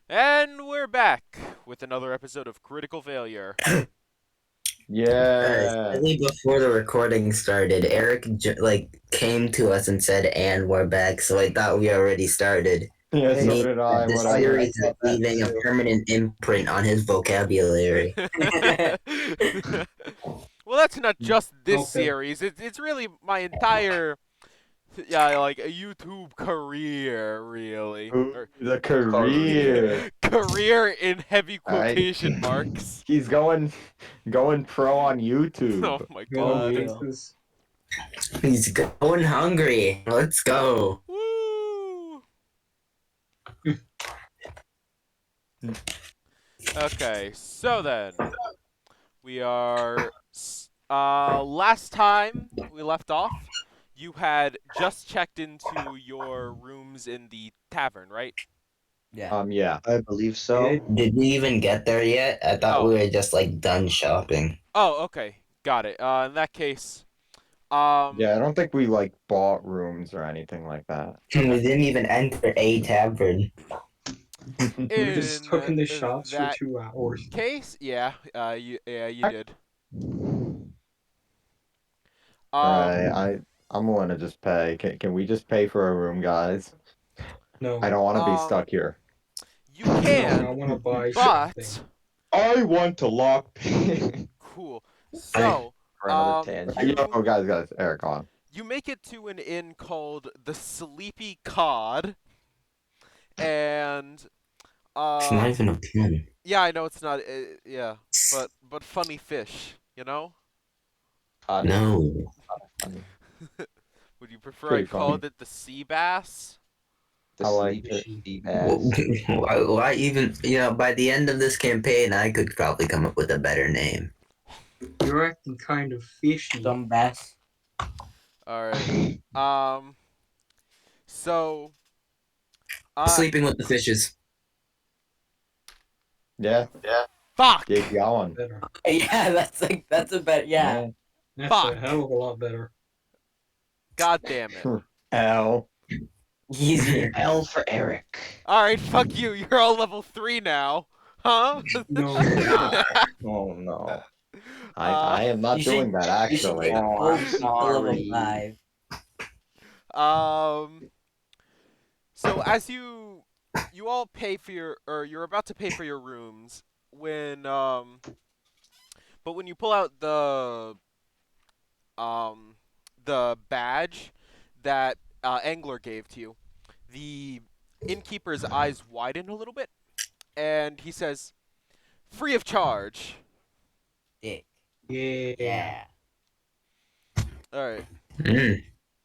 And we're back with another episode of Critical Failure. Yeah. Really before the recording started, Eric came to us and said, "And we're back." So I thought we already started. Yeah, It so means did that I. this Whatever. series is leaving a permanent imprint on his vocabulary. Well, that's not just this Okay. series. It's really my entire, yeah, like a YouTube career, really. Ooh, Or the career. career in heavy All right. quotation marks. He's going pro on Oh YouTube. my Oh, god. Jesus. He's going hungry. Let's go. Woo! Okay, so then we are. Last time we left off, you had just checked into your rooms in the tavern, right? Yeah. I believe so. Did we even get there yet? I thought Oh. we were just done shopping. Oh, okay, got it. In that case, Yeah, I don't think we bought rooms or anything like that. We didn't even enter a tavern. We were just stuck in the shops for that 2 hours. case, you did. Alright, I'm willing to just pay. Can we just pay for a room, guys? No. I don't want to be stuck here. You No, I can, want to buy something. but I want to lock pick. cool. So, For another tangent. Yo, guys, Eric, on. you make it to an inn called the Sleepy Cod, and It's not even a pun. yeah, I know it's not. Yeah, but funny fish, you know. No. Would you prefer I Pretty called funny. it the sea bass? The I like sleepy sea Well, bass. why even, by the end of this campaign, I could probably come up with a better name. You're acting kind of fishy. Some bass. All right. So. Sleeping with the fishes. Yeah, Fuck. get going. Better. Yeah, that's a bet. Yeah. That's Fuck. a hell of a lot better. God damn it. L. Easier. L for Eric. All right, fuck you. You're all level 3 now, huh? No. Oh no. I am not You should- doing that You should actually. take Oh, both I'm to level sorry. 5. So as you all pay for you're about to pay for your rooms when but when you pull out the badge that Angler gave to you, the innkeeper's eyes widen a little bit, and he says, "Free of charge." Dick. Yeah. Yeah. All right.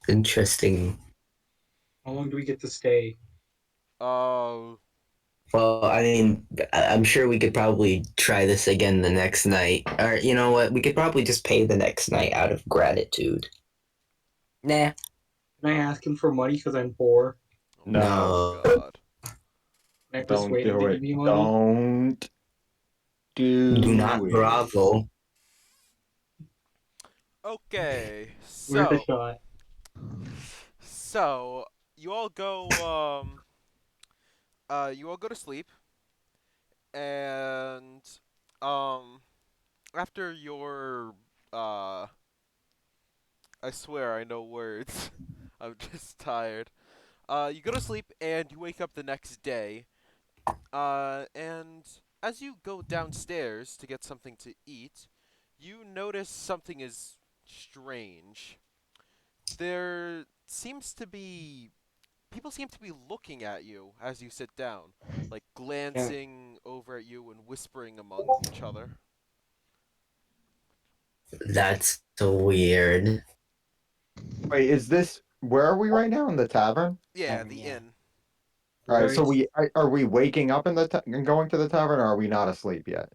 Interesting. How long do we get to stay? Well, I mean, I'm sure we could probably try this again the next night. Or, you know what? We could probably just pay the next night out of gratitude. Nah. Can I ask him for money because I'm poor? No. Oh, God. Can I Don't persuade him do to it. give me money? Don't Do not it. grovel. Okay. Worth a So. shot. So you all go to sleep, and after your I swear I know words. I'm just tired. You go to sleep and you wake up the next day. And as you go downstairs to get something to eat, you notice something is strange. There seems to be people seem to be looking at you as you sit down, like glancing over at you and whispering among each other. That's so weird. Wait, where are we right now? In the tavern? Yeah, Tavern, the yeah. inn. Alright, so Right. are we waking up in and going to the tavern, or are we not asleep yet?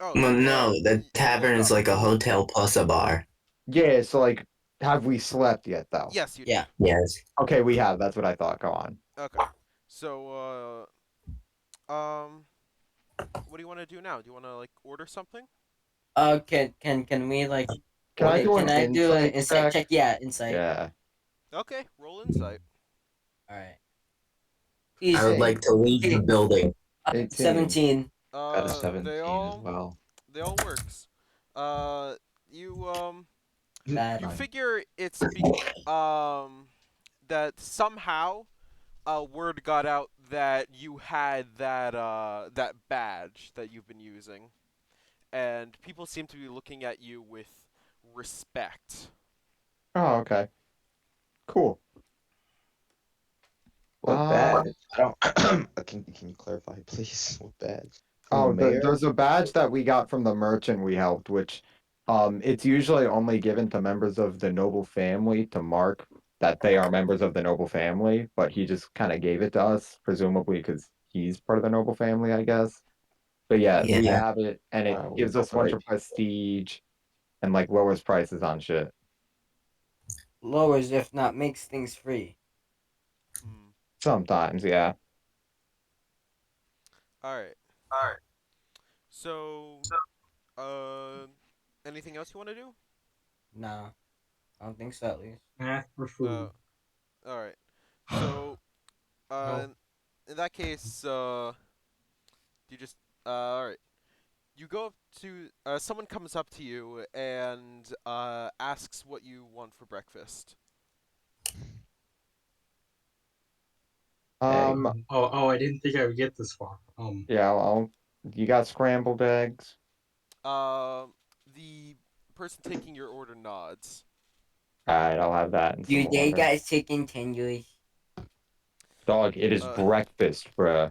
Oh, Well, you, no, the you tavern woke is up. like a hotel plus a bar. Yeah, so have we slept yet though? Yes, you Yeah. Yes. Okay, we have. That's what I thought. Go on. did. Okay. So, what do you want to do now? Do you want to order something? Can we Can I do can an I do an insight insight check? Yeah, insight. Yeah. Okay, roll insight. All right. I would Easy. like to leave the building. 18. 17. Got a They 17 as all well. works. You Bad. you Nice. figure it's that somehow word got out that you had that badge that you've been using, and people seem to be looking at you with respect. Oh, okay. Cool. What badge? I don't. Can you clarify, please? What badge? From the Oh, mayor? there's a badge that we got from the merchant we helped, which it's usually only given to members of the noble family to mark that they are members of the noble family, but he just kind of gave it to us, presumably because he's part of the noble family, I guess. But yeah, we Yeah. have it, and it Wow, gives us a bunch of prestige and like lowers prices on shit. Lowers, if not makes things free. Hmm. Sometimes, yeah. All right. So, anything else you want to do? Nah, I don't think so. At least. Ask for Uh, food. all right. So, No. in that case, you just all right. You go up to someone comes up to you and asks what you want for breakfast. Um, Oh, I didn't think I would get this far. yeah, you got scrambled eggs. The person taking your order nods. All right, I'll have that and some Do they water. guys chicken tenders? Dog, it is Uh, breakfast, bruh.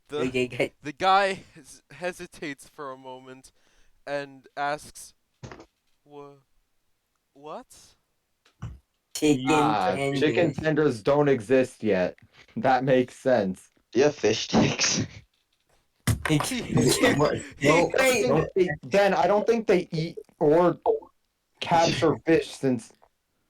Do The they get the guy hesitates for a moment and asks, What? chicken Chicken tenders? tenders don't exist yet. That makes sense. Do you have fish sticks? What? I No, Wait, don't think Ben, I don't think they eat or capture fish since.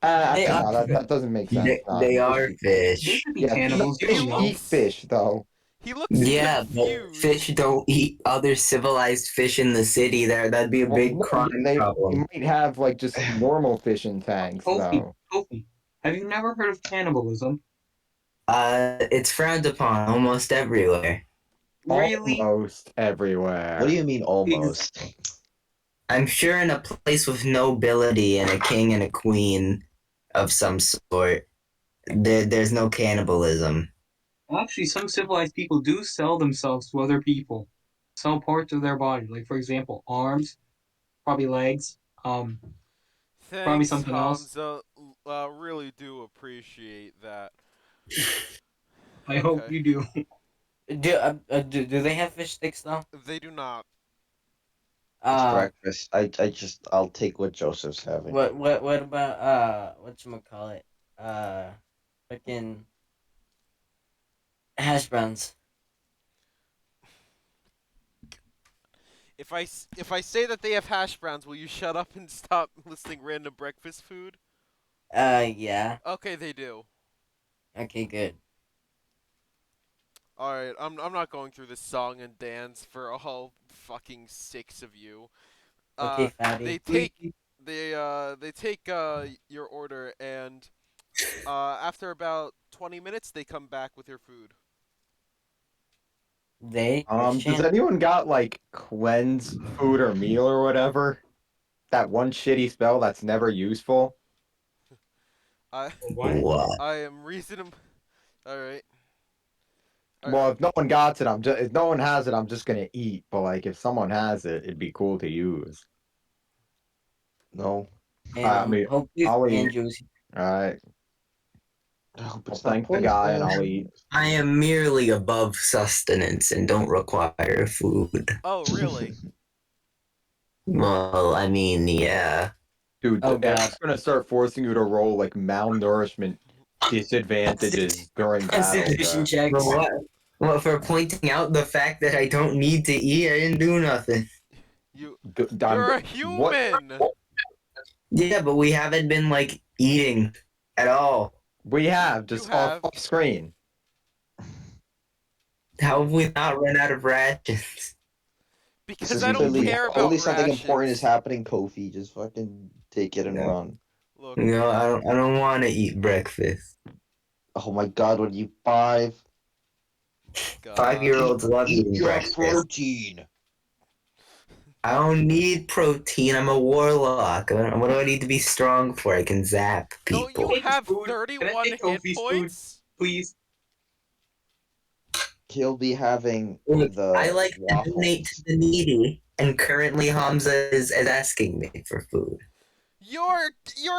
They Actually, are- no, that doesn't make sense. they are They fish. could be Yeah, cannibals. You he don't fish know. eat fish, though. He looks Yeah, but confused. fish don't eat other civilized fish in the city. That'd be a Well, big no, crime they problem. might have like just normal fish in tanks, though. Kofi, have you never heard of cannibalism? It's frowned upon almost everywhere. Really? Almost everywhere. What do you mean almost? I'm sure in a place with nobility and a king and a queen of some sort, there's no cannibalism. Actually, some civilized people do sell themselves to other people. Sell parts of their body, like for example, arms, probably legs, probably Thanks, something else. Hamza. Really do appreciate that. I hope Okay. you do. do they have fish sticks though? They do not. It's Uh, breakfast. I'll take what Joseph's having. what about whatchamacallit? Freaking hash browns. If I say that they have hash browns, will you shut up and stop listing random breakfast food? Yeah. Okay, they do. Okay, good. All right, I'm not going through this song and dance for all fucking 6 of you. Okay, They fatty. take your order, and after about 20 minutes they come back with your food. They Does Christian. anyone got like cleanse food or meal or whatever? That one shitty spell that's never useful? I What? I am reasonable. All right. Well, if no one got it, if no one has it, I'm just gonna eat. But like, if someone has it, it'd be cool to use. No. And I mean, hopefully I'll eat. Andrews. All right. I hope I'll it's not thank the guy and I'll poison. eat. I am merely above sustenance and don't require food. Oh, really? Well, I mean, yeah. Dude, Oh, God. Eric's gonna start forcing you to roll like malnourishment disadvantages during battle. Constitution bruh. checks. For what? Well, for pointing out the fact that I don't need to eat, I didn't do nothing. You I'm- you're a what? human. Yeah, but we haven't been like eating at all. We have just You have. off screen. How have we not run out of rations? Because I don't care about clearly something important is rations. happening, Kofi. Just fucking take it and Yeah. run. Look, No, I don't want to eat breakfast. Oh my god, what are you 5? God. 5-year-olds love Eat eating your breakfast. protein. I don't need protein. I'm a warlock. What do I need to be strong for? I can zap Don't people. you Take his have food. Can I 31 take hit Kofi's food? points? Please. He'll be having Look, the I like to waffles. donate to the needy, and currently Hamza is asking me for food. You're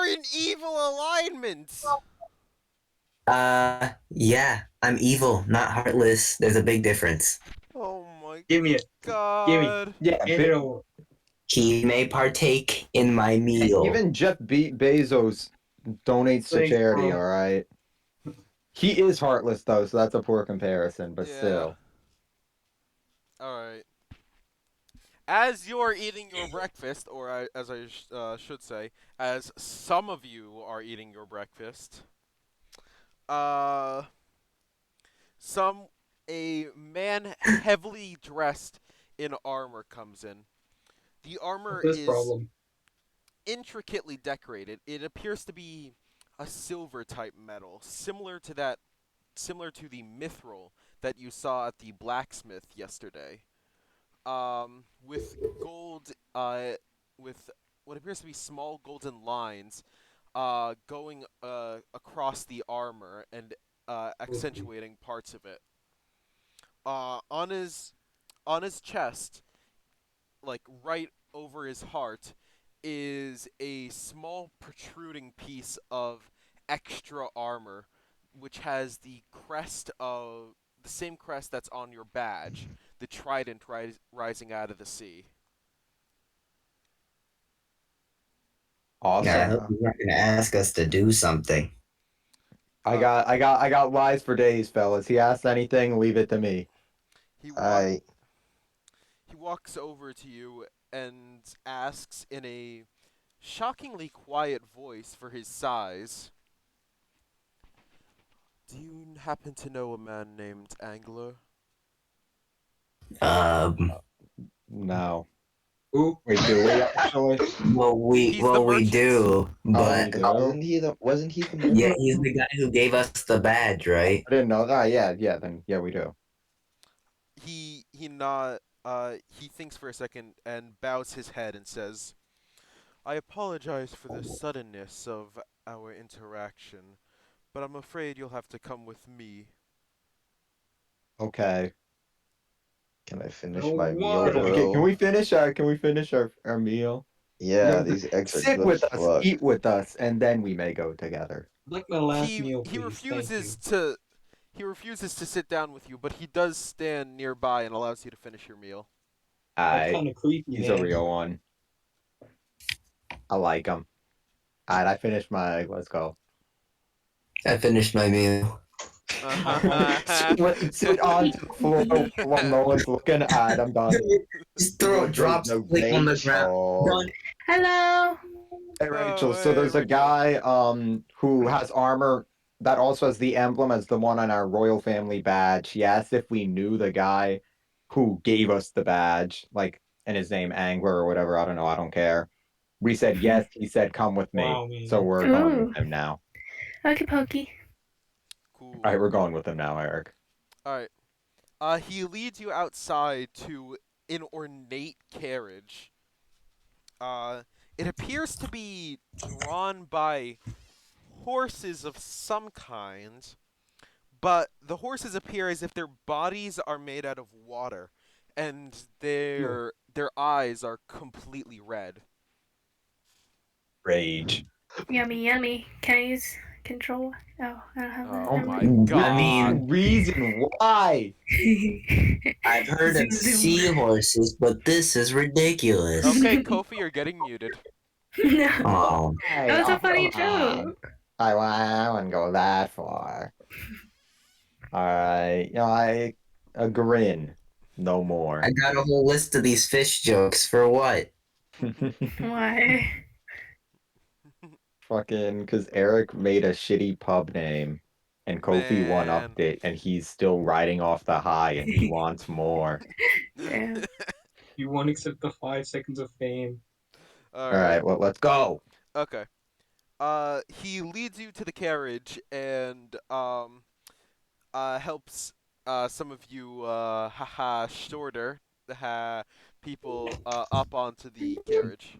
in evil alignment. Yeah, I'm evil, not heartless. There's a big difference. Oh my Give me it. God. Yeah, Hand it over. He may partake in my meal. even Jeff Bezos donates to Thanks, charity. bro. All right. He is heartless though, so that's a poor comparison. But Yeah. still, All right. As you're eating your breakfast, or as I should say, as some of you are eating your breakfast, uh, a man heavily dressed in armor comes in. The armor What's this is problem? intricately decorated. It appears to be a silver type metal, similar to the mithril that you saw at the blacksmith yesterday. With gold, with what appears to be small golden lines, going across the armor and accentuating parts of it. On his chest, like right over his heart, is a small protruding piece of extra armor, which has the same crest that's on your badge, the trident rising out of the sea. Yeah, I awesome. hope he's not gonna ask us to do something. I got lies for days, fellas. He asks anything, leave it to me. He I walks over to you and asks in a shockingly quiet voice for his size, "Do you happen to know a man named Angler?" Um, No. Who? Wait, do we actually? He's the we merchant. do, we but do? wasn't he the yeah, member? he's the guy who gave us the badge, right? I didn't know that. Yeah, then yeah, we do. He thinks for a second and bows his head and says, "I apologize for the suddenness of our interaction, but I'm afraid you'll have to come with me." Okay. Can I finish No my meal, water. Okay, bro? can we finish our meal? Yeah, You these eggs are sit good with as us, fuck. eat with us, and then we may go together. I'd like my last He meal, he please. Thank you. refuses to sit down with you, but he does stand nearby and allows you to finish your meal. That's I kind of creepy, He's man. a real one. I like him. Alright, I finished my egg. Let's go. I finished my meal. Sit on the floor while no one's looking. Alright, I'm done. Just throw drops No click on the ground. Rachel. Done. Hello. Hey Rachel, Oh, so hey, there's a Rachel. guy who has armor that also has the emblem as the one on our royal family badge. He asked if we knew the guy who gave us the badge, like, and his name Angler or whatever. I don't know. I don't care. We said yes. He said come with me. Wow, man. So we're going Ooh. with him now. Okie pokey. Cool. All right, we're going with him now, Eric. All right. He leads you outside to an ornate carriage. It appears to be drawn by horses of some kind, but the horses appear as if their bodies are made out of water, and their eyes are completely red. Rage. Yummy, yummy. Can I use control? Oh, I don't have that. Oh Never my mind. god. I mean, Reason why? I've heard of Zoom, zoom. seahorses, but this is ridiculous. Okay, Kofi, you're getting muted. No. Oh, That was a funny come on. joke. I wouldn't go that far. All right, a grin, no more. I got a whole list of these fish jokes for what? Why? Fucking, because Eric made a shitty pub name, and Kofi one Man. upped it, and he's still riding off the high, and he wants more. Damn. You won't accept the 5 seconds of fame. All right, well, let's go. Okay. He leads you to the carriage and helps some of you, haha, shorter, people up onto the carriage.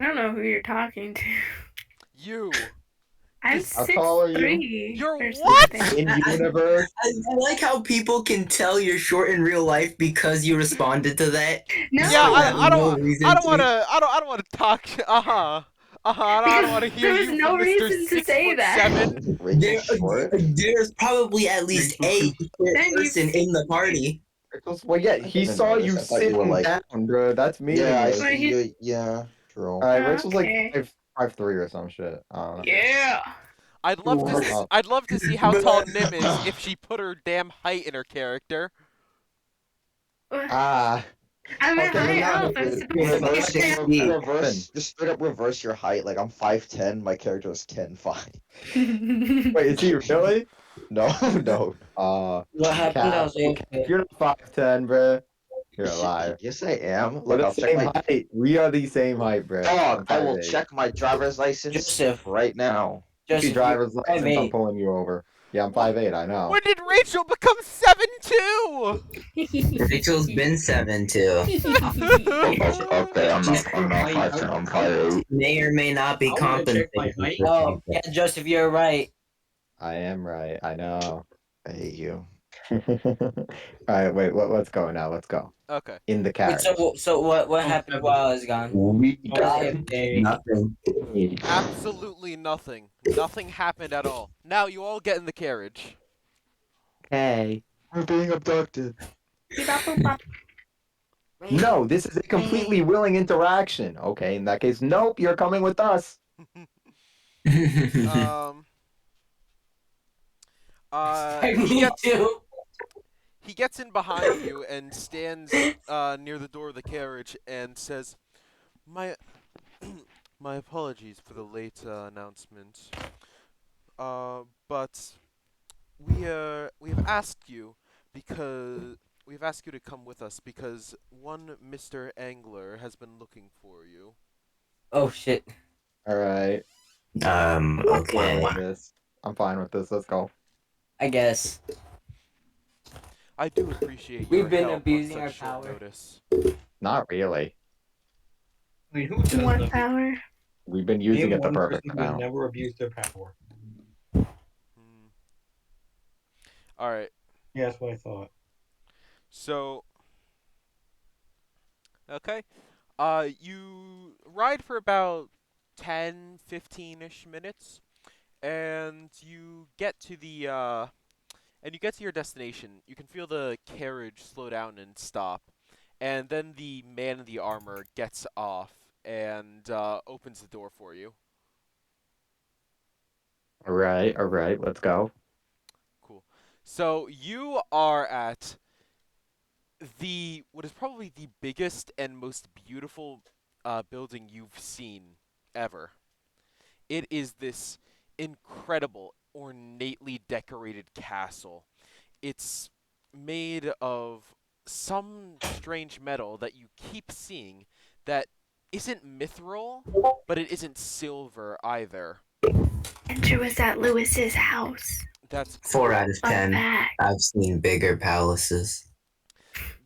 I don't know who you're talking to. You. I'm This- How tall are you? 6'3" You're or what? something. In universe. I like how people can tell you're short in real life because you responded to that. No, Yeah, I No don't reason I don't to. want to I don't want to talk. I don't Because want to hear there was you no from Mr. reason to say that. 6'7". Rachel's short. There's probably at least a short Then you person in the party. Well, yeah, I he didn't saw notice. you I thought you were sitting like. down, bro. That's Yeah, I meaningless. But see he- you. Yeah, true. All right, Rachel's like Okay. 5'3" or some shit. I don't know. Yeah. I'd love to Wow. I'd love to see how But- tall Nim is if she put her damn height in her character. Ah, I'm at Okay, high now health. I'm it's- supposed it's to like be 6 down. feet. Just straight up reverse your height. Like I'm 5'10", my character is 10'5". wait, is he really? No, no. What happened? I Cap. was AFK. You're not 5'10", bro. You're a liar. Yes, I am. We're Look, the I'll check same my height. We are the same height, bro. dog. I I'm will 5'8". check my driver's license Joseph. right now. Your Joseph, driver's you're license, I'm 5'8". pulling you over. Yeah, I'm 5'8", I know. When did Rachel become 7'2"? Rachel's been 7 too. Okay, I'm not 5'10", I'm 5'8". May or may not be I wanna check my compensated. height. for Oh, things. yeah, Joseph, you're right. I am right, I know. I hate you. Alright, wait, let's go now, let's go. Okay. In the Wait, carriage. so what happened while I was gone? We Oh, got okay. Nothing. Absolutely nothing. Nothing happened at all. Now you all get in the carriage. Hey. We're being abducted. No, this is a completely willing interaction. Okay, in that case, nope, you're coming with us. Um. He Me gets too. he gets in behind you and stands near the door of the carriage and says, "My my apologies for the late announcement. But we have asked you because we've asked you to come with us because one Mr. Angler has been looking for you." Oh shit. Alright. Okay. I'm fine with this. Let's go. I guess. I do appreciate We've your been help on abusing such our short power. notice. Not really. I mean, who does One that? power. We've been using Name it the one perfect person who has amount. never abused their power. Hmm. All right. Yeah, that's what I thought. So, okay. You ride for about 10, 15-ish minutes, and you get to your destination. You can feel the carriage slow down and stop, and then the man in the armor gets off and opens the door for you. Alright, let's go. Cool. So you are at what is probably the biggest and most beautiful building you've seen ever. It is this incredible, ornately decorated castle. It's made of some strange metal that you keep seeing that isn't mithril, but it isn't silver either. Andrew was at Lewis's house. That's 4 out of Fun 10. fact. I've seen bigger palaces.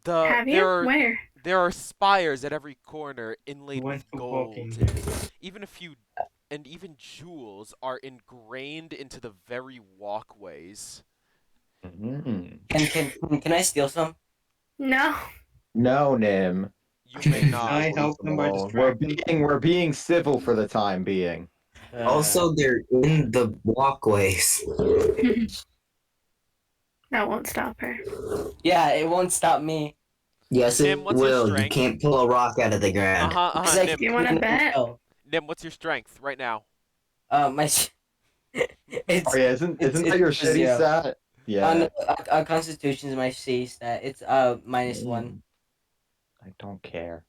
Have you? Where? There are spires at every corner inlaid Went with to gold. Buckingham. Even jewels are ingrained into the very walkways. Mhm. Can I steal some? No. No, Nim. You may not. I help them by distracting. We're being civil for the time being. Also, they're in the walkways. That won't stop her. Yeah, it won't stop me. Yes, it Nim, what's your will. You strength? can't pull a rock out of the ground. Cause I Nim, You wanna keep bet? myself. Nim, what's your strength right now? My. It's Oh yeah, isn't it's that your it's shitty zero. stat? Yeah. Constitution is my C stat. It's -1. I don't care.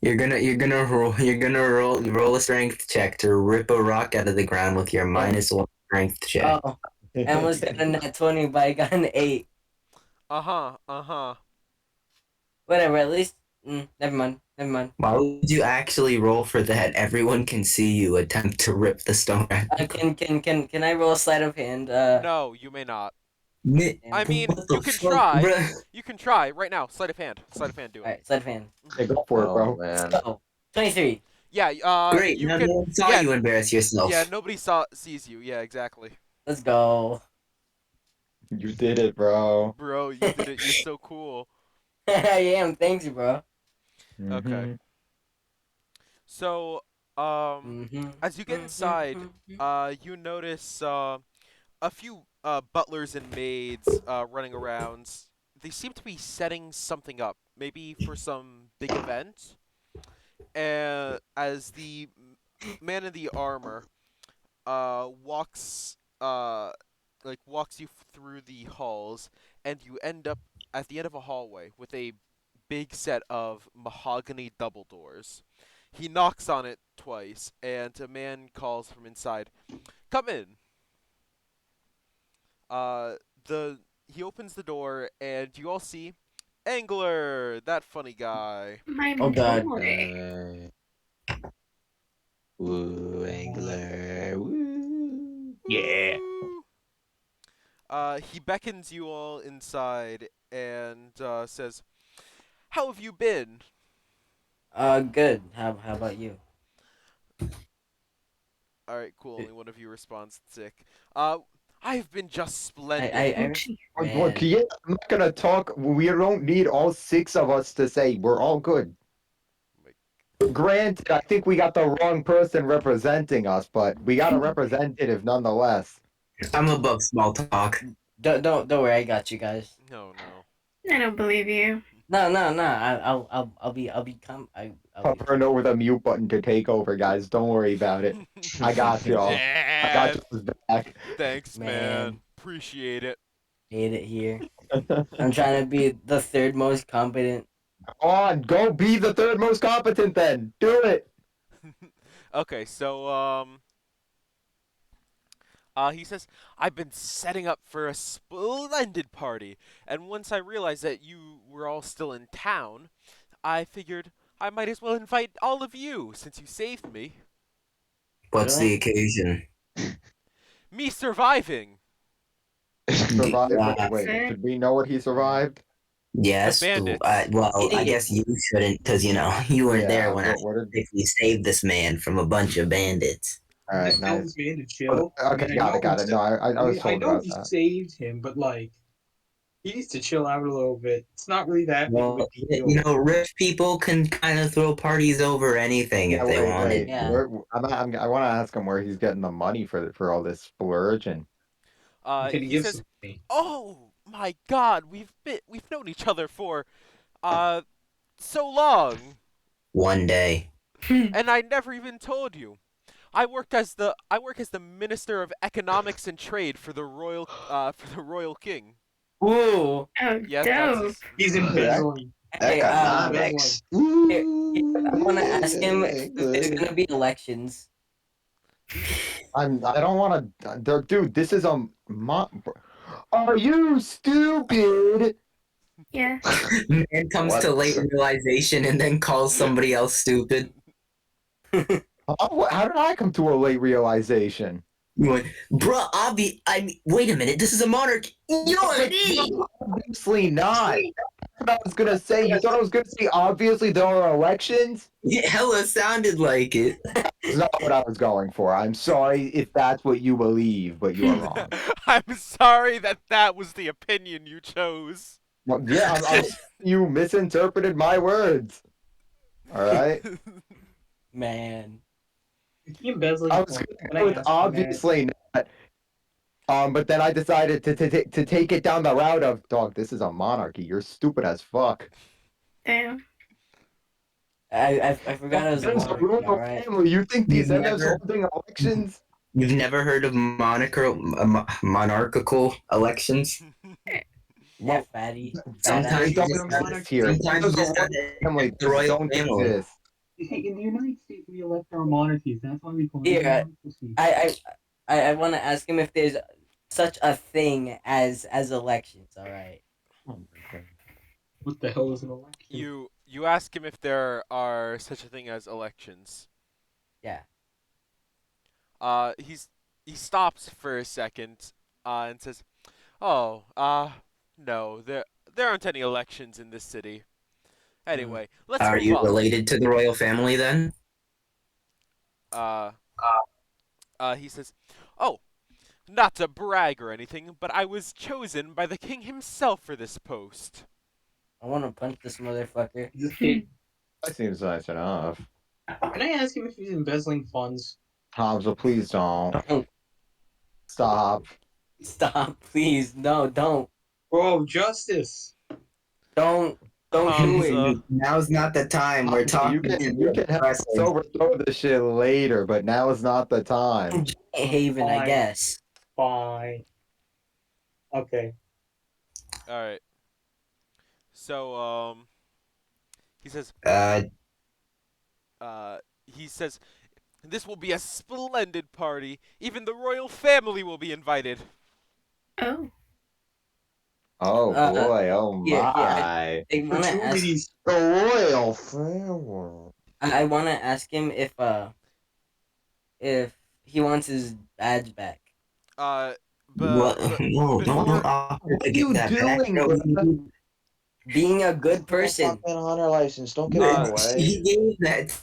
You're gonna roll a strength check to rip a rock out of the ground with your -1 strength check. Oh, I almost got a nat 20, but I got an 8. Uh-huh. Whatever. At least never mind. Never mind. Why would you actually roll for that? Everyone can see you attempt to rip the stone out. Can I roll a sleight of hand? No, you may not. Ni- I mean, what the you can fuck, try. bruh? You can try right now. Sleight of hand. Sleight of hand. Do it. Alright, sleight of hand. Hey, go for it, Oh bro. man. So 23. Yeah. Great, You now can. no one saw yeah, you embarrass yourself. Yeah. Nobody sees you. Yeah. Exactly. Let's go. You did it, bro. Bro, you did it. You're so cool. I am. Thanks, bro. Okay. Mhm. So, Mm-hmm. as you get inside, you notice a few butlers and maids running around. They seem to be setting something up, maybe for some big event. And as the man in the armor walks walks you through the halls, and you end up at the end of a hallway with a big set of mahogany double doors. He knocks on it twice, and a man calls from inside, "Come in." The he opens the door, and you all see Angler, that funny guy. My Oh, God. boy. Woo, angler. Woo. Yeah. Woo! He beckons you all inside and says, "How have you been?" Good. How about you? All right, cool. Only one of you responds sick. I've been just I splendid. Look, man. yeah, I'm not gonna talk. We don't need all 6 of us to say we're all good. Granted, I think we got the wrong person representing us, but we got a representative nonetheless. I'm above small talk. Don't worry. I got you guys. No, no. I don't believe you. No. I'll become. I'll be. Hovering over the mute button to take over, guys. Don't worry about it. I got y'all. I Yeah. got y'all's back. Thanks, man. Man. Appreciate it. Made it here. I'm trying to be the third most competent. On, go be the third most competent then. Do it. Okay, so he says, "I've been setting up for a splendid party, and once I realized that you were all still in town, I figured I might as well invite all of you since you saved me. What's Really? the occasion? Me surviving. Survived. Uh, Wait, Sick. should we know what he survived? yes. bandits. Well, I Idiot. guess you shouldn't, because you weren't there when I what did... basically saved this man from a bunch of bandits. All right, Just tell nice. this man to chill. Okay, got it. No, I was I told know about he that. saved him, but like, he needs to chill out a little bit. It's not really that big of a Well, deal. rich people can kind of throw parties over anything if they wanted. Yeah. I want to ask him where he's getting the money for all this splurging. Can he He give says, some money? "Oh my God, we've known each other for so long, One day. and I never even told you. I work as the Minister of Economics and Trade for the royal king." Ooh. Oh, Yes, that's dope. his. He's embezzling. Hey, Economics. I want to ask him if there's Angler. gonna be elections. I don't want to. Dude, this is a. Are you stupid? Yeah. Man comes What? to late realization and then calls somebody else stupid. How did I come to a late realization? You went, bruh, wait a minute, this is a monarch. You're an idiot! Obviously not. That's what I was gonna say. You thought I was gonna say obviously there are elections? It hella sounded like it. That's not what I was going for. I'm sorry if that's what you believe, but you are wrong. I'm sorry that was the opinion you chose. Well, yeah, you misinterpreted my words. All right. Man. Is he embezzling? I was When gonna I go with asked him that, obviously not. But then I decided to take it down the route of dog. This is a monarchy. You're stupid as fuck. Damn. I forgot it was a There's a monarchy, royal alright? family. You think these You've MFs never- holding elections? You've never heard of monarchical elections? Yeah, fatty. Sometimes They you don't just have exist here. sometimes you There's a just have royal to family. the royal Don't family. exist. in the United States, we elect our monarchies. That's why we call it Here, democracy. I want to ask him if there's such a thing as elections. All right. What the hell is an election? You ask him if there are such a thing as elections. Yeah. He stops for a second, and says, "Oh, no, there aren't any elections in this city. Anyway, let's Are move you on." related to the royal family then? Uh, he says, "Oh, not to brag or anything, but I was chosen by the king himself for this post." I want to punch this motherfucker. This kid. That seems nice enough. Can I ask him if he's embezzling funds? Hamza, please don't. Don't Stop. stop, please. No, don't. Bro, justice. Don't do Hamza. it. Now's not the time. We're Hamza, talking. you can help us overthrow this shit later, but now is not the time. Haven, I Fine. guess. Fine. Okay. All right. So he says, Uh, this will be a splendid party. Even the royal family will be invited. Oh. Oh boy, oh my. yeah, I want to ask. Opportunities. The royal family. I want to ask him if he wants his badge back. But what? No, before- don't offer What to are get you that doing, back. bro? Being a good person. Fucking hunter license. Don't give it away. He gave that.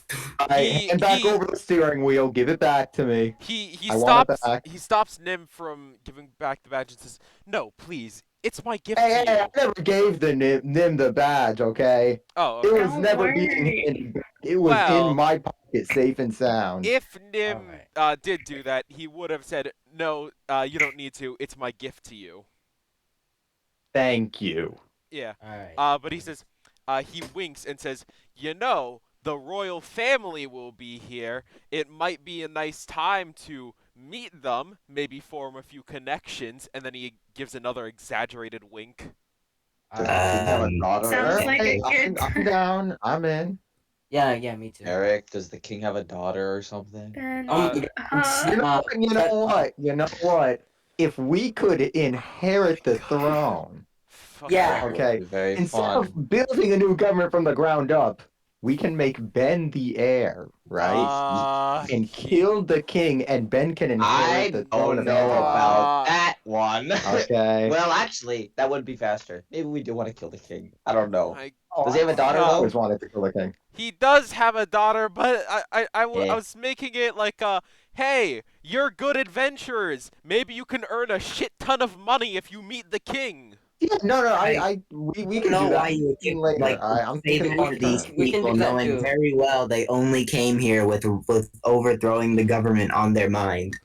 Hand back over the steering wheel. Give it back to me. he I want it stops back. he stops Nim from giving back the badge and says, "No, please. It's my gift Hey, to hey, you." I never gave the Nim the badge, okay? Oh, It okay. was Don't never worry. being handed back. It was Well, in my pocket, safe and sound. If Nim Alright. did do that, he would have said, "No, you don't need to. It's my gift to you." Thank you. Yeah. Alright. But he says, he winks and says, the royal family will be here. It might be a nice time to meet them, maybe form a few connections," and then he gives another exaggerated wink. Does the king have a Um, daughter? Sounds like a good I'm down. I'm in. Yeah, me too. Eric, does the king have a daughter or something? Then, Uh, You know what? You know what? You know what? If we could inherit the throne, Fuck Yeah. that. okay, Very instead fun. of building a new government from the ground up, we can make Ben the heir, right? And kill the king, and Ben can inherit the throne don't of know Antioch. about that one. Okay. Well, actually, that would be faster. Maybe we do want to kill the king. I don't know. I- Does he have a daughter I I though? always wanted to kill the king. He does have a daughter, but I Yeah. was making it like, hey, you're good adventurers. Maybe you can earn a shit ton of money if you meet the king. Yeah, no, we can know do that. why you would King later. like I'm say thinking that long to these term. We can people, do that knowing too. very well they only came here with overthrowing the government on their mind.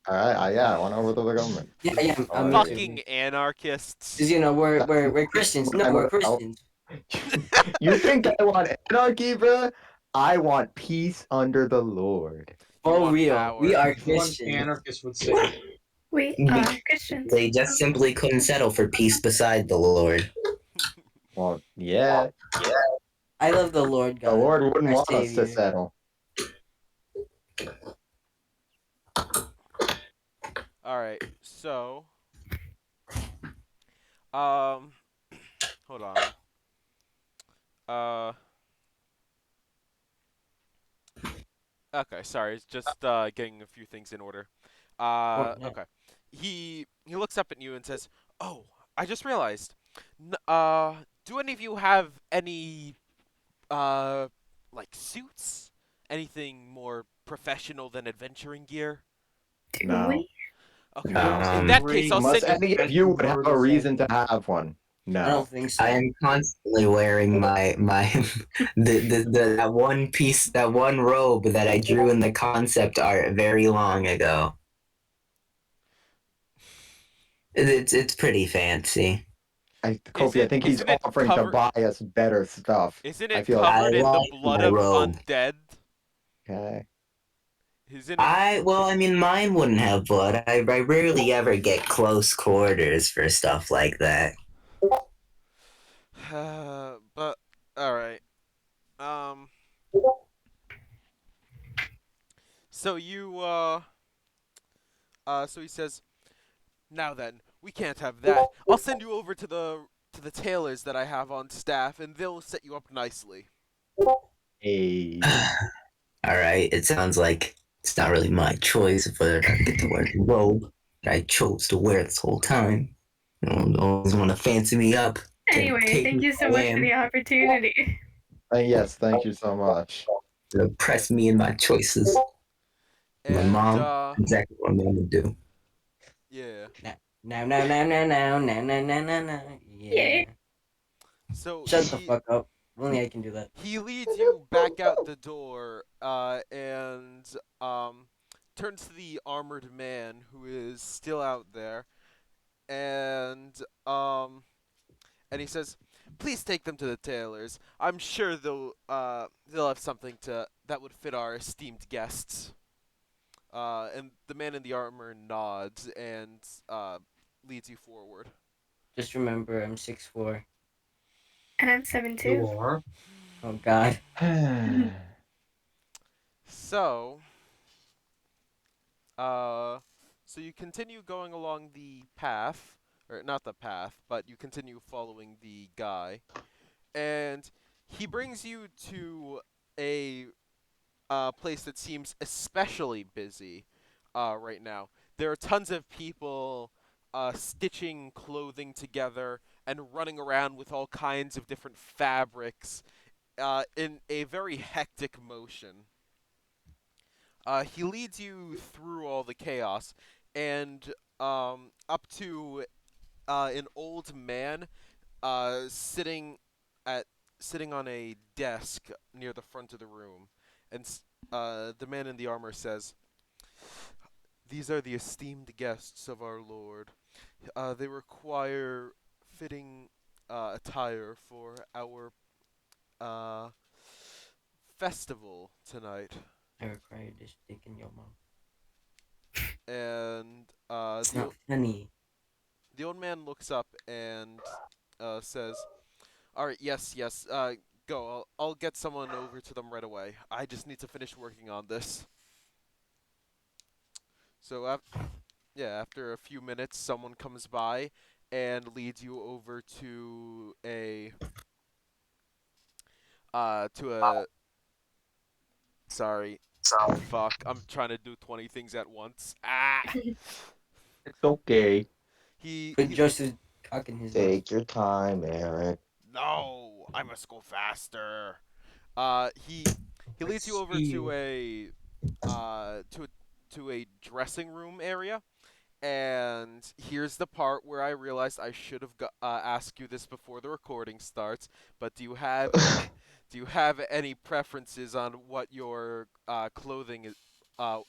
All right, yeah, I want to overthrow the government. Yeah, Oh, me too. Fucking anarchists. Because, we're Christians. No, we're Christians. You think I want anarchy, bro? I want peace under the Lord. For want real. power. We are One Christians. anarchist would say. we Be- are Christians. They just simply couldn't settle for peace beside the Lord. Well, yeah, I love the Lord God. the Lord wouldn't our want us to Savior. settle. All right, so, hold on. Okay, sorry, it's just getting a few things in order. yeah. Okay. He looks up at you and says, "Oh, I just realized. Do any of you have any like suits? Anything more professional than adventuring gear?" Do No. we? Okay. No. In that case, I'll Unless send you. any of you would have a reason to have one. I No. don't think so. I am constantly wearing my the that one piece, that one robe that I drew in the concept art very long ago. It's pretty fancy. Kofi, I think he's isn't it offering to covered- buy us better stuff. Isn't I it feel like- covered I in the like blood my of robe. undead? Okay. Isn't it? I mean, mine wouldn't have blood. I rarely ever get close quarters for stuff like that. But all right. So you so he says, "Now then, we can't have that. I'll send you over to the tailors that I have on staff, and they'll set you up nicely." Hey. All right. It sounds like it's not really my choice whether I get to wear the robe that I chose to wear this whole time. You know, always want to fancy me up. Anyway, take thank me you so where I much for am, the opportunity. Yes, thank you so much. to impress me in my choices. My And mom, exactly what I'm going to do. yeah. Now, now, now, now, now, now, now, now, now, now. Yeah. Yeah. So Shut the fuck up. Only I can do that. he leads you back out the door, and turns to the armored man who is still out there, and um, and he says, "Please take them to the tailors. I'm sure they'll have something to that would fit our esteemed guests." And the man in the armor nods and leads you forward. Just remember, I'm 6'4". And I'm 7 You too. are. Oh God. So, uh, so you continue going along the path, or not the path, but you continue following the guy, and he brings you to a place that seems especially busy right now. There are tons of people stitching clothing together and running around with all kinds of different fabrics in a very hectic motion. He leads you through all the chaos and up to an old man sitting at sitting on a desk near the front of the room, and the man in the armor says, "These are the esteemed guests of our lord. They require fitting attire for our uh, festival tonight." I require this dick in your mouth. And It's not funny. the old man looks up and says, "All right, yes, yes. Go. I'll get someone over to them right away. I just need to finish working on this." So, yeah, after a few minutes, someone comes by and leads you over to a sorry, fuck. I'm trying to do 20 things at once. Ah. It's okay. Put He Joseph's cock in his nose. Take your time, Eric. No, I must go faster. He leads you over Speed. to a uh to a, to a dressing room area, and here's the part where I realized I should have asked you this before the recording starts. But do you have any preferences on what your clothing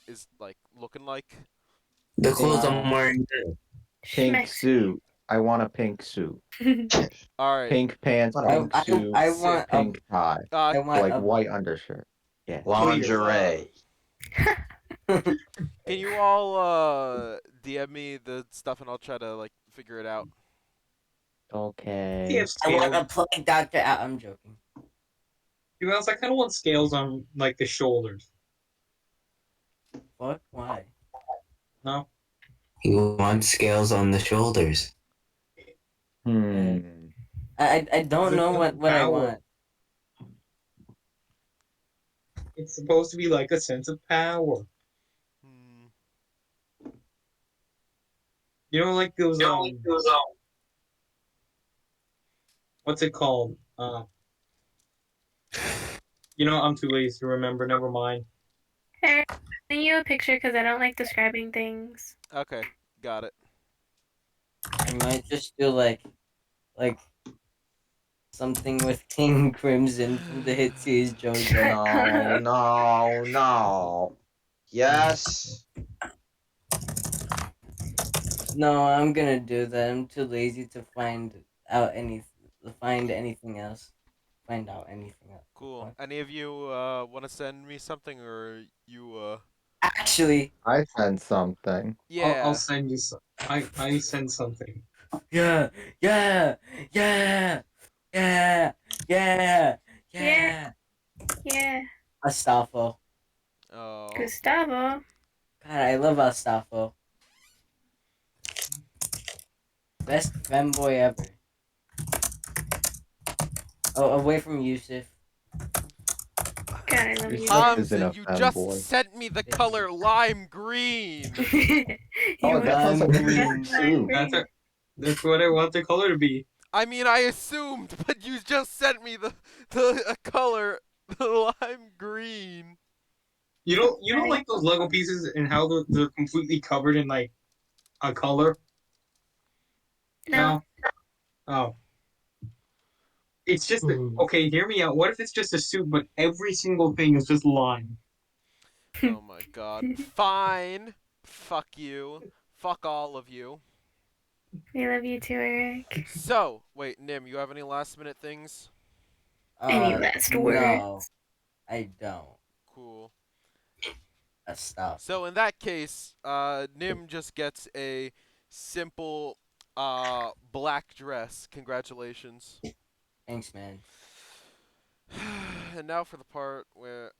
is like looking like? The Pink, clothes I'm wearing, pink Schmeck. suit. I want a pink suit. All right. Pink pants, What I pink I suit, I Sick. want a pink tie. Uh, I want Like a white undershirt. Yeah. can you lingerie. can you all DM me the stuff and I'll try to like figure it out. Okay. You have I want scales. a plug Doctor out. I'm joking. To be honest, I kind of want scales on like the shoulders. Fuck, why? No, you want scales on the shoulders. Hmm. I don't know what I Power. want. It's supposed to be like a sense of power. Hmm. You know, like those what's it called? You know, I'm too lazy to remember. Never mind. Hey, send you a picture because I don't like describing things. Okay, got it. I might just do like something with King Crimson from the hit series JoJo. Shut No, up. no, no. Yes. No, I'm gonna do that. I'm too lazy to find anything else. Find out anything else. Cool. What? Any of you want to send me something, or you Actually, I sent something. I'll Yeah. send you some. I send something. yeah, yeah, yeah, yeah, yeah, yeah. Yeah. Astafo. Oh. Gustavo. God, I love Astafo. Best femboy ever. Oh, away from Yusuf. God, I love You're you. such isn't Hamza, a you just fanboy. sent me the color lime green. Oh, that sounds like a Lime favorite green. too. That's what I want the color to be. I mean, I assumed, but you just sent me the color, the lime green. You don't like those Lego pieces and how they're completely covered in like a color? No. Oh. It's just okay, hear me out. What if it's just a suit but every single thing is just lime? Oh my god. Fine. Fuck you. Fuck all of you. We love you too, Eric. So, wait, Nim, you have any last minute things? Any last words? No, I don't. Cool. Stop. So in that case, Nim just gets a simple black dress. Congratulations. Thanks, man. And now for the part where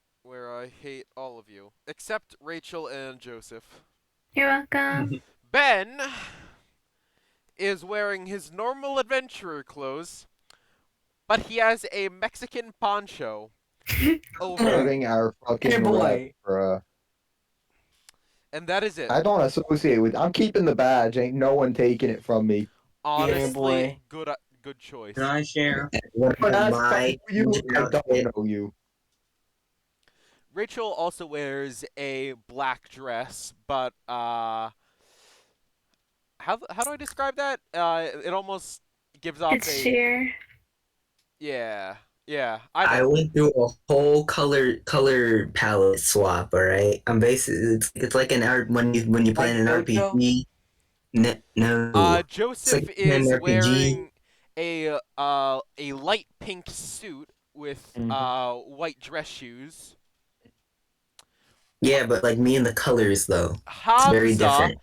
I hate all of you, except Rachel and Joseph. You're welcome. Ben is wearing his normal adventurer clothes, but he has a Mexican poncho over, Hurting our fucking Hey, boy. rep, bruh. and that is it. I don't associate with. I'm keeping the badge. Ain't no one taking it from me. Honestly, boy. good choice. Can I share? What But about as for my you, I don't outfit? know you. Rachel also wears a black dress, but how do I describe that? It almost gives off It's a sheer. yeah. I know. went through a whole color palette swap. All right, I'm basically it's like an art when you play Like in an Jojo? RPG. No, Joseph like an is RPG. wearing a light pink suit with Mhm. white dress shoes. Yeah, but like me and the colors though, it's very Hamza different.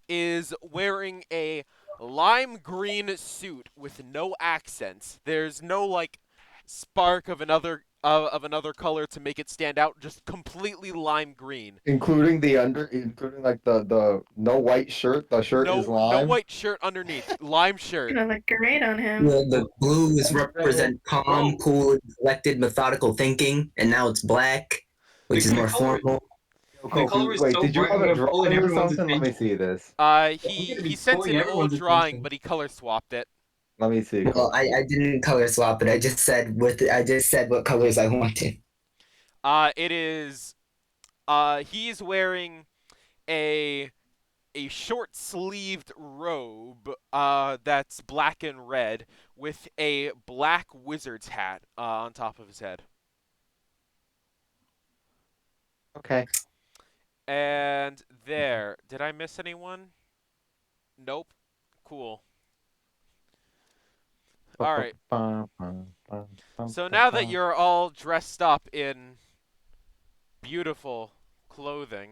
is wearing a lime green suit with no accents. There's no like spark of another color to make it stand out. Just completely lime green. Including like the no white shirt. The shirt is No lime. white shirt underneath. Lime shirt. Gonna look great on him. Yeah, the blues Okay. represent calm, cool, collected, methodical thinking, and now it's black, which is The more color- formal. The color is Wait, so did you bright, have I'm a gonna pull in drawing or everyone's something? Let me attention. see this. He be sent pulling an old everyone's drawing, attention. but he color swapped it. Let me see. Well, I didn't color swap it. I just said what colors I wanted. It is he's wearing a short-sleeved robe that's black and red with a black wizard's hat on top of his head. Okay. And there, did I miss anyone? Nope. Cool. All right. So now that you're all dressed up in beautiful clothing,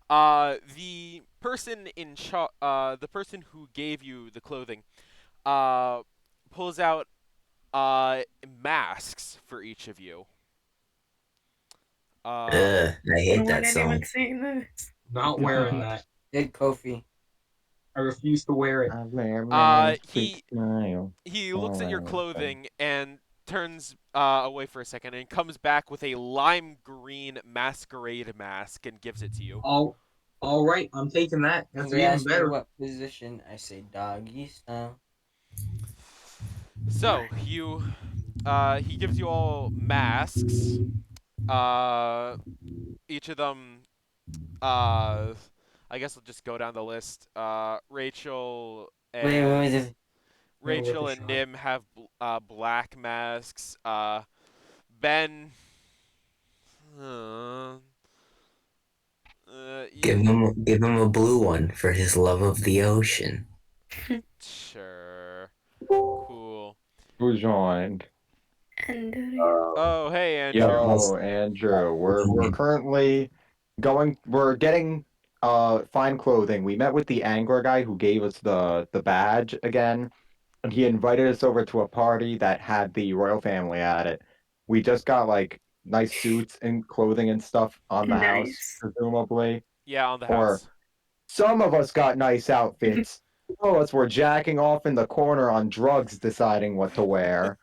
the person the person who gave you the clothing, pulls out masks for each of you. I I hate don't that want song. anyone saying this. Not wearing that. Did Kofi? I refuse to wear it. He looks at your clothing and turns away for a second and comes back with a lime green masquerade mask and gives it to you. All right, I'm taking that. When That's they even ask me better. what position, I say doggy style. So he gives you all masks. Each of them, I guess I'll just go down the list. Rachel and Rachel and Nim have black masks. Ben. Give him a blue one for his love of the ocean. Sure. Cool. Who joined? And Oh, hey, Andrew. Yo, Andrew. We're currently we're getting fine clothing. We met with the angler guy who gave us the badge again, and he invited us over to a party that had the royal family at it. We just got like nice suits and clothing and stuff on the house, nice. presumably. Yeah, on the Or house. some of us got nice outfits. Some of us were jacking off in the corner on drugs, deciding what to wear.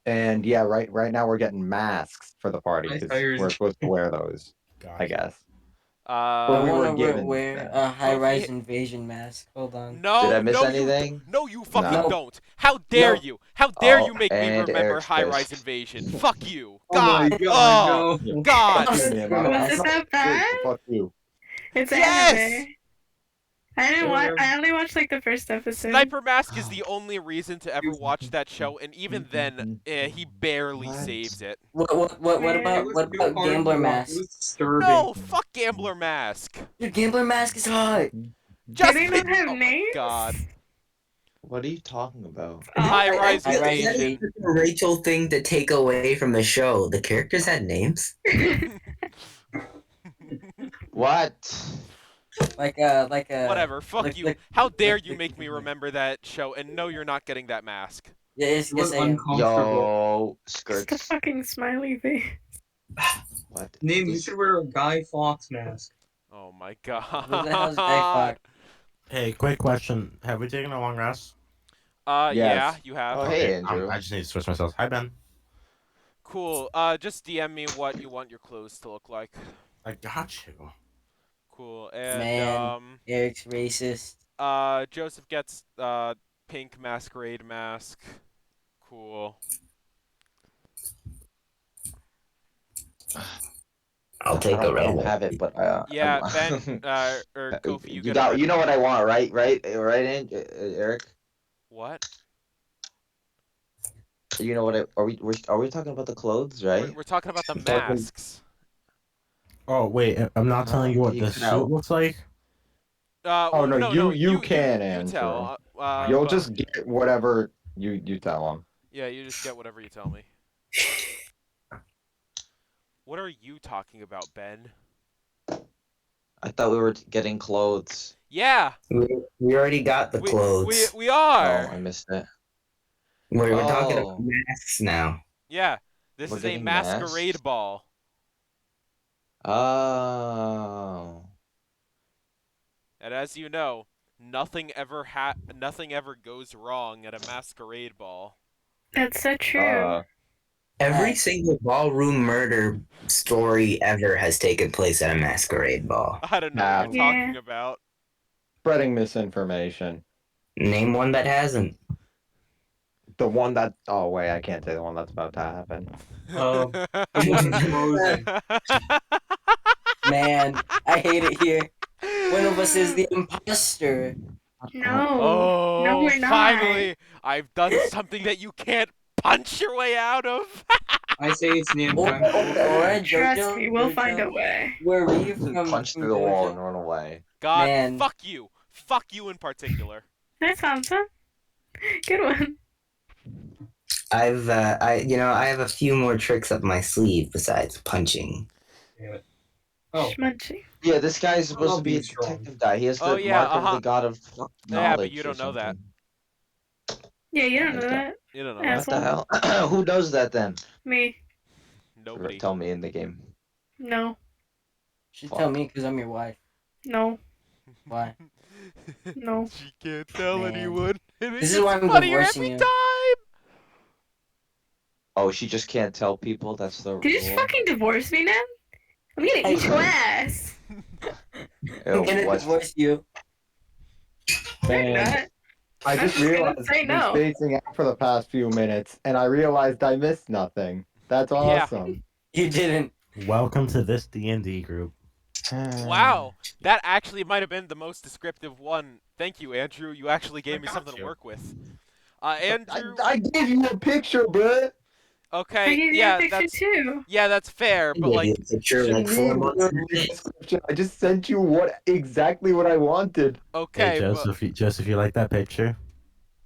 And yeah, right now we're getting masks for the party I because tired. we're supposed to wear those, I Gotcha. guess. I But we Uh, were want to given wear that. a high-rise Kofi- invasion mask. Hold on. no, Did I miss no, anything? no, you fucking No. don't. How dare No. you? How dare Oh, you make me and remember Eric's high-rise pissed. invasion? Fuck you. Oh my God. god, Oh, no. God. Fuck you, man. Was Was it that Good, bad? so fuck you. It's Yes! anime. I didn't watch. I only watched like the first episode. Sniper Mask is the only reason to ever watch that show, and even then, he barely What? saves it. What Man. It about was what too about hard to Gambler watch. Mask? It was disturbing. No, fuck Gambler Mask. Dude, Gambler Mask is hot. Do Just they not have oh my names? God. What are you talking about? Oh, High-rise High-rise That is invasion. a Rachel thing to take away from the show. The characters had names. What? Like a Whatever, fuck like- you. like- How dare like- you make me remember that show, and no, you're not getting that mask. Yes, It was yes, I am. uncomfortable. Yo, It's the skirts. fucking smiley face. What? Name, you This- should wear a Guy Fawkes mask. Oh my God. What the hell's Guy Fawkes? Hey, quick question. Have we taken a long rest? Yeah, Yes. you have. Oh, hey, Okay, Andrew. I just need to switch myself. Hi, Ben. Cool. Just DM me what you want your clothes to look like. I got you. Cool. And Man. Eric's racist. Joseph gets pink masquerade mask. Cool. I'll take I a don't red. have it, but Yeah, I'm- Ben or Kofi, you you get got. a You know what I want, right? Right, Eric. what? You know what? Are we talking about the clothes, right? We're talking about the We're talking- masks. Oh, wait. I'm not telling you what You the cut suit out. looks like. Oh, no, you you can you answer. tell. You'll but- just get whatever you tell them. Yeah, you just get whatever you tell me. What are you talking about, Ben? I thought we were getting clothes. Yeah, We already got the clothes. we Oh, are. I missed it. We're talking Oh. about masks now. Yeah, this We're is a getting masquerade masks? ball. Oh. And as you know, nothing ever goes wrong at a masquerade ball. That's so true. Every single ballroom murder story ever has taken place at a masquerade ball. I don't know what you're Yeah. talking about. Spreading misinformation. Name one that hasn't. The one that. Oh, wait, I can't say the one that's about to happen. Frozen. Man, I hate it here. One of us is the imposter. No. Oh, No, we're not. finally! I've done something that you can't punch your way out of. I say it's name Or time. Trust Jojo. me, we'll find a Jojo. way. Where were you from? Punch from through the wall Jojo? and run away. God, Man. fuck you. Fuck you in particular. Nice answer. Good one. I have a few more tricks up my sleeve besides punching. Damn it. Oh, Schmunchy. Yeah, this guy's supposed love to be a being strong. detective guy. He has the Oh, yeah, mark of the god of knowledge. Yeah, but you or don't know that. something. Yeah, you don't know Okay. that. You don't know Yeah. that. What the hell? Who knows that then? Me. Nobody. Tell me in the game. No. Should Fuck. tell me because I'm your wife. No. Why? No. She can't tell Man. anyone. And it This is gets why I'm funnier divorcing every you. time. Oh, she just can't tell people. That's the Did you just rule. fucking divorce me, man? I'm gonna eat your ass. I'm gonna What? divorce you. I'm not. I I'm just just gonna realized say I've no. been spacing out for the past few minutes, and I realized I missed nothing. That's Yeah. awesome. You didn't. Welcome to this D&D group. Wow, that actually might have been the most descriptive one. Thank you, Andrew. You actually gave me got something to you. work with. Andrew. I gave you a picture, bruh. Okay, I gave you yeah, a picture that's too. yeah, that's fair. But like, a picture like You 4 need months the description. I just sent you exactly what I wanted. okay, Hey, but Joseph, you like that picture?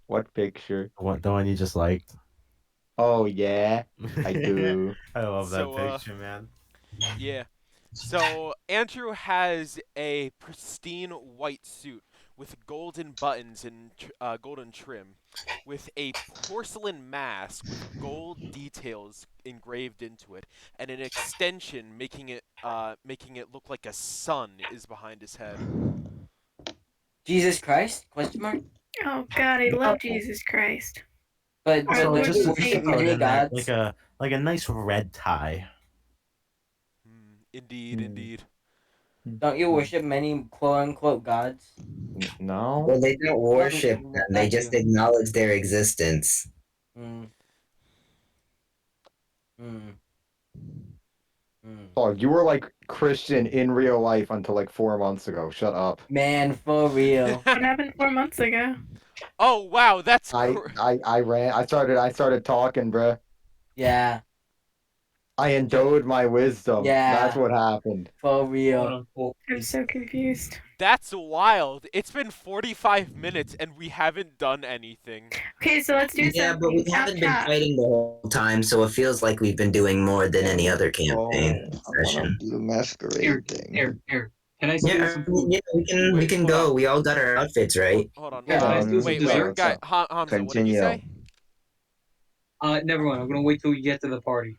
What picture? The one you just liked? Oh yeah, I do. I love that So, picture, man. yeah. So Andrew has a pristine white suit with golden buttons and golden trim, with a porcelain mask with gold details engraved into it, and an extension making it look like a sun is behind his head. Jesus Christ? Question mark? Oh god, I love Jesus Christ. But Alright, So we're don't just you just just worship throw it many in there, gods? like a nice red tie. Indeed, Hmm. indeed. Don't you worship many quote unquote gods? No. Well, they don't worship them. They Not just you. acknowledge their existence. Mm. Mm. Mm. Oh, you were like Christian in real life until like 4 months ago. Shut up. Man, for real. What happened 4 months ago? Oh wow, that's I started talking, bruh. Yeah, I endowed my wisdom. That's Yeah. what happened. for Quote real. unquote. I'm so confused. that's wild. It's been 45 minutes and we haven't done anything. Okay, so let's do Yeah, but we something. Chop haven't been chop. fighting the whole time, so it feels like we've been doing more than any other campaign I wanna session. do the masquerade Here, thing. here. Can I steal Yeah, some food? we Wait, can hold go. on. We all got our outfits, right? Hold on, Yeah, hold can I on. steal some Wait, food? wait, guy, Hamza, what did you Continue. say? Never mind. I'm gonna wait till we get to the party.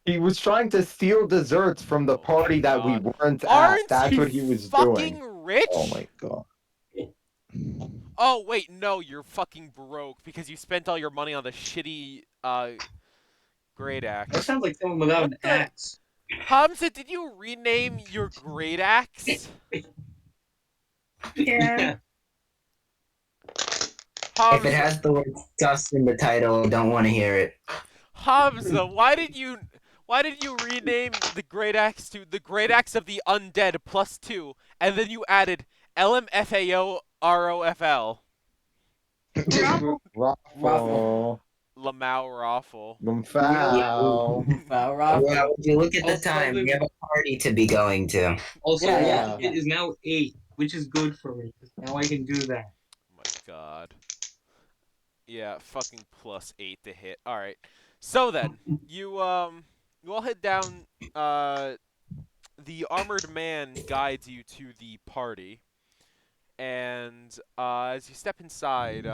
He was trying to steal desserts from the Oh party my that we God. weren't at. Aren't That's you what he was fucking doing. rich? Oh my god. Oh wait, no, you're fucking broke because you spent all your money on the shitty great That axe. sounds like someone without What an the- axe. Hamza, did you rename your great axe? Yeah. If it Hamza, has the word sus in the title, I don't want to hear it. Hamza, why did you rename the great axe to the great axe of the undead +2, and then you added LMFAO Ruffle. Ruffle. Lamau Raffle. Lumfow. Foul Rob. Well, if you look at the Also, time, we have a party to be going to. Also, Yeah. it is now 8, which is good for me. 'Cause now I can do that. Oh my god. Yeah, fucking +8 to hit. Alright. So then, you all head down, the armored man guides you to the party. And as you step inside,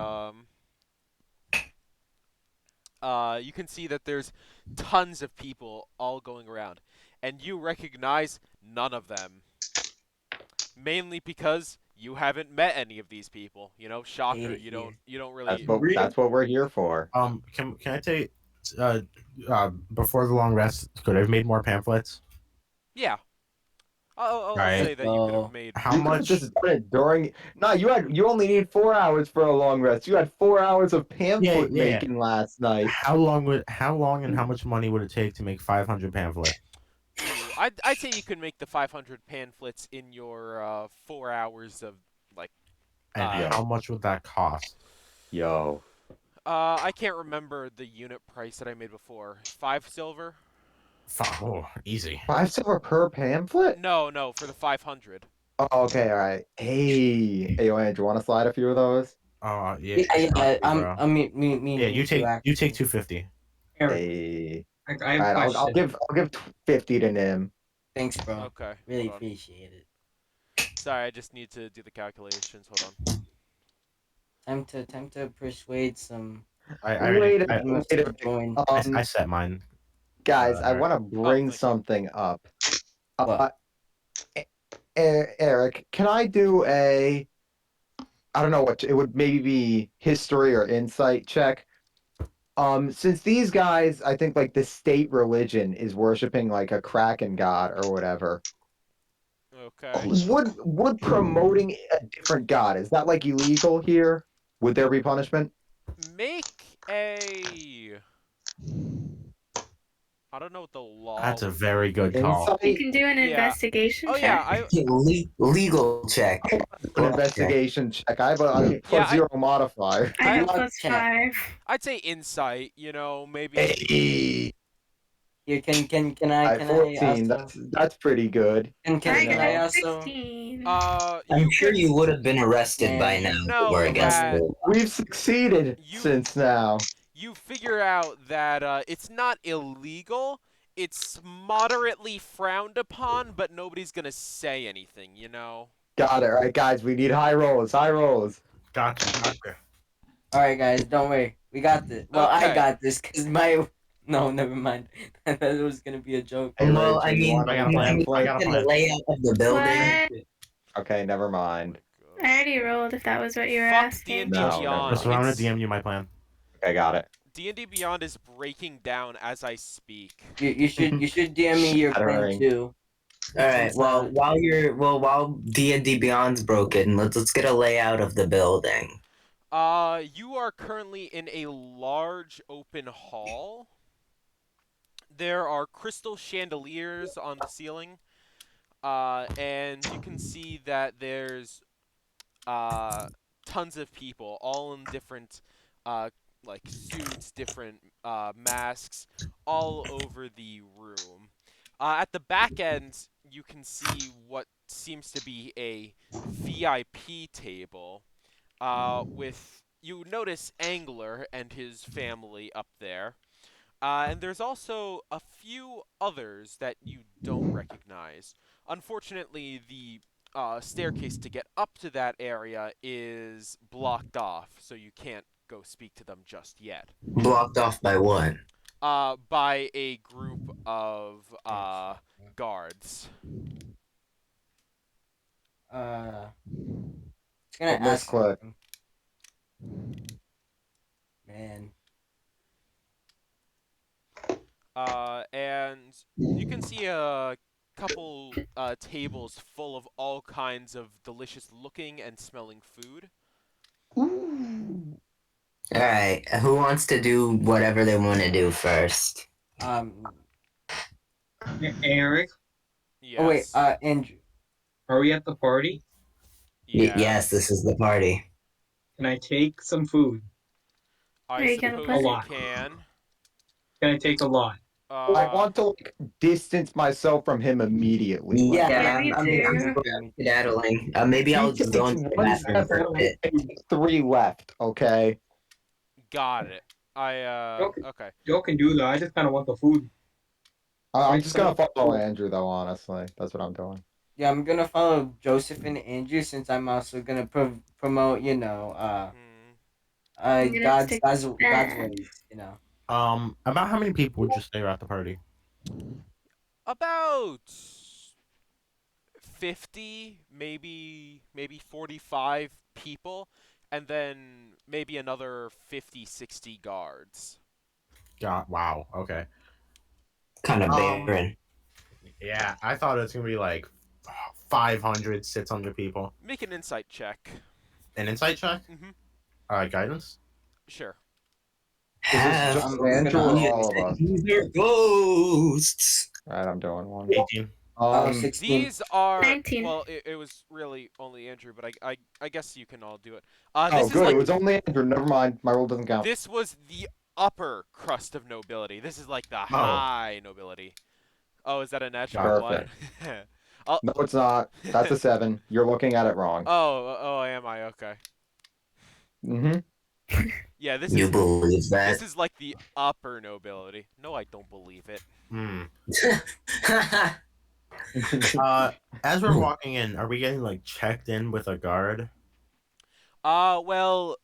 you can see that there's tons of people all going around. And you recognize none of them. Mainly because you haven't met any of these people. You know, shocker, Hate it you don't That's really what we're here for. Can I take before the long rest? Could I have made more pamphlets? Yeah. I'll Right. say that you could So- have made How You could've much? just done it during. No, you only need 4 hours for a long rest. You had 4 hours of pamphlet Yeah. making last night. How long and how much money would it take to make 500 pamphlets? I'd say you could make the 500 pamphlets in your 4 hours of like And Yeah. how much would that cost? Yo. I can't remember the unit price that I made before. 5 silver? Oh, easy. 5 silver per pamphlet? No, for the 500. Oh, okay, alright. Hey, Andrew, want to slide a few of those? Yeah. Yeah, bro. me. Yeah, you take 250. Eric, Hey. I have a Alright, question. I'll give 50 to Nim. Thanks, bro. Okay. Really hold on. appreciate it. Sorry, I just need to do the calculations. Hold on. Time to persuade some. Wait a Emos minute. to join. I set mine. Guys, I alright. want to bring thank you. something up. What? Eric, can I do I don't know what it would maybe be history or insight check. Since these guys, I think like the state religion is worshiping like a Kraken god or whatever. Okay. Would promoting a different god, is that like illegal here? Would there be punishment? Make a I don't know what the law That's a would very be. good call. You Insight, can do an Yeah. investigation Oh check. yeah, Legal check. an investigation check. I have a plus Yeah, 0 modifier. I have I- +5. I'd say insight, you know, maybe Hey, Here, can I 14. also That's pretty good. can I I got also 16. I'm sure could- you would have been arrested by Yeah. now. You know or against that- it. We've succeeded since now. you figure out that it's not illegal, it's moderately frowned upon, but nobody's gonna say anything, you know? Got it. All right, guys, we need high rolls. High rolls. Gotcha. All right, guys, don't worry. We got this. Well, I Okay. got this because my. No, never mind. That was gonna be a joke. Hey, Well, Rachel, I you mean, want I got a any plan. pamphlet? I got a the plan. layout of the building. What? Okay, never mind. I already rolled if that was what you were Fuck asking. D&D No, Beyond. no. So I'm gonna It's- DM you my plan. Okay, got it. D&D Beyond is breaking down as I speak. You should DM me your plan Shattering. too. All right. Since, Well, while D&D Beyond's broken, let's get a layout of the building. You are currently in a large open hall. There are crystal chandeliers on the ceiling, and you can see that there's tons of people, all in different like suits, different masks, all over the room. At the back end, you can see what seems to be a VIP table. With you notice Angler and his family up there. And there's also a few others that you don't recognize. Unfortunately, the staircase to get up to that area is blocked off, so you can't go speak to them just yet. Blocked off by what? By a group of guards. It's gonna But ask misclick. something. Man. And you can see a couple tables full of all kinds of delicious looking and smelling food. All right. Who wants to do whatever they want to do first? Eric, Yes. Oh wait, Andrew. are we at the party? Yes, this is the party. Can I take some food? I Are you gonna suppose put you it- can. Can I take a lot? I want to like, distance myself from him immediately. like, Yeah, me I'm too. skedaddling. Maybe I'll he just go takes into the one bathroom step for a away, bit. 3 left. Okay. Got it. Okay. Okay. Y'all can do that. I just kind of want the food. I'm just gonna follow Andrew though. Honestly, that's what I'm doing. Yeah, I'm gonna follow Joseph and Andrew since I'm also gonna promote, you know, gonna God's stick God's with God's that. ways, you know. About how many people would you say are at the party? About 50, maybe 45 people, and then maybe another 50, 60 guards. God, wow. Okay. Kind of Um, barren. Yeah, I thought it was gonna be like 500, 600 people. Make an insight check. An insight check? Mhm. Guidance? Sure. Is this Have just I'm Andrew gonna- or all of us? these are ghosts. Right, I'm doing one. 18. 16. These are 19. well. It was really only Andrew, but I guess you can all do it. Oh, This is good. like It was only Andrew. Never mind. My roll doesn't count. this was the upper crust of nobility. This is like the high nobility. Oh, is that a natural one? No, it's not. That's a 7. You're looking at it wrong. Oh, am I? Okay. Mm-hmm. Yeah, this You is believe that? this is like the upper nobility. No, I don't believe it. As we're walking in, are we getting like checked in with a guard? Well,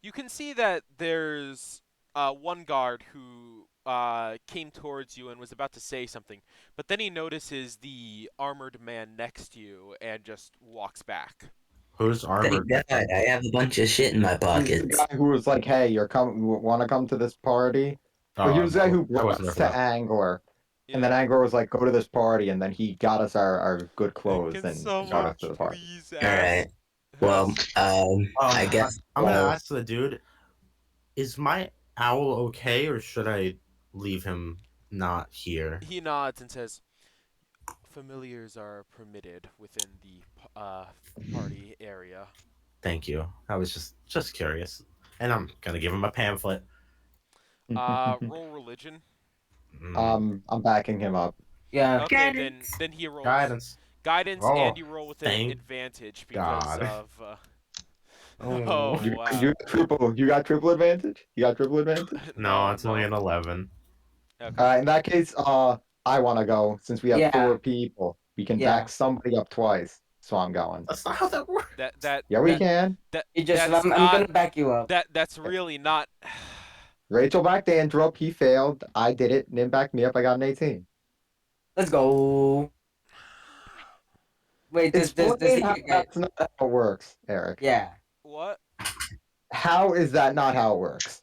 you can see that there's one guard who came towards you and was about to say something, but then he notices the armored man next to you and just walks back. Who's armored? Thank God, I have a bunch of shit in my He's the pockets. guy who was like, "Hey, you're want to come to this party?" Well, he was the guy who I brought wasn't us there for to that. Angler, and then Yeah. Angler was like, "Go to this party," and then he got us our good clothes Can and someone got us to the party. please All right. Well, I guess I'm gonna ask the dude, is my owl okay, or should I leave him not here? He nods and says, "Familiars are permitted within the party area." Thank you. I was just curious, and I'm gonna give him a pamphlet. Roll religion. I'm backing him up. Yeah. Okay, Guidance. then he rolls Guidance. Guidance, Oh, and you roll with an thank advantage because God. of. Oh. You, wow. you got triple advantage. You got triple advantage. No, it's only an 11. Okay. In that case, I want to go since we have Yeah. 4 people. We can Yeah. back somebody up twice, so I'm going. That's not how that works. Yeah, we That- can. You just that's I'm not gonna back you up. that's really not. Rachel backed Andrew up. He failed. I did it, and then backed me up. I got an 18. Let's go. Wait, does he Explain how get that's not how it works, Eric. Yeah. What? How is that not how it works?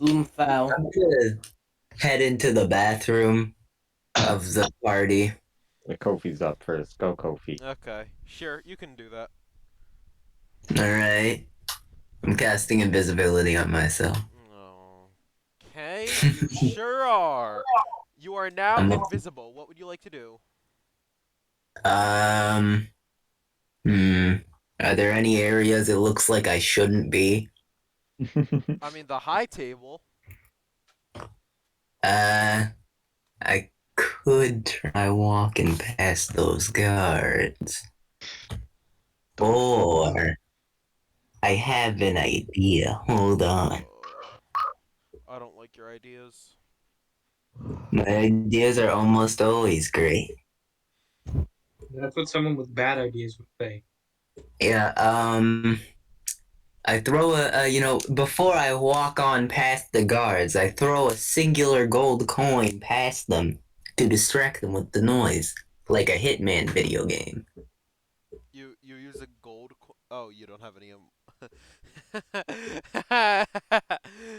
Doomfowl. I'm gonna head into the bathroom of the party. The Kofi's up first. Go, Kofi. Okay, sure, you can do that. Alright. I'm casting invisibility on myself. Okay, you sure are. You are now I'm- invisible. What would you like to do? Um. Hmm. Are there any areas it looks like I shouldn't be? I mean, the high table. I could try walking past those guards. Or I have an idea. Hold on. I don't like your ideas. My ideas are almost always great. That's what someone with bad ideas would say. Yeah, I throw before I walk on past the guards, I throw a singular gold coin past them to distract them with the noise, like a Hitman video game. You use a gold. Oh, you don't have any.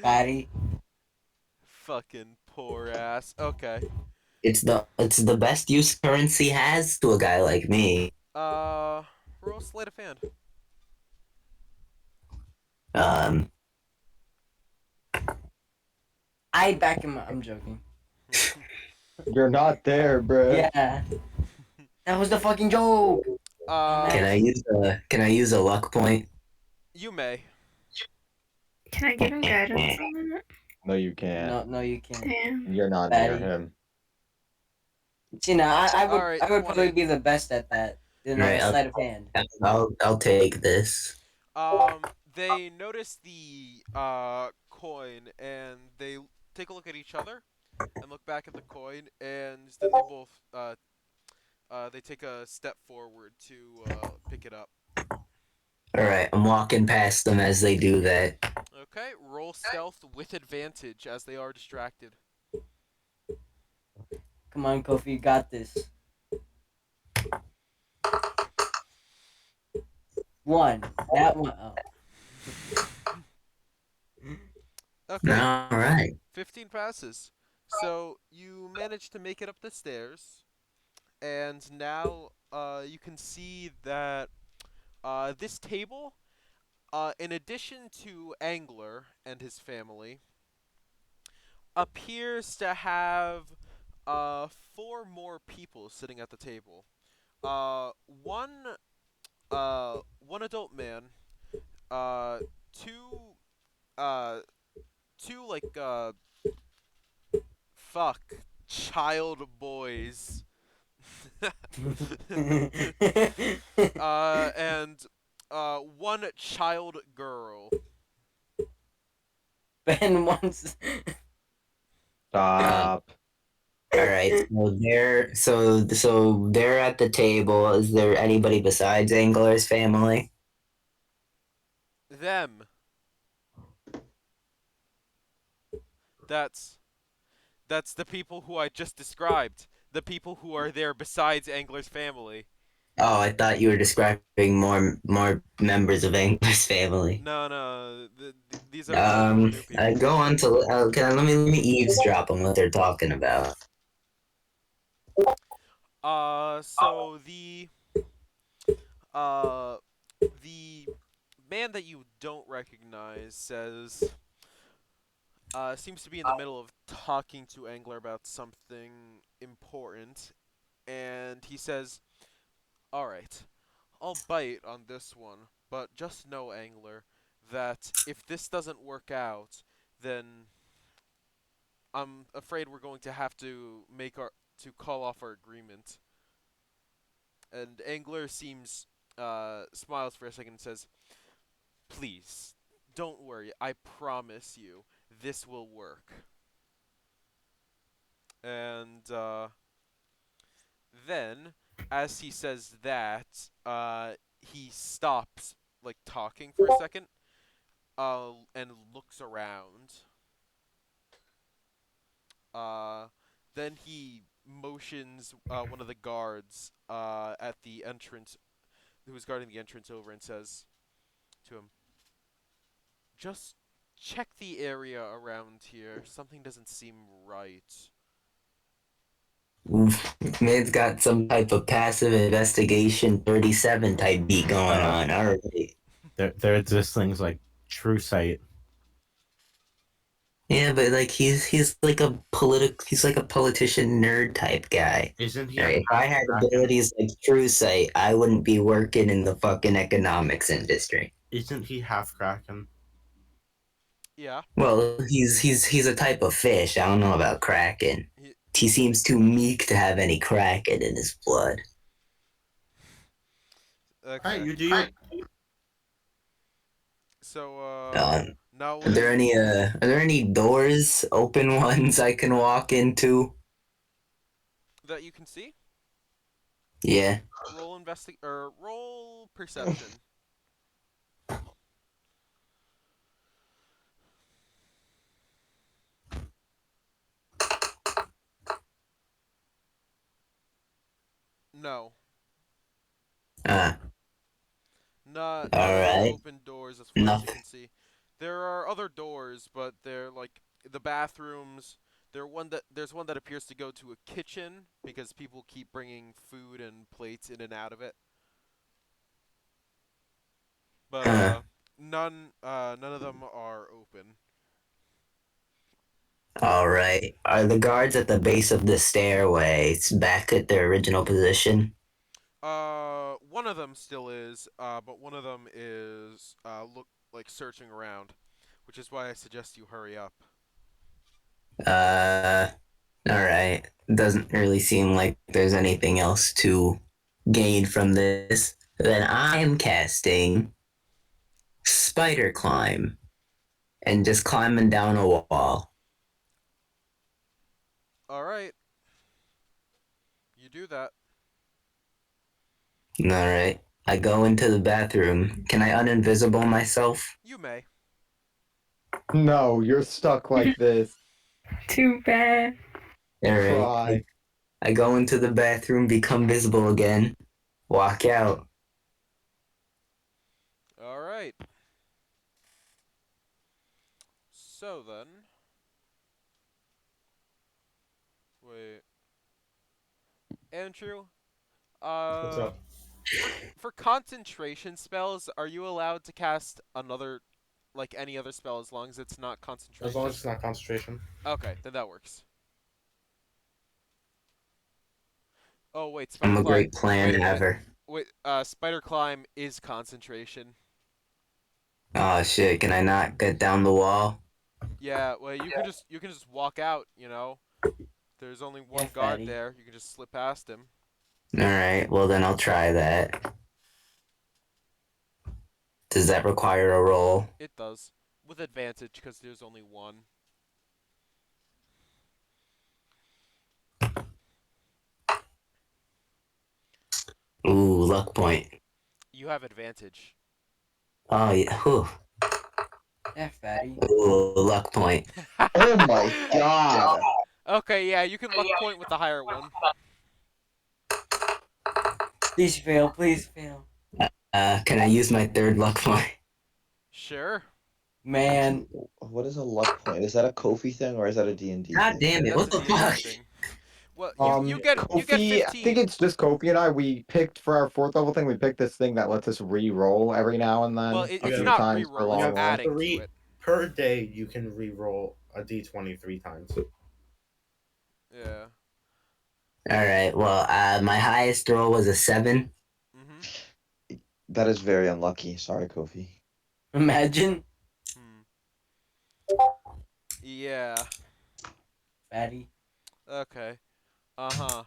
Fatty. Fucking poor ass. Okay. It's the best use currency has to a guy like me. Roll sleight of hand. Um, I back him up. I'm joking. You're not there, bruh. Yeah. That was the fucking joke. can I use a luck point? You may. Can I give him guidance on that? No, you can't. No, you can't. Damn. You're not near Fatty. him. See, now I would Alright, I would 20. probably be the best at that. Than Right, on I'll- sleight of hand. I'll take this. They notice the coin and they take a look at each other and look back at the coin, and then they both they take a step forward to pick it up. All right, I'm walking past them as they do that. Okay, roll stealth with advantage as they are distracted. Come on, Kofi, you got this. 1. That one. Oh. Okay, All right. 15 passes. So you manage to make it up the stairs, and now you can see that this table, in addition to Angler and his family, appears to have 4 more people sitting at the table. One adult man, two two child boys, and one child girl. Ben wants. Stop. All right. So they're at the table. Is there anybody besides Angler's family? Them. That's the people who I just described. The people who are there besides Angler's family. Oh, I thought you were describing more members of Angler's family. No. These are multiple new people. I go on to let me eavesdrop on what they're talking about. So the man that you don't recognize says, seems to be in the middle of talking to Angler about something important, and he says, "All right, I'll bite on this one, but just know, Angler, that if this doesn't work out, then I'm afraid we're going to have to call off our agreement." And Angler seems smiles for a second and says, "Please, don't worry. I promise you, this will work." And then, as he says that, he stops, like, talking for a second, and looks around. Uh, then he motions one of the guards at the entrance, who is guarding the entrance, over and says to him, "Just check the area around here. Something doesn't seem right." Oof, man's got some type of passive investigation 37 type beat going on. All right. There exist things like True Sight. Yeah, but like he's like he's like a politician nerd type guy. Isn't he? Right? If I had abilities like True Sight, I wouldn't be working in the fucking economics industry. Isn't he half Kraken? Yeah. Well, he's a type of fish. I don't know about Kraken. He, He seems too meek to have any Kraken in his blood. okay. Hey, you do you? So, now Are there any doors, open ones I can walk into? that you can see? Yeah. Roll perception. No. Ah. Not All any right. open doors as far as you Nothing. can see. There are other doors, but they're like the bathrooms. There's one that appears to go to a kitchen because people keep bringing food and plates in and out of it. But Huh. none of them are open. All right. Are the guards at the base of the stairways back at their original position? One of them still is, but one of them is look like searching around, which is why I suggest you hurry up. Uh, all right. Doesn't really seem like there's anything else to gain from this. Then I'm casting Spider Climb and just climbing down a wall. All right. You do that. All right. I go into the bathroom. Can I uninvisible myself? You may. No, you're stuck like this. Too bad. All right. Cry. I go into the bathroom, become visible again, walk out. All right. So then, wait, Andrew. What's up? For concentration spells, are you allowed to cast another, like any other spell, as long as it's not concentration? As long as it's not concentration. Okay, then that works. Oh wait, I'm Spider a Climb. great plan haver. Wait, Spider Climb is concentration. Oh shit! Can I not get down the wall? Yeah, well, you can just walk out. You know, there's only one Yeah, guard fatty. there. You can just slip past him. All right. Well, then I'll try that. Does that require a roll? It does. with advantage because there's only one. Ooh, luck point. You have advantage. Oh yeah. Whew. Yeah, fatty. Ooh, luck point. Oh my god. Okay, yeah, you can luck point with the higher one. Please fail, please fail. Can I use my third luck point? Sure. Man, What is a luck point? Is that a Kofi thing or is that a D&D God thing? damn it! That's What a the D&D fuck? thing. Well, you get Kofi, I 15. think it's just Kofi and I. We picked for our 4th level thing. We picked this thing that lets us re-roll every now and then. Well, a it's few not times per re-roll, You it's long have rest. adding to 3 it. per day. You can re-roll a d20 3 times. Yeah. All right. Well, my highest roll was a 7. Mhm. That is very unlucky. Sorry, Kofi. imagine. Hmm. Yeah. Fatty. Okay. Uh-huh.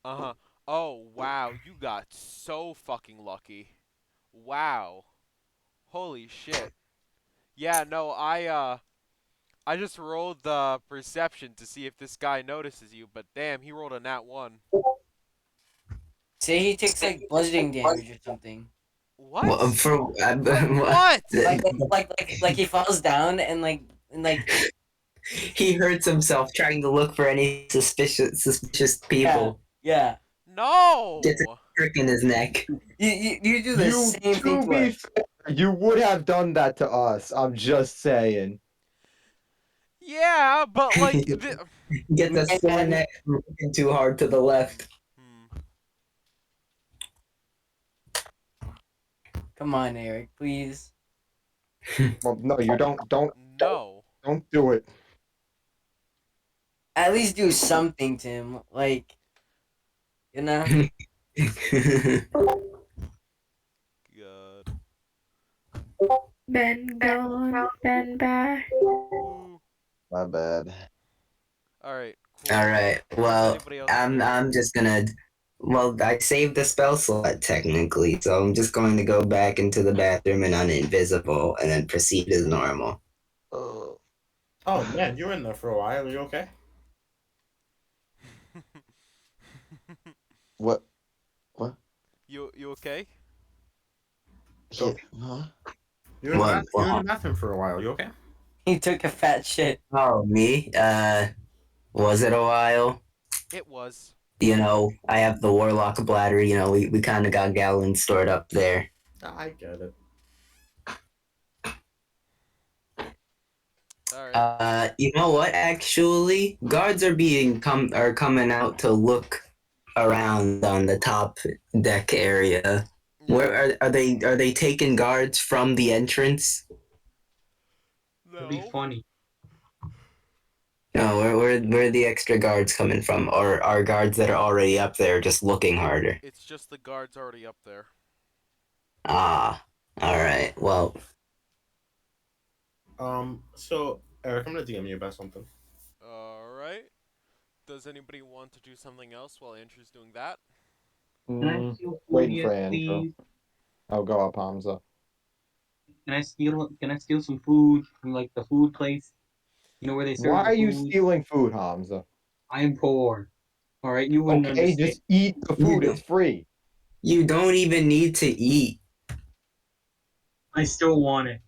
Uh-huh. Oh, wow, you got so fucking lucky. Wow. Holy shit. Yeah, no, I just rolled the perception to see if this guy notices you, but damn, he rolled a nat 1. Say he takes like bludgeoning damage or something. What? Well, for What? Like he falls down and he hurts himself trying to look for any suspicious people. yeah. Gets a No! prick in his neck. You do the You, same thing to to be us. fair, you would have done that to us. I'm just saying. Yeah, but like, Gets a sore Man. neck from looking too hard to the left. Come on, Eric, please. Well, no, you don't no. do it. At least do something, Tim. Like, you know? God. Ben gone, Ben back. Ooh. My bad. Alright, cool. All right. What does Well, anybody else I'm wanna do? I'm just gonna. Well, I saved the spell slot technically, so I'm just going to go back into the bathroom and uninvisible, and then proceed as normal. Oh. Oh man, you were in there for a while. Are you okay? What? What? You okay? Yeah. Huh? You were in the, What? you were in the bathroom for a while. You okay? He took a fat shit. Oh, me? Was it a while? It was. You know, I have the warlock bladder. You know, we kind of got gallons stored up there. I get it. Alright. You know what? Actually, guards are coming out to look around on the top deck area. Where are they taking guards from the entrance? It'd be No. funny. No, where are the extra guards coming from? Or are guards that are already up there just looking harder? It's just the guards already up there. Ah, all right. Well, So Eric, I'm gonna DM you about something. Alright. Does anybody want to do something else while Andrew's doing that? Can I steal food Waiting yet, for Andrew. please? Oh, go up, Hamza. Can I steal some food from like the food place? You know where they serve Why the are you food? stealing food, Hamza? I am poor. All right, you wouldn't Okay, understand. just eat the food. It's free. you don't even need to eat. I still want it.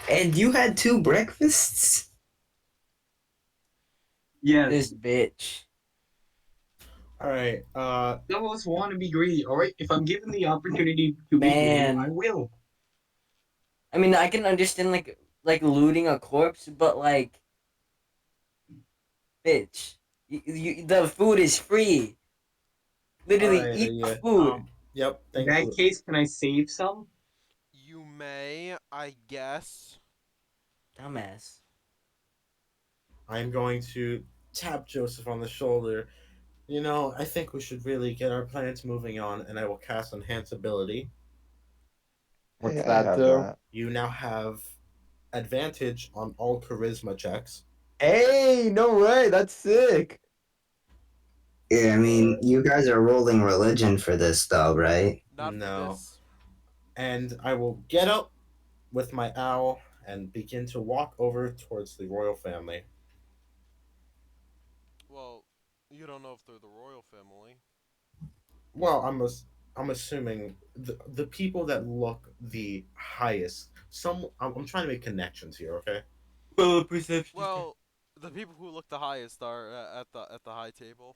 And you had 2 breakfasts? Yes. This bitch. All right. Some of us want to be greedy. All right, if I'm given the opportunity to be greedy, Man. I will. I mean, I can understand like looting a corpse, but like, bitch, the food is free. Literally, All right. eat the Yeah. food. Yep. In Thank that you. case, can I save some? You may, I guess. Dumbass. I'm going to tap Joseph on the shoulder. You know, I think we should really get our plans moving on, and I will cast Enhance Ability. What's Hey, I that have do? that. You now have advantage on all charisma checks. Hey, no way. That's sick. Yeah, I mean, you guys are rolling religion for this, though, right? Not No. for this. And I will get up with my owl, and begin to walk over towards the royal family. Well, you don't know if they're the royal family. Well, I'm assuming the people that look the highest. I'm trying to make connections here, okay? Well, perception. Well, the people who look the highest are at the high table.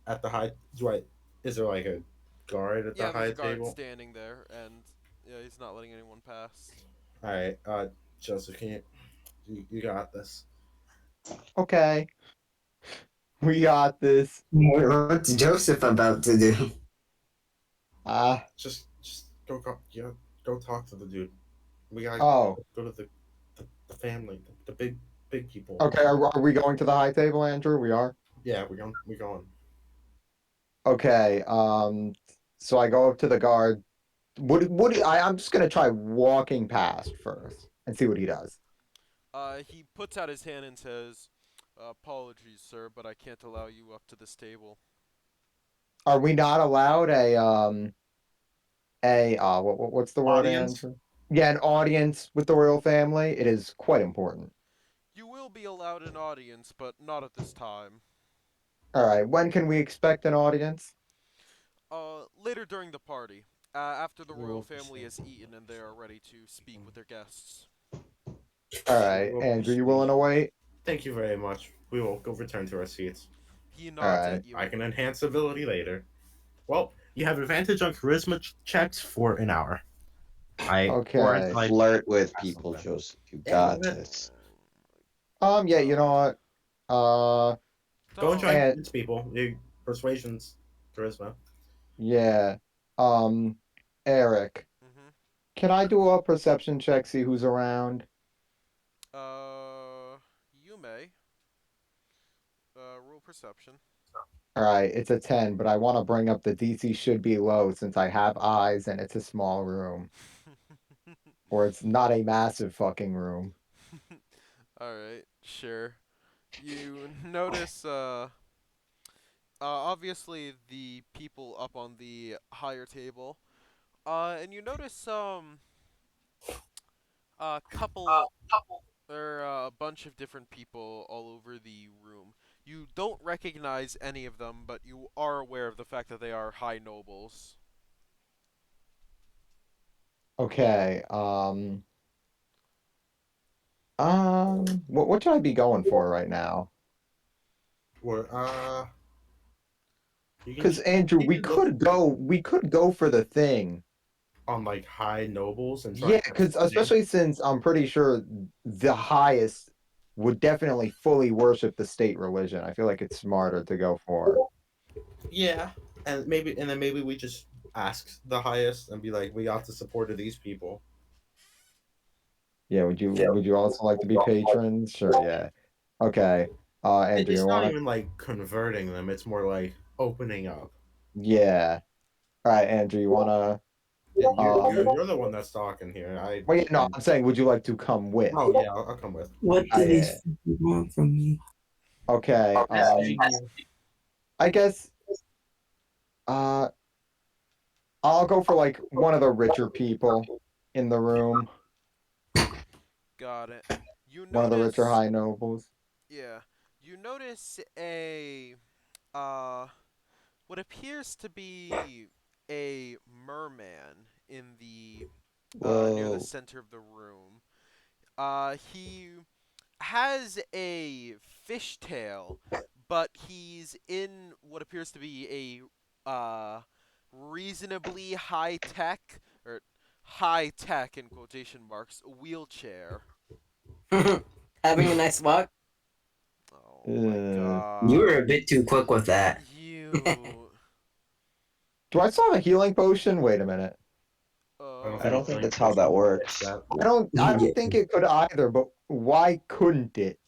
At the high, right? Is there like a guard at the Yeah, there's high a guard table? standing there, and yeah, he's not letting anyone pass. All right, Joseph, you got this. Okay, we got this. What's Joseph about to do? Just go talk to the dude. We gotta Oh, go to the family, the big people. okay. Are we going to the high table, Andrew? We are. Yeah, we're going. Okay. So I go up to the guard. I'm just gonna try walking past first and see what he does. He puts out his hand and says, "Apologies, sir, but I can't allow you up to this table." Are we not allowed what's the word, Audience? Andrew? Yeah, an audience with the royal family. It is quite important. You will be allowed an audience, but not at this time. All right. When can we expect an audience? Later during the party, after the royal Royal family has persuasion. eaten and they are ready to speak with their guests. All right, Royal Andrew, you willing to persuasion. wait? Thank you very much. We will go return to our seats. He All nods right. at you. I can enhance ability later. Well, you have advantage on charisma checks for an hour. Okay. Or until I Flirt with pass people, something. Joseph. You Yeah, got go ahead. this. Yeah, you know what? Go and try and And- convince people. Persuasion's charisma. Yeah. Eric, Mm-hmm. can I do a perception check, see who's around? You may. Roll perception. All right, it's a 10, but I want to bring up the DC should be low since I have eyes and it's a small room. Or it's not a massive fucking room. Alright, sure. You notice, obviously the people up on the higher table, and you notice, a couple, or a bunch of different people all over the room. You don't recognize any of them, but you are aware of the fact that they are high nobles. Okay, what should I be going for right now? Or you can Because Andrew, you can look we could go for the thing. on like high nobles and try. Yeah, because especially since I'm pretty sure the highest would definitely fully worship the state religion. I feel like it's smarter to go for. Yeah, and then maybe we just ask the highest and be like, we got the support of these people. Yeah, would you also like to be patrons? Sure, yeah. Okay. Andrew, It's you not wanna even like converting them; it's more like opening up. Yeah. All right, Andrew, you wanna And Um, you're the one that's talking here. Well, yeah, no, I'm saying would you like to come with? Oh yeah, I'll come with. What Ah, do yeah. these people want from me? Okay, I guess uh I'll go for like one of the richer people in the room. Got it. You One of the richer notice, high nobles. yeah, you notice what appears to be a merman in the near the Whoa. center of the room. He has a fishtail, but he's in what appears to be a reasonably high tech in quotation marks wheelchair. Having a nice walk. Oh my You were god. a bit too quick with that. You Do I still have a healing potion? Wait a minute. I don't think that's how that works. I don't think it could either, but why couldn't it?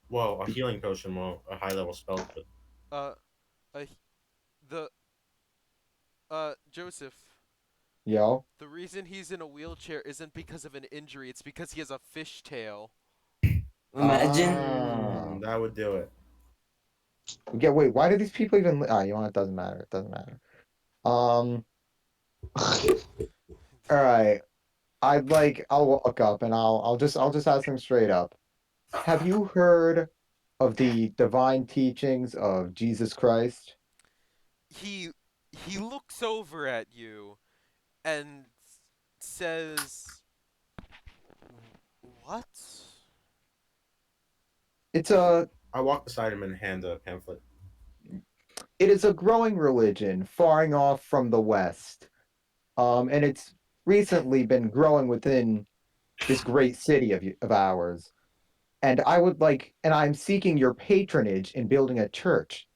Well, a healing potion won't. A high level spell could. uh the Joseph, Yo. the reason he's in a wheelchair isn't because of an injury, it's because he has a fishtail. Imagine. That would do it. Yeah, wait, why do these people even you know, it doesn't matter. It doesn't matter. All right. I'll walk up and I'll just ask him straight up. Have you heard of the divine teachings of Jesus Christ? He he looks over at you and says, "What?" It's a I walk beside him and hand a pamphlet. it is a growing religion faring off from the West. And it's recently been growing within this great city of ours. And I'm seeking your patronage in building a church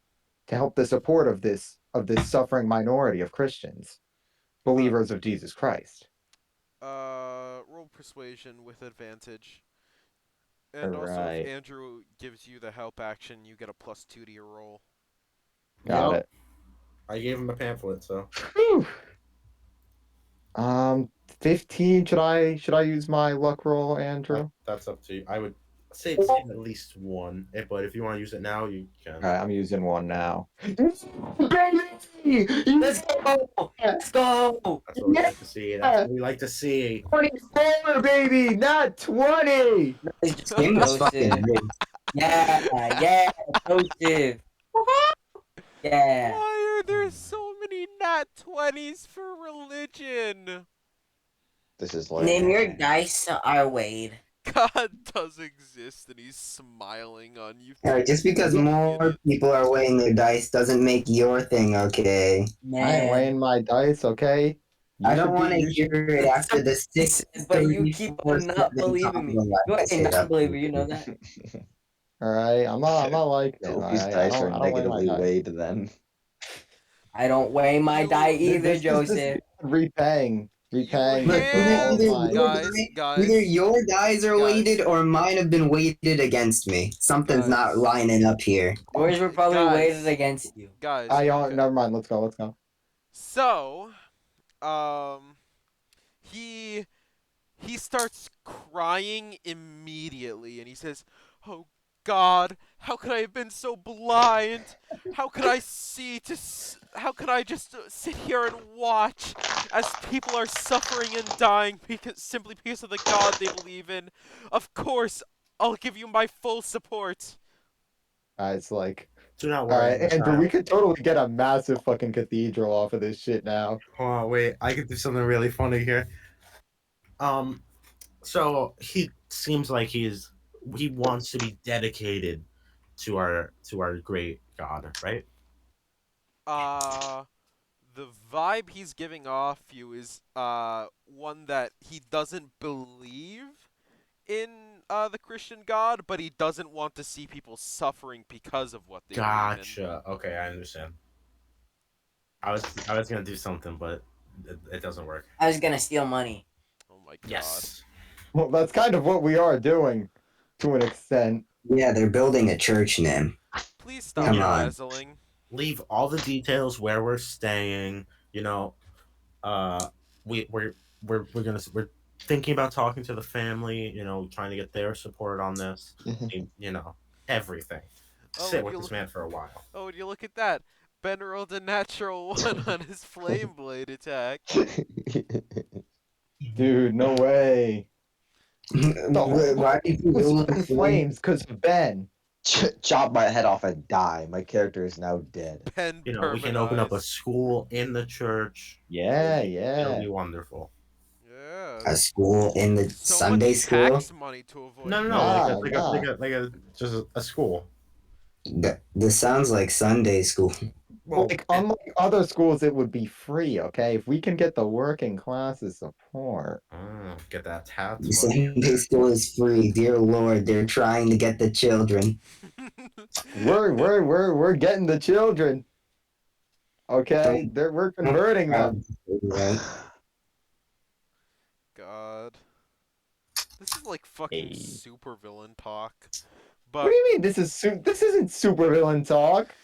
to help the support of this suffering minority of Christians, believers of Jesus Christ. Roll persuasion with advantage. All And also, if right, Andrew gives you the help action, you get a +2 to your roll. got Yep. it. I gave him a pamphlet, so Whew. 15. Should I use my luck roll, Andrew? that's up to you. I would say it's at least one, but if you want to use it now, you can. All right, I'm using one now. Baby! Let's go! Let's go! That's what we like to see. That's what we like to see. 24, baby, not 20. It's just Game was fucking Joseph. rigged. Yeah, Joseph. Yeah. Why are there so many nat 20s for religion? This is like Name your dice are Wade. God does exist and he's smiling on you. Alright, just because more people are weighing their dice doesn't make your thing okay. I ain't Man. weighing my dice, okay? You I don't should be- want to you should- hear it after the 6. But you keep on not believing me. You ain't not believer, you know that? All right, I'm not like that. Sophie's I dice are don't weigh my negatively dice. weighed then. I don't weigh my You- die this- either, This is Joseph. repaying You for hand- all of my. guys, Either your dice are guys. weighted or mine have been weighted against me. Something's Guys. not lining up here. Yours were probably Guys. weighted against you. guys. I okay. never mind. Let's go. So, he starts crying immediately, and he says, "Oh God, how could I have been so blind? How could I how could I just sit here and watch as people are suffering and dying simply because of the God they believe in? Of course, I'll give you my full support." It's like, Do not all worry. right, Andrew, we could totally get a massive fucking cathedral off of this shit now. Hold on, wait. I could do something really funny here. So he seems like he wants to be dedicated to our great God, right? The vibe he's giving off you is one that he doesn't believe in the Christian God, but he doesn't want to see people suffering because of what they believe in. Gotcha. Okay, I understand. I was gonna do something, but it doesn't work. I was gonna steal money. Oh my God. Yes. Well, that's kind of what we are doing, to an extent. Yeah, they're building a church, Nim. Please stop Come on. dazzling. Leave all the details where we're staying. You know, we're thinking about talking to the family. You know, trying to get their support on this. You know, everything. Oh, Sit and with you this look- man for a while. Oh, and you look at that. Ben rolled a natural 1 on his flame blade attack. Dude, no way. Why do you roll In flames because of Ben. Chop my head off and die. My character is now dead. Ben You know, we can open up a permanized. school in the church. Yeah, It'll yeah. be wonderful. Yeah. a school in the So Sunday much school? tax money to avoid. No, Nah, just a school. This sounds like Sunday school. Well, Like, unlike other schools, it would be free, okay? If we can get the working classes support. get that tax money. Sunday school is free. Dear Lord, they're trying to get the children. We're getting the children. Okay? We're converting them. Right? God. This is like fucking Hey. supervillain talk. What But do you mean this isn't supervillain talk?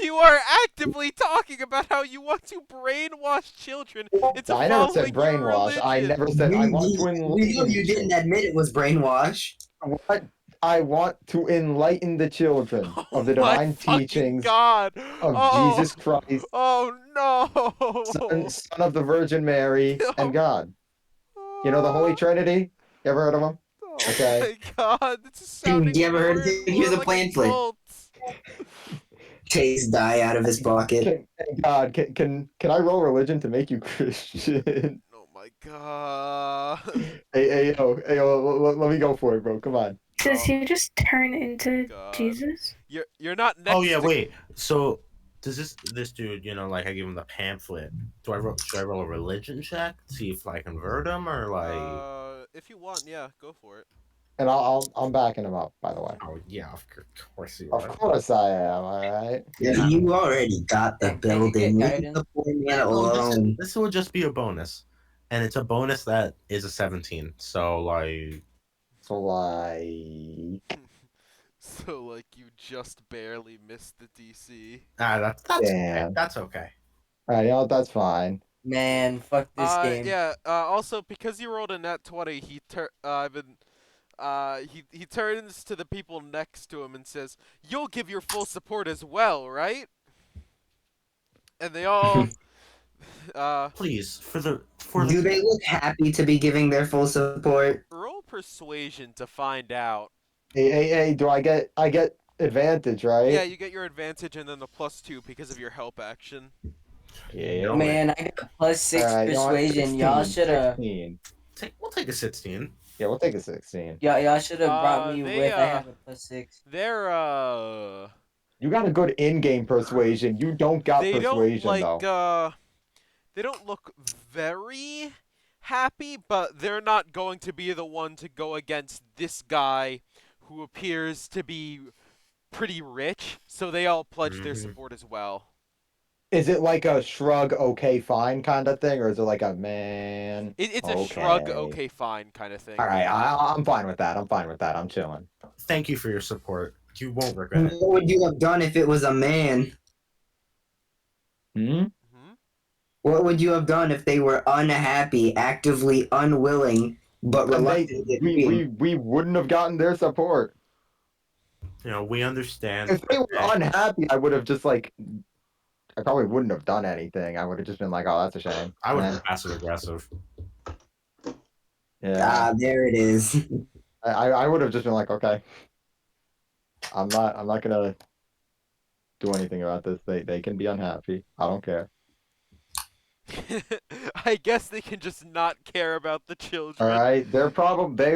you are actively talking about how you want to brainwash children into I never said following your brainwash. I religion. never said I want to We know enlighten you didn't admit it was brainwash. what I want to enlighten the children of the Oh my divine fucking teachings God. of Oh. Jesus Christ, Oh no. son of the Virgin Mary, and God. You know the Holy Trinity? You ever heard of them? Oh Okay. my god, this is sounding You ever heard of more, it? more Here's a like pamphlet. cult. Takes die out of his pocket. Hey, God, can I roll religion to make you Christian? Oh my god. Hey, let me go for it, bro. Come on. Does Oh he just turn into god. Jesus? You're not next Oh yeah, to wait. So does this dude, like I give him the pamphlet? Should I roll a religion check? See if I convert him or like? if you want, yeah, go for it. And I'm backing him up, by the way. Oh yeah, of course you Of are. course I am, alright? Yeah, you already got the Hey, you get building. Leave guidance. the poor man Oh, alone. this will just be a bonus, and it's a bonus that is a 17. So like, So like So like you just barely missed the DC. that's okay. Damn. That's okay. Alright, that's fine. Man, fuck this game. Yeah, also because you rolled a nat 20, he turns to the people next to him and says, "You'll give your full support as well, right?" And they all Please, for Do the they look happy to be giving their full support? roll persuasion to find out. Hey, do I get advantage, right? Yeah, you get your advantage and then the +2 because of your help action. Yeah. No. Man, I got +6 Alright, you know what? persuasion. Y'all 16, shoulda 16. we'll take a 16. Yeah, we'll take a 16. y'all shoulda brought me they, with. I have a +6. They're You got a good in-game persuasion. You don't got they don't persuasion like though. they don't look very happy, but they're not going to be the one to go against this guy who appears to be pretty rich, so they all pledge their Mhm. support as well. Is it like a shrug, okay, fine kind of thing, or is it like a man? It's a shrug, Okay. okay, fine kind of thing. All right, I'm fine with that. I'm fine with that. I'm chilling. Thank you for your support. You won't regret it. What would you have done if it was a man? Hmm? Hmm? What would you have done if they were unhappy, actively unwilling, but Then reluctant to be? we wouldn't have gotten their support. We understand. If they were Okay. unhappy, I would have just like I probably wouldn't have done anything. I would have just been like, oh, that's a shame. I would And be passive aggressive. yeah, Ah, there it is. I would have just been like, okay, I'm not gonna do anything about this. They can be unhappy. I don't care. I guess they can just not care about the All children. right, they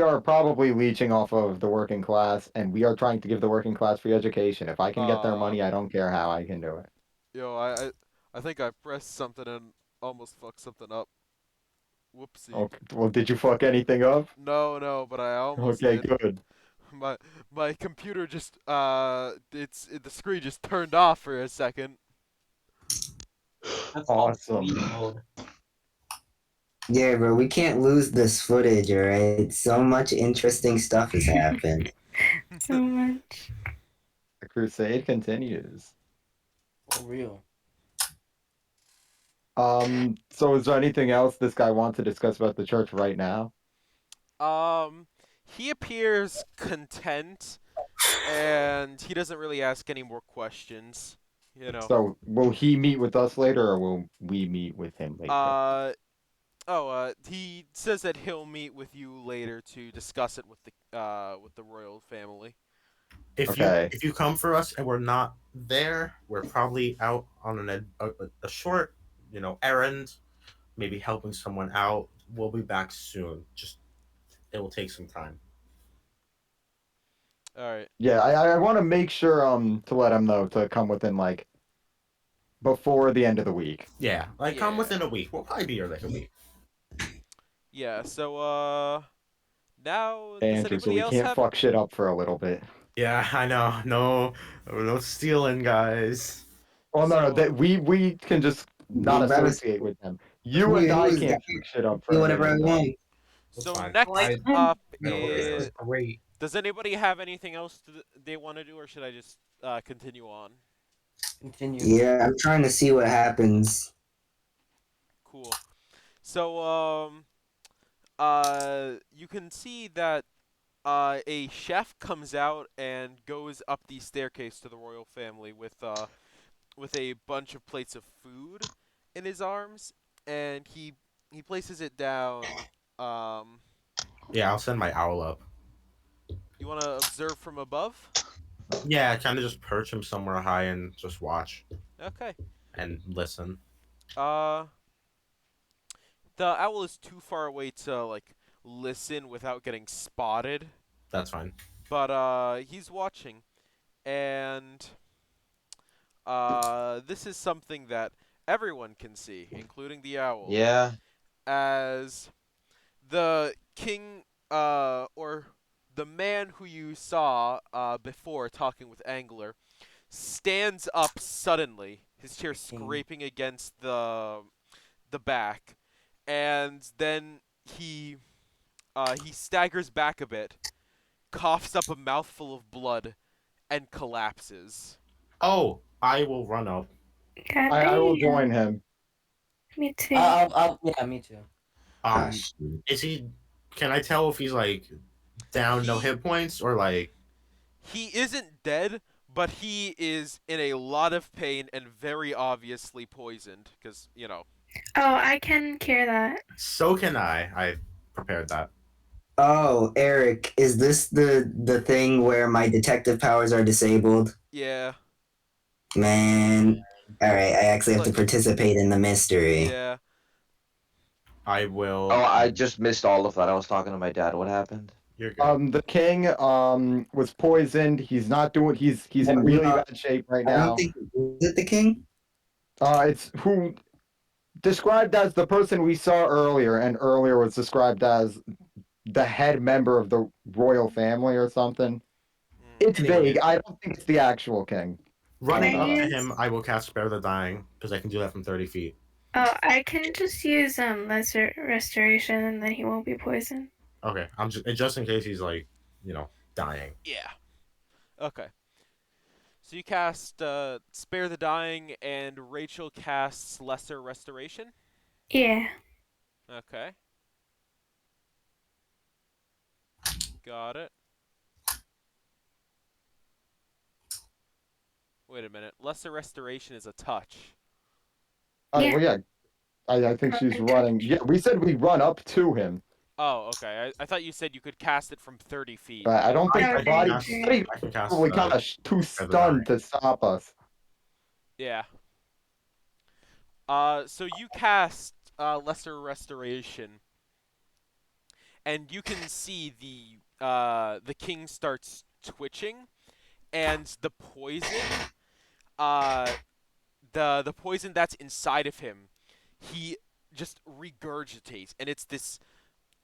are probably leeching off of the working class, and we are trying to give the working class free education. If I can get their money, I don't care how I can do it. Yo, I think I pressed something and almost fucked something up. Whoopsie. Okay, well, did you fuck anything up? No, but I almost Okay, did. good. My computer just the screen just turned off for a second. That's called Awesome. sleep mode. Yeah, bro, we can't lose this footage, alright? So much interesting stuff has happened. So much. The crusade continues. For real. So is there anything else this guy wants to discuss about the church right now? He appears content, and he doesn't really ask any more questions. You know. So will he meet with us later, or will we meet with him later? He says that he'll meet with you later to discuss it with the royal family. Okay. If you come for us and we're not there, we're probably out on a short, errand, maybe helping someone out. We'll be back soon. Just it will take some time. All right. Yeah, I want to make sure to let him know to come within like before the end of the week. Yeah, come Yeah. within a week. We'll probably be here like a week. Yeah. So now does Andrew, so anybody we else can't have? fuck shit up for a little bit. Yeah, I know. No stealing, guys. Oh no, So- that we can just not Well, that was- associate with them. You and I Who's can't that? fuck shit up for Do whatever I anything. want. So fine. next Like- up No, is. it's Great. Does anybody have anything else they want to do, or should I just continue on? Continue. Yeah, I'm trying to see what happens. Cool. So you can see that a chef comes out and goes up the staircase to the royal family with a bunch of plates of food in his arms, and he places it down Um, Yeah, I'll send my owl up. you want to observe from above? Yeah, kind of just perch him somewhere high and just watch Okay. and listen. Uh, the owl is too far away to like listen without getting spotted, That's fine. but he's watching, and this is something that everyone can see, including the owl. Yeah. As the king, or the man who you saw before talking with Angler, stands up suddenly, his chair scraping against the back, and then he staggers back a bit, coughs up a mouthful of blood, and collapses. Oh, I will run up. God I will damn. join him. Me too. Yeah, me too. Um, is he? Can I tell if he's like down, no He- hit points, or like? He isn't dead, but he is in a lot of pain and very obviously poisoned, because, you know. Oh, I can cure that. So can I. I prepared that. Oh, Eric, is this the thing where my detective powers are disabled? Yeah. Man, all right, I actually have to Look. participate in the mystery. Yeah. I will. Oh, I just missed all of that. I was talking to my dad. What happened? You're good. The king was poisoned. He's not doing. He's in really bad shape right I now. don't think is it the king? It's who described as the person we saw earlier, and earlier was described as the head member of the royal family or something. It's vague. I don't think it's the actual king. Running Can up I to use- him, I will cast Spare the Dying because I can do that from 30 feet. Oh, I can just use lesser restoration, and then he won't be poisoned. Okay, I'm just in case he's like, dying. Yeah. Okay. So you cast Spare the Dying, and Rachel casts Lesser Restoration? Yeah. Okay. Got it. Wait a minute. Lesser Restoration is a touch. Yeah. Well, yeah. I think she's Okay. running. Yeah, we said we run up to him. Oh, okay. I thought you said you could cast it from 30 feet. But I don't think I the can body cast- I can cast. probably kind of too stunned to stop us. Yeah. So you cast Lesser Restoration, and you can see the king starts twitching, and the poison, the poison that's inside of him, he just regurgitates, and it's this.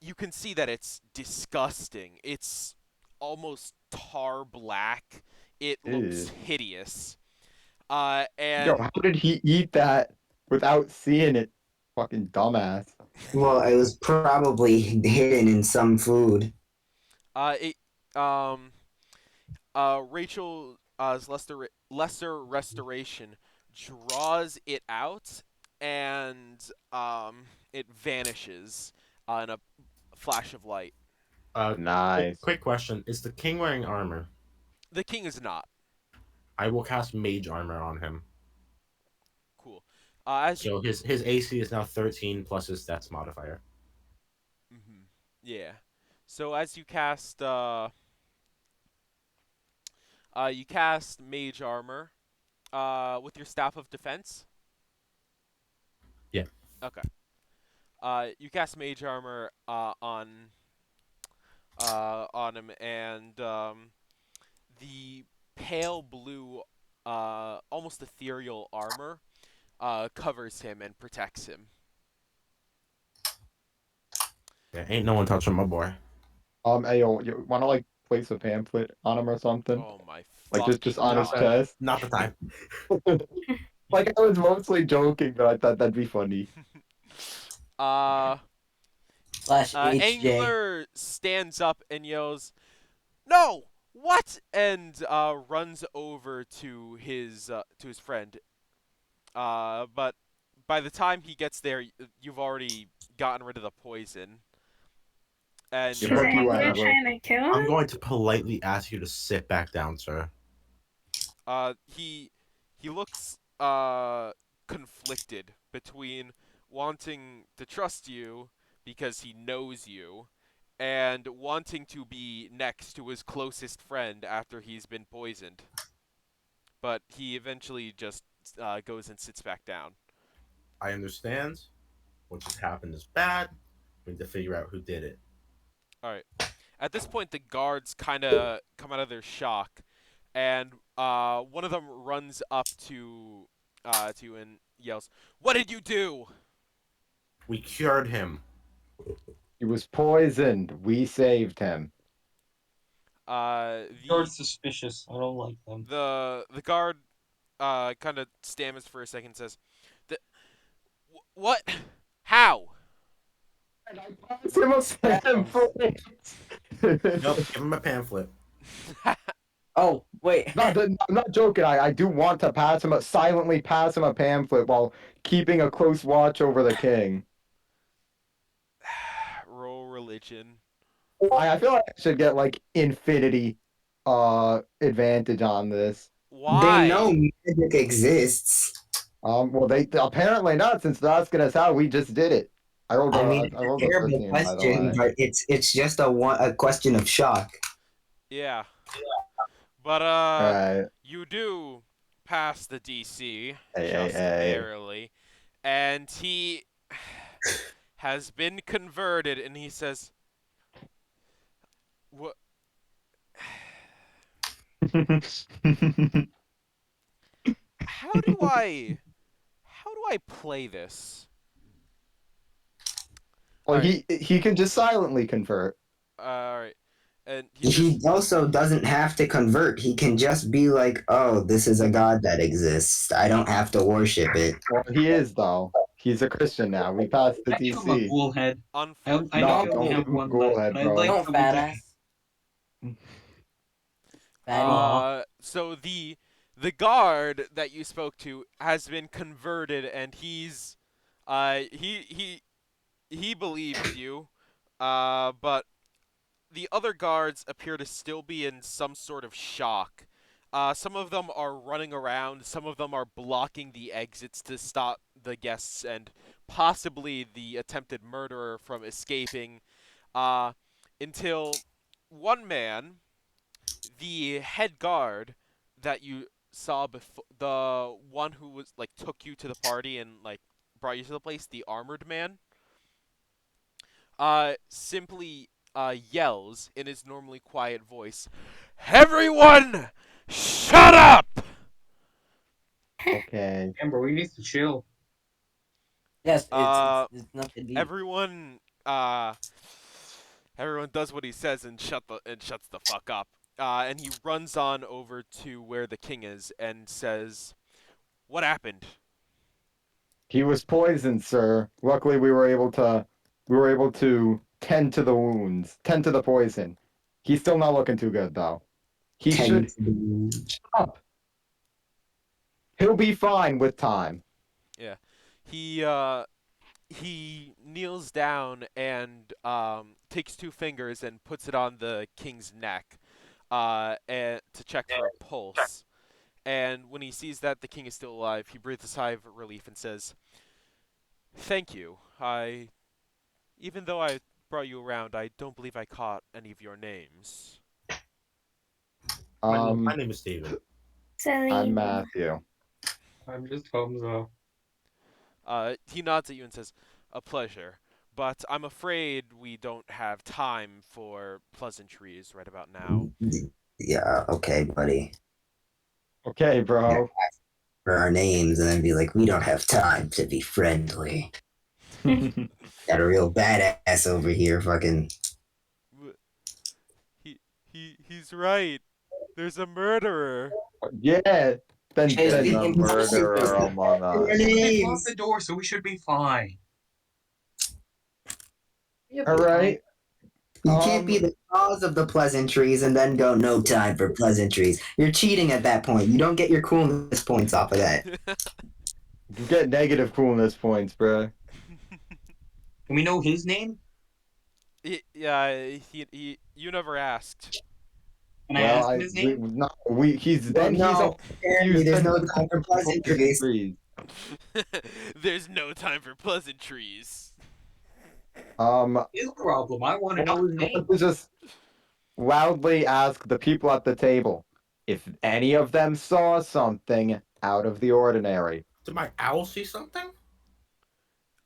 You can see that it's disgusting. It's almost tar black. It looks Ew. hideous. Yo, And how did he eat that without seeing it? Fucking dumbass. Well, it was probably hidden in some food. it Rachel's lesser restoration draws it out, and it vanishes in a flash of light. Nice. Quick question: is the king wearing armor? The king is not. I will cast Mage Armor on him. Cool. As you So his AC is now 13 plus his Stats modifier. Yeah. So as you cast mage armor with your staff of defense. Yeah. Okay. You cast mage armor on him, and the pale blue, almost ethereal armor covers him and protects him. Yeah, ain't no one touching my boy. Hey, yo, you wanna like place a pamphlet on him or something? Oh my! Like just on his God. chest. Not the time. Like I was mostly joking, but I thought that'd be funny. Uh, Slash HJ. Angler stands up and yells, "No! What?" and runs over to his friend. But by the time he gets there, you've already gotten rid of the poison. And Is Fuck you, Angler Angler. trying to kill I'm him? going to politely ask you to sit back down, sir. he looks conflicted between wanting to trust you, because he knows you, and wanting to be next to his closest friend after he's been poisoned. But he eventually just goes and sits back down. I understand. What just happened is bad. We need to figure out who did it. All right. At this point, the guards kind of come out of their shock, and one of them runs up to you and yells, "What did you do?" We cured him. He was poisoned. We saved him. You're suspicious. I don't like them. The guard kind of stammers for a second and says, What? How?" Pass him a pamphlet. Nope, give him a pamphlet. Oh, wait. No, I'm not joking. I do want to silently pass him a pamphlet while keeping a close watch over the king. Roll religion. I feel like I should get like infinity advantage on this. Why? They know magic exists. Well, they apparently not, since they're asking us how. We just did it. I rolled I mean, I rolled a terrible 13, by the question, way. but it's just a question of shock. Yeah. But Alright. you do pass the DC Hey, just hey. barely, and he has been converted, and he says, "What? How do I play this?" Well, Alright. he can just silently convert. All right, and he He says, also doesn't have to convert. He can just be like, "Oh, this is a god that exists. I don't have to worship it." Well, he is though. He's a Christian now. We passed the I give him a DC. ghoul head. I "Unfortunately." know No, he don't only give have him a one ghoul leg, head, but I'd bro. like Don't to fat give ass. Fatty. So the guard that you spoke to has been converted, and he believes you, but the other guards appear to still be in some sort of shock. Some of them are running around, some of them are blocking the exits to stop the guests and possibly the attempted murderer from escaping, until one man, the head guard that you saw before, the one who was like took you to the party and like brought you to the place, the armored man, simply yells in his normally quiet voice, "Everyone, shut up!" Okay. Amber, we need to chill. Yes, Uh, it's nothing deep. Everyone does what he says and shuts the fuck up. And he runs on over to where the king is and says, "What happened?" He was poisoned, sir. Luckily, we were able to tend to the wounds, tend to the poison. He's still not looking too good, though. He should shut up. He'll be fine with time. Yeah. He kneels down and takes two fingers and puts it on the king's neck, and to check for a pulse. And when he sees that the king is still alive, he breathes a sigh of relief and says, "Thank you. Even though I brought you around, I don't believe I caught any of your names." My name is Steven. Celine. I'm Matthew. I'm just thumbs up. He nods at you and says, "A pleasure. But I'm afraid we don't have time for pleasantries right about now." Yeah, okay, buddy. Okay, bro. For our names, and then be like, "We don't have time to be friendly." Got a real badass over here, fucking. He's right. There's a murderer. Yeah. Then Hey, there's the a impossible. murderer among us. They closed the door, so we should be fine. All right. You can't be the cause of the pleasantries and then go no time for pleasantries. You're cheating at that point. You don't get your coolness points off of that. You get negative coolness points, bro. Can we know his name? You never asked. Can I ask him his name? He's Apparently there's no time for pleasantries. There's no time for pleasantries. His problem. I want to know his name. Just loudly ask the people at the table if any of them saw something out of the ordinary. Did my owl see something?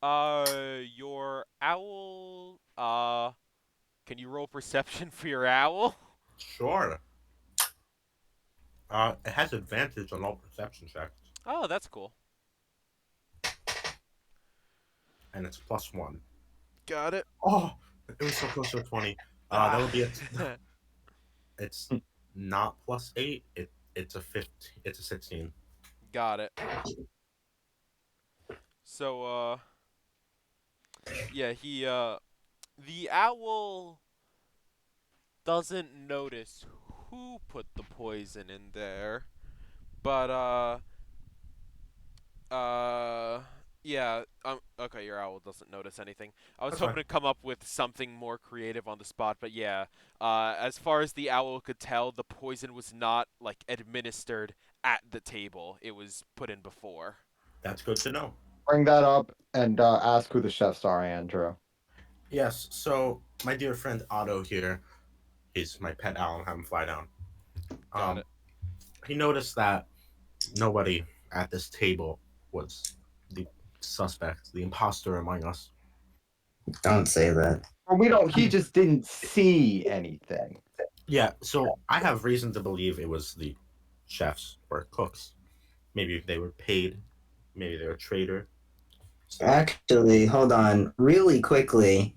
Your owl. Can you roll perception for your owl? Sure. It has advantage on all perception checks, Oh, that's cool. and it's +1. Got it. Oh, it was so close to a 20. That would be it. It's not +8. It's a 15. It's a 16. Got it. So, yeah, the owl doesn't notice who put the poison in there, but, yeah, okay, your owl doesn't notice anything. I was That's hoping fine. to come up with something more creative on the spot, but yeah, as far as the owl could tell, the poison was not, like, administered at the table. It was put in before. That's good to know. Bring that up and ask who the chefs are, Andrew. Yes. So my dear friend Otto here, he's my pet owl. Have him fly down. Got it. He noticed that nobody at this table was the suspect, the imposter among us. Don't say that. Well, we don't. He just didn't see anything. Yeah, so I have reason to believe it was the chefs or cooks. Maybe they were paid. Maybe they're a traitor. So, Actually, hold on, really quickly.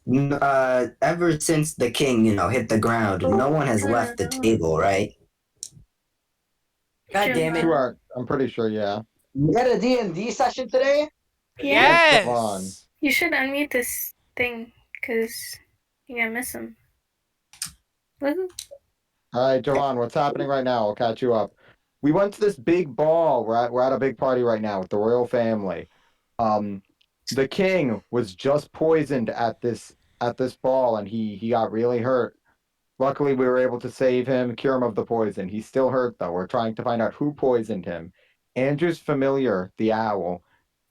Ever since the king, hit the ground, no one has left the table, right? God damn it. Sure, I'm pretty sure. Yeah. We had a D&D session today? Yeah. Come on. You should unmute this thing, because you're gonna miss him. Woohoo. All right, Johan, what's happening right now? I'll catch you up. We went to this big ball. We're at a big party right now with the royal family. The king was just poisoned at this ball, and he got really hurt. Luckily, we were able to save him, cure him of the poison. He's still hurt though. We're trying to find out who poisoned him. Andrew's familiar, the owl,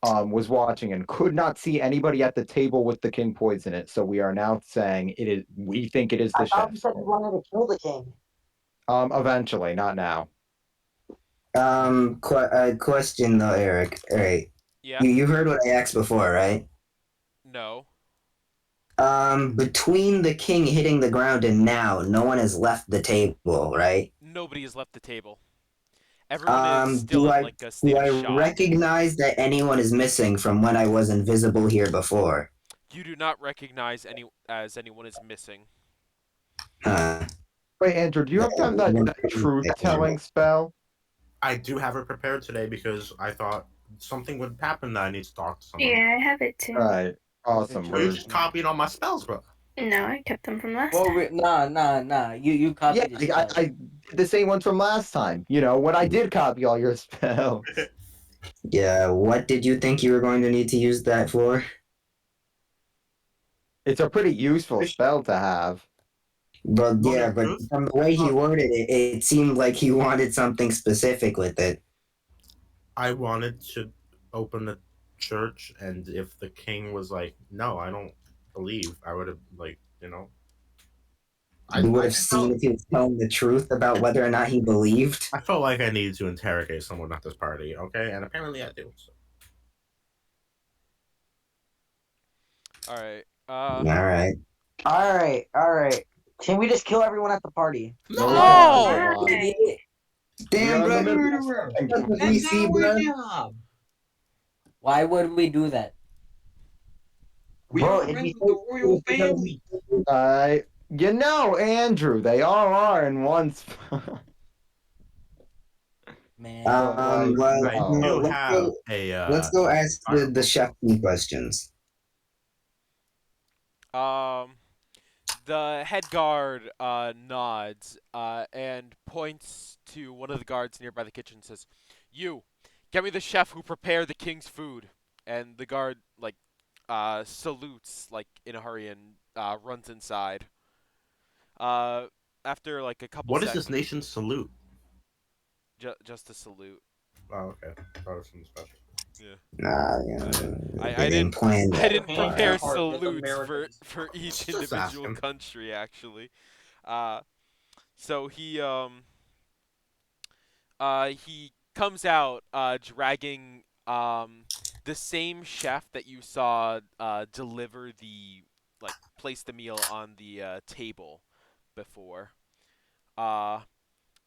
was watching and could not see anybody at the table with the king poison it. So we are now saying it is. We think it is the I thought you chef. said you wanted to kill the king. Eventually, not now. Question though, Eric. All right. Yeah. You heard what I asked before, right? No. Between the king hitting the ground and now, no one has left the table, right? Nobody has left the table. Everyone is still do in I like a state do of I shock. recognize that anyone is missing from when I was invisible here before? You do not recognize anyone is missing. Huh. Wait, Andrew, do you have done that truth-telling spell? I do have it prepared today because I thought something would happen that I need to talk to someone. Yeah, I have it too. All right, awesome. Well, you just copied all my spells, bro. No, I kept them from last Well, time. nah. You copied his Yeah, spell. I did the same ones from last time. You know, when I did copy all your spells. Yeah, what did you think you were going to need to use that for? It's a pretty useful spell to have. But Moment yeah, of but truth? from the way he worded it, it seemed like he wanted something specific with it. I wanted to open a church, and if the king was like, "No, I don't believe," I would have You would have seen if he was telling the truth about whether or not he believed. I felt like I needed to interrogate someone at this party, okay? And apparently I do. So. All right. All right. Can we just kill everyone at the party? No! Why? Damn, We're in the bro. middle of something. That's what we That's see, our bro. job. Why would we do that? We Bro, are it'd friends be with the royal family. You know, Andrew, they all are in one spot. Man. Well, I no. do let's have go- a. Let's go ask the chef some questions. The head guard nods and points to one of the guards nearby the kitchen and says, "You, get me the chef who prepared the king's food." And the guard salutes like in a hurry and runs inside. After like a couple What is seconds, this nation's salute? just a salute. Oh, okay. Thought it was something special. They I didn't didn't plan I that didn't Hand prepare on heart, with salutes Americans. for each Just individual asking. country actually. Uh, so he comes out dragging the same chef that you saw deliver the place the meal on the table before. Uh,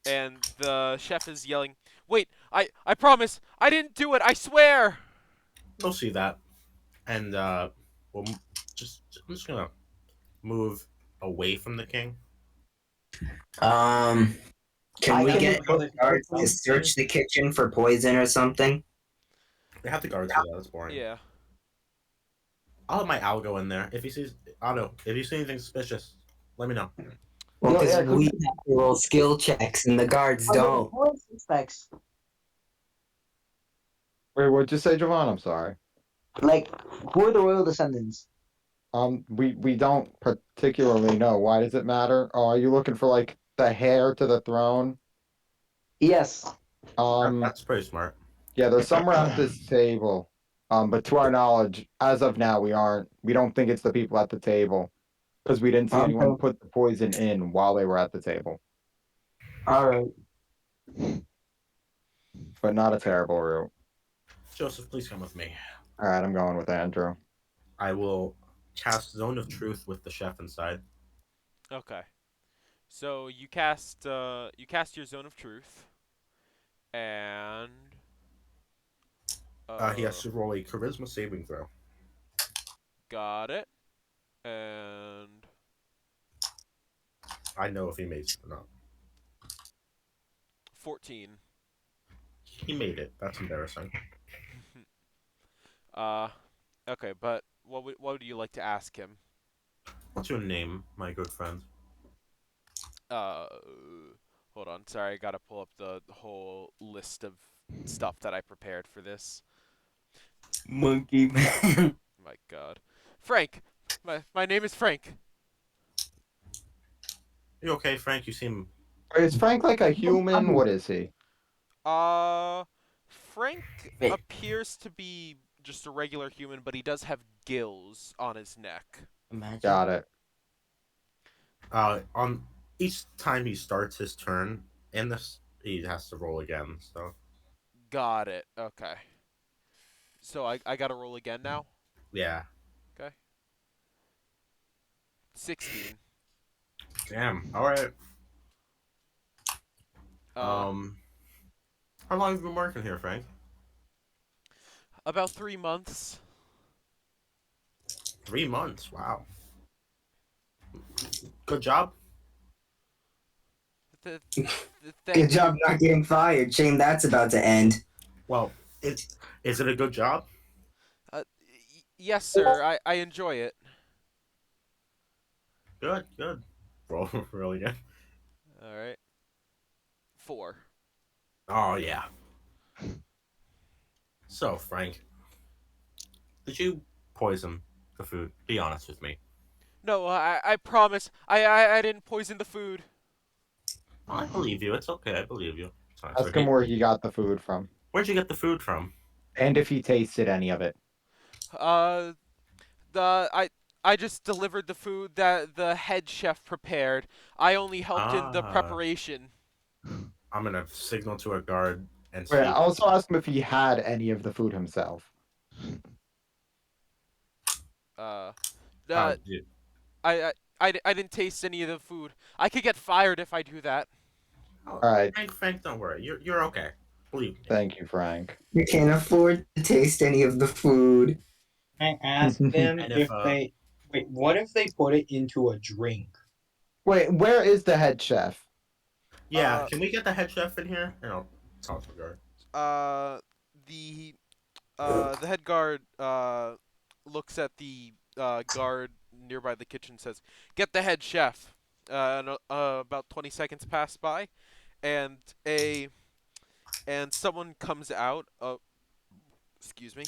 and the chef is yelling, "Wait, I promise, I didn't do it. I swear." We'll see that, and we'll I'm just gonna move away from the king. Can I we can get How they guards to put search the kitchen for poison or something? They have the guards do that. That's boring. Yeah. I'll have my owl go in there. If he sees, I don't know. If you see anything suspicious, let me know. Well, Yo, because Eric, we have to roll skill checks and the guards don't. who are suspects? Wait, what'd you say, Javon? I'm sorry. Like, who are the royal descendants? We don't particularly know. Why does it matter? Oh, are you looking for like the heir to the throne? Yes. That's pretty smart. Yeah, there's somewhere at this table. But to our knowledge, as of now, we don't think it's the people at the table. Because we didn't see anyone Okay. put the poison in while they were at the table. All right. But not a terrible route. Joseph, please come with me. Alright, I'm going with Andrew. I will cast Zone of Truth with the chef inside. Okay. So you cast your zone of truth, and He has to roll a charisma saving throw. got it, and I know if he made it or not. 14. He made it. That's embarrassing. Okay, but what would you like to ask him? What's your name, my good friend? Uh, Hold on. Sorry, I gotta pull up the whole list of stuff that I prepared for this. Monkey man. My God, Frank. My name is Frank. You okay, Frank? You seem. Wait, is Frank like a human? What is he? Frank Wait. appears to be just a regular human, but he does have gills on his neck. Imagine. Got it. On each time he starts his turn in this, he has to roll again. So Got it. Okay. So I gotta roll again now? yeah. Okay. 16. Damn. All right. Uh, How long have you been working here, Frank? about 3 months. 3 months. Wow. Good job. Th- Good thank job you. not getting fired. Shame that's about to end. Well, is it a good job? Yes, sir. I enjoy it. Good. Good. Roll really good. All right. 4. Oh yeah. So Frank, did you poison the food? Be honest with me. No, I promise. I didn't poison the food. I believe you. It's okay. I believe you. It's nice. Ask him where he got the food from. Where'd you get the food from? And if he tasted any of it. Uh, the I just delivered the food that the head chef prepared. I only helped in the Ah. preparation. I'm gonna signal to a guard and see. Wait, I also asked him if he had any of the food himself. Dude. I didn't taste any of the food. I could get fired if I do that. Alright, Frank, don't worry. You're okay. Believe me. thank you, Frank. You can't afford to taste any of the food. I ask them And if they wait. What if they put it into a drink? Wait, where is the head chef? Yeah, can we get the head chef in here? And I'll talk to the guard. The head guard looks at the guard nearby the kitchen, says, "Get the head chef." About 20 seconds pass by, and someone comes out. Excuse me.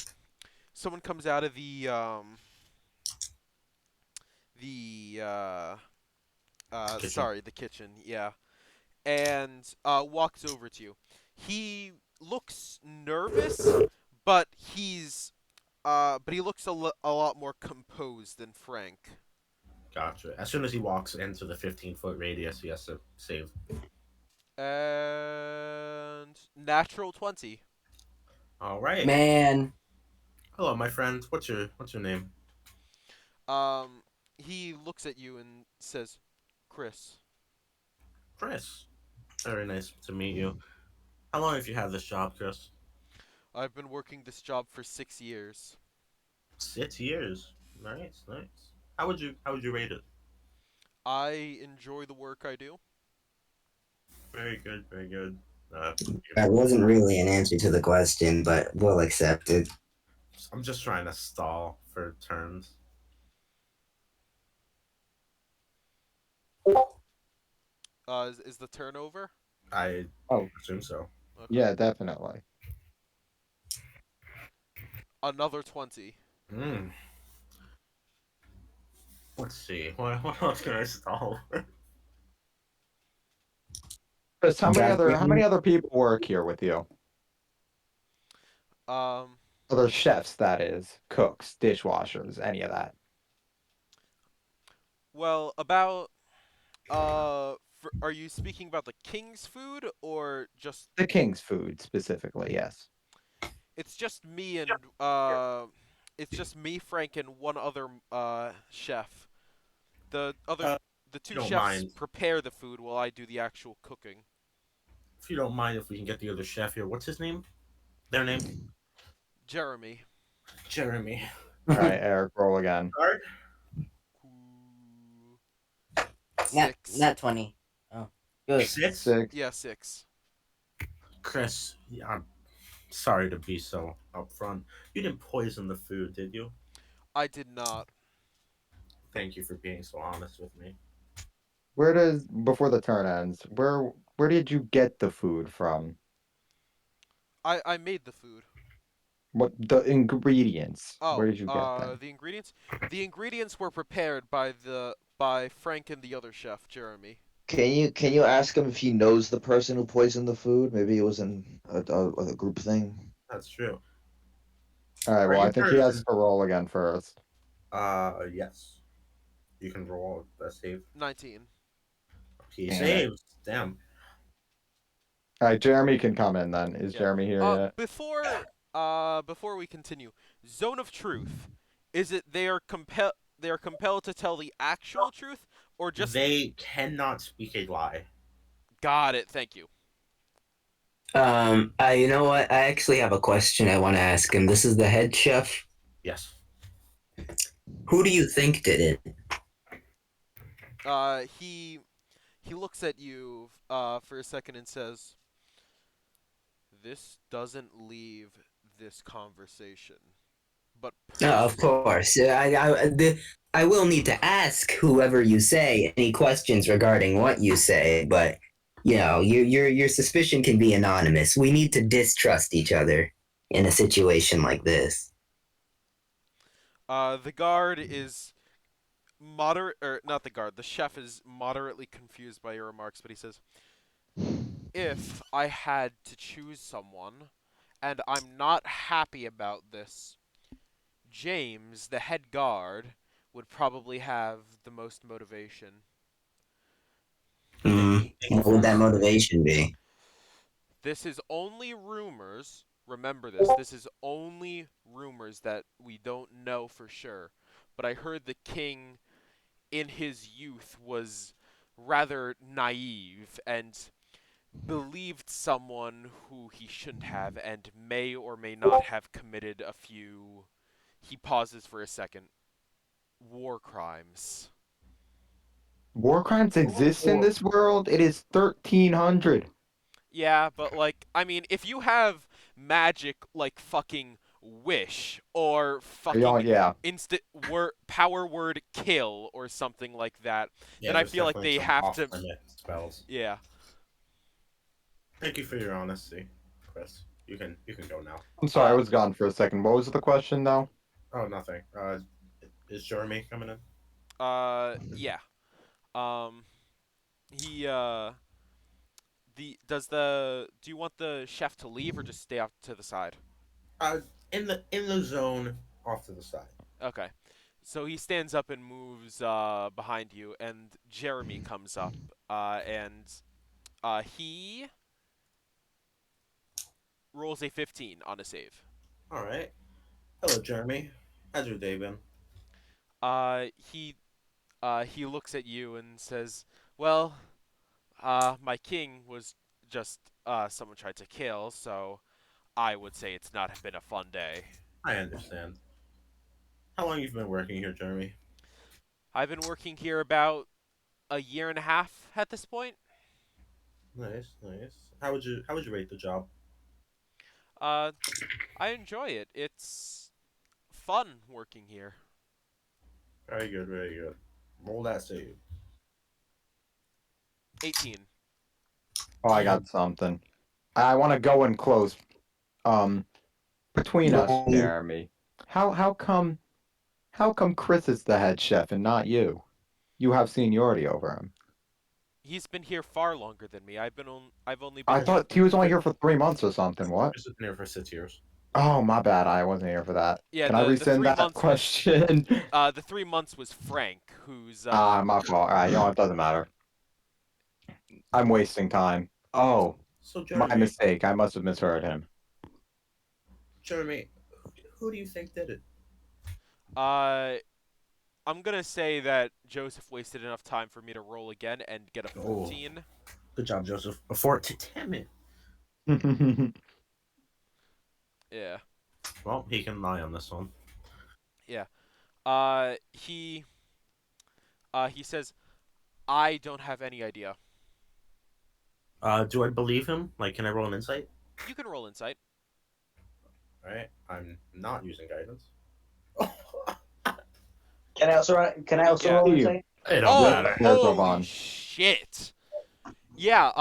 Someone comes out of the Kitchen. sorry, the kitchen. Yeah, and walks over to you. He looks nervous, but he looks a lot more composed than Frank. Gotcha. As soon as he walks into the 15-foot radius, he has to save. And natural 20. All right. Man, Hello, my friend. What's your name? He looks at you and says, "Chris." Chris. Very nice to meet you. How long have you had this job, Chris? I've been working this job for 6 years. 6 years. Nice, nice. How would you rate it? I enjoy the work I do. Very good, very good. That wasn't really an answer to the question, but we'll accept it. I'm just trying to stall for turns. Is the turnover? I Oh. assume so. Okay. Yeah, definitely. Another 20. Hmm. Let's see. What else can I stall? Chris, how many Justin? other people work here with you? Um, Other chefs, that is, cooks, dishwashers, any of that. well, are you speaking about the king's food or just? The king's food specifically, yes. It's just me and it's just me, Frank, and one other chef. The two don't chefs mind. prepare the food while I do the actual cooking. If you don't mind, if we can get the other chef here, what's his name? Their name? Jeremy. Jeremy. All right, Eric, roll again. Card? Ooh. not 6. not 20. Oh, good. 6? 6. Yeah, 6. Chris, yeah, I'm sorry to be so upfront. You didn't poison the food, did you? I did not. Thank you for being so honest with me. Before the turn ends, where did you get the food from? I made the food. What the ingredients? Where Oh, did you get them? the ingredients? The ingredients were prepared by Frank and the other chef, Jeremy. Can you ask him if he knows the person who poisoned the food? Maybe it was in a group thing. That's true. All right, Are well, you I think he sure? has to roll again first. Yes. You can roll a save. 19. He Damn it. saves. Damn. All right, Jeremy can come in then. Is Yeah. Jeremy here yet? Before we continue, Zone of Truth. Is it they are compelled to tell the actual truth or just They cannot speak a lie. Got it, thank you. You know what? I actually have a question I want to ask him. This is the head chef. Yes. Who do you think did it? He looks at you for a second and says, "This doesn't leave this conversation." But Of course. I will need to ask whoever you say any questions regarding what you say, but you know, your suspicion can be anonymous. We need to distrust each other in a situation like this. The guard is moderate, or not the guard. The chef is moderately confused by your remarks, but he says, "If I had to choose someone, and I'm not happy about this, James, the head guard, would probably have the most motivation." What would that motivation be? This is only rumors. Remember this. This is only rumors that we don't know for sure. But I heard the king in his youth was rather naive and believed someone who he shouldn't have and may or may not have committed a few. He pauses for a second. War crimes. War crimes exist in this world? It is 1300. Yeah, but like, I mean, if you have magic like fucking wish or fucking Yeah. instant word power word kill or something like that, Yeah, then I there's feel like definitely they some have to. off-limit spells. Yeah. Thank you for your honesty, Chris. You can go now. I'm sorry, I was gone for a second. What was the question, though? Oh, nothing. Is Jeremy coming in? Yeah. He do you want the chef to leave or just stay off to the side? Uh, in the zone off to the side. Okay. So he stands up and moves behind you, and Jeremy comes up, and he rolls a 15 on a save. All right. Hello, Jeremy. How's your day been? Uh, he he looks at you and says, "Well, my king was just someone tried to kill, so I would say it's not been a fun day." I understand. How long you've been working here, Jeremy? I've been working here about a year and a half at this point. Nice, nice. How would you rate the job? Uh, I enjoy it. It's fun working here. Very good, very good. Roll that save. 18. Oh, I got something. I want to go in close. Between us, Jeremy. How come Chris is the head chef and not you? You have seniority over him. He's been here far longer than me. I've only been I here. thought he was only here for 3 months or something. What? Chris has been here for 6 years. Oh, my bad. I wasn't here for that. Yeah, Can I the rescind 3 that months question? the 3 months was Frank, who's My fault. Alright, you know, it doesn't matter. I'm wasting time. Oh, So my Jeremy, mistake. I must have misheard him. Jeremy, who do you think did it? I'm gonna say that Joseph wasted enough time for me to roll again and get a Oh. 14. Good job, Joseph. A 14. Damn it. Yeah. Well, he can lie on this one. Yeah. He says, "I don't have any idea." Do I believe him? Like, can I roll an insight? You can roll insight. All right, I'm not using guidance. Can I also Yeah. roll You. insight? It don't Oh, matter. Here's holy Rovan. shit! Yeah.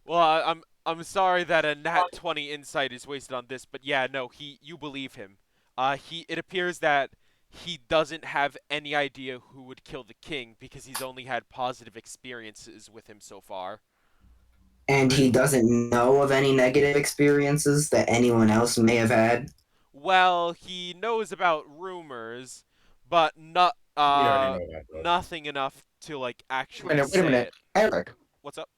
Well, I'm sorry that a nat 20 insight is wasted on this, but yeah, no, you believe him. It appears that he doesn't have any idea who would kill the king because he's only had positive experiences with him so far. And he doesn't know of any negative experiences that anyone else may have had. Well, he knows about rumors, but not We already know that. Bro. nothing enough to like actually Wait a say minute. it. Eric, What's up?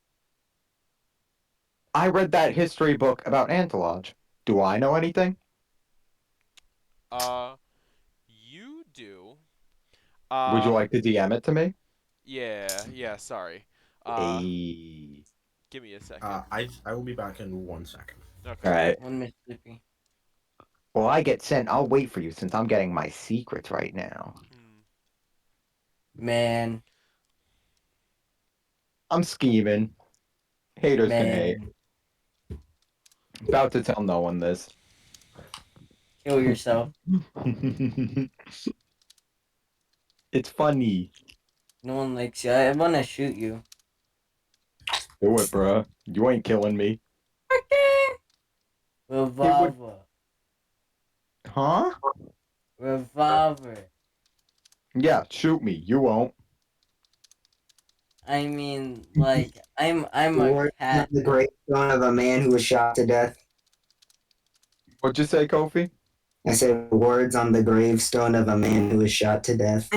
I read that history book about Antilage. Do I know anything? You do. Would you like to DM it to me? Yeah, sorry. Hey. Give me a second. I will be back in 1 second. Okay. Alright. One Mississippi. Well, I get sent. I'll wait for you since I'm getting my secrets right now. Man. I'm scheming. Haters can hate. Man. About to tell no one this. Kill yourself. It's funny. No one likes you. I wanna shoot you. Do it, bruh. You ain't killing me. Revolver. Huh? Revolver. Yeah, shoot me. You won't. I mean, like, I'm a Or cat. the gravestone of a man who was shot to death. What'd you say, Kofi? I said words on the gravestone of a man who was shot to death.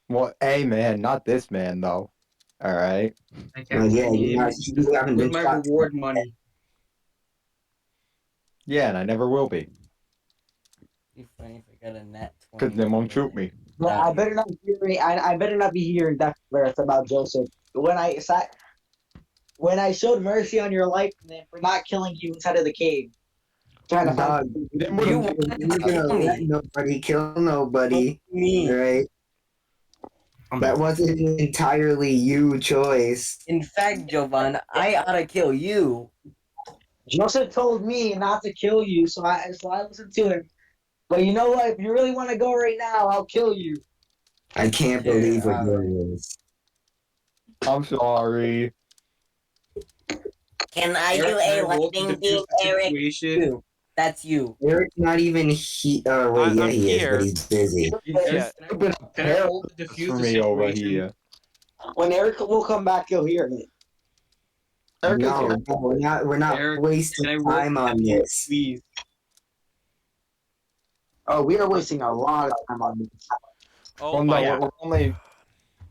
Well, hey, man, not this man, though. Alright. I Well, can't yeah, see you haven't with been my shot. reward money. Yeah, and I never will be. It'd be funny if I got a nat 20. Because they won't shoot me. Well, I better not I better not be hearing death threats about Joseph. When I showed mercy on your life and then for not killing you inside of the cave. Trying to Dog, find You wanted to you're gonna kill let me. nobody kill nobody, Me. right? That wasn't an entirely you choice. In fact, Jovan, I ought to kill you. Joseph told me not to kill you, so I listened to him. But you know what? If you really want to go right now, I'll kill you. I can't Sure, believe what alright. yours is. I'm sorry. Can I do Eric, a can I roll to lightning diffuse beam, the Eric? situation? You. That's you. Eric's not even he. Oh wait, yeah, I'm he here. is, but he's busy. Yeah. Can I roll to diffuse For the me over situation? here. When Eric will come back, you'll hear it. Eric is No, here. no, we're not Eric, wasting can I roll time to on diffuse, this. please? Oh, we are wasting a lot of time on this. Oh Well, my no, God. we're only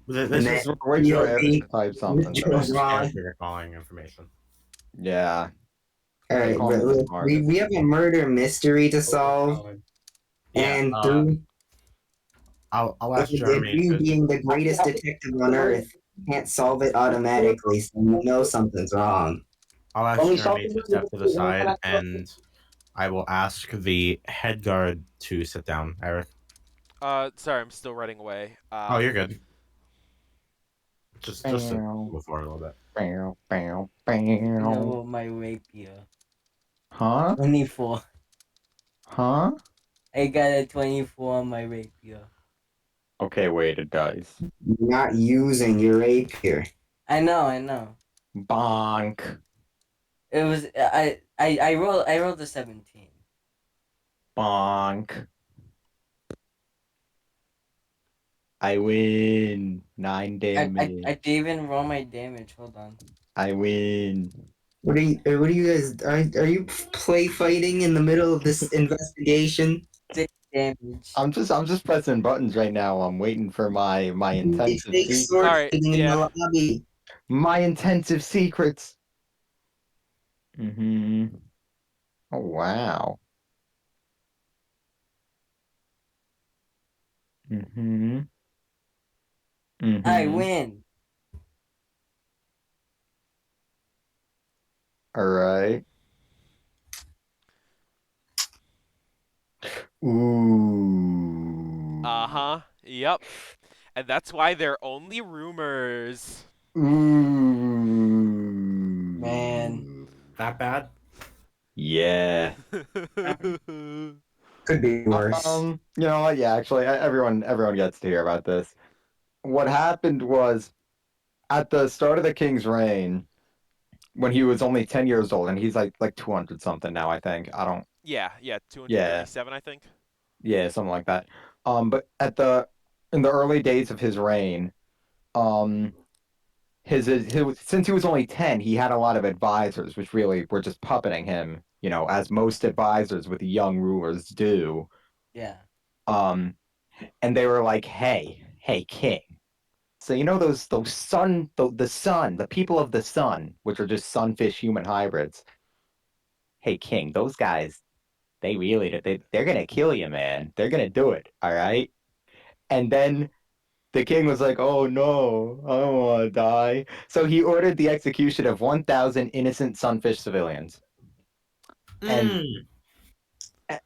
This And is then we're waiting for POV Eric to type something. Joe this So. is Ron. character calling information. Yeah. All They right, call but me the look, smartest. we have a murder mystery to solve, Yeah, and through I'll ask and Jeremy you to. being the greatest detective on earth can't solve it automatically, so you know something's wrong. I'll ask When we Jeremy solve to the step to the mystery, we're side, gonna- and I will ask the head guard to sit down. Eric. Sorry, I'm still writing away. Oh, you're good. Just sit Bow, before a little bit. bow, bow, No, my rapier. Huh? 24. Huh? I got a 24 on my rapier. Okay, wait, it does. You're not using your rapier. I know. Bonk. It was I rolled a 17. Bonk. I win. 9 I damage. didn't even roll my damage. Hold on. I win. What are you guys? Are you play fighting in the middle of this investigation? Damage. I'm just pressing buttons right now. I'm waiting for my intensive Fake secrets. sword Alright, fighting in yeah. the lobby. My intensive secrets. Oh wow. I win. All right. Ooh. Uh-huh. Yep. And that's why they're only rumors. Ooh. Man. That bad? Yeah. Could be worse. You know what? Yeah, actually, everyone gets to hear about this. What happened was at the start of the king's reign, when he was only 10 years old, and he's like 200 something now, I think. I don't. yeah, 237, I think. Yeah, something like that. But in the early days of his reign, his since he was only 10, he had a lot of advisors, which really were just puppeting him, as most advisors with young rulers do. Yeah. And they were like, hey, king. So the sun, the people of the sun, which are just sunfish human hybrids. Hey, king, those guys, they're gonna kill you, man. They're gonna do it, all right? And then the king was like, oh no, I don't want to die. So he ordered the execution of 1,000 innocent sunfish civilians.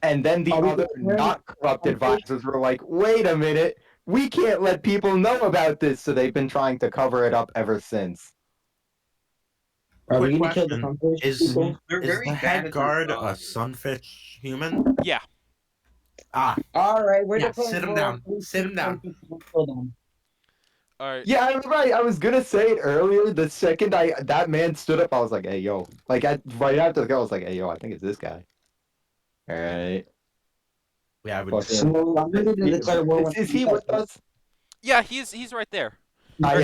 And then the other not corrupt advisors were like, wait a minute, we can't let people know about this. So they've been trying to cover it up ever since. Are we Quick gonna kill the question. sunfish people? They're Is very the bad head at their guard job. a sunfish human? Yeah. Ah, All right, we're Yeah, deploying sit 'em more down. police Sit 'em down. sunfish to kill them. Alright. Yeah, I'm right. I was gonna say it earlier. The second that man stood up, I was like, hey yo. Like right after the guy, I was like, hey yo, I think it's this guy. All right. yeah, I would. Fucking- So I'm ready to declare war. Is he with us? Yeah, he's right there.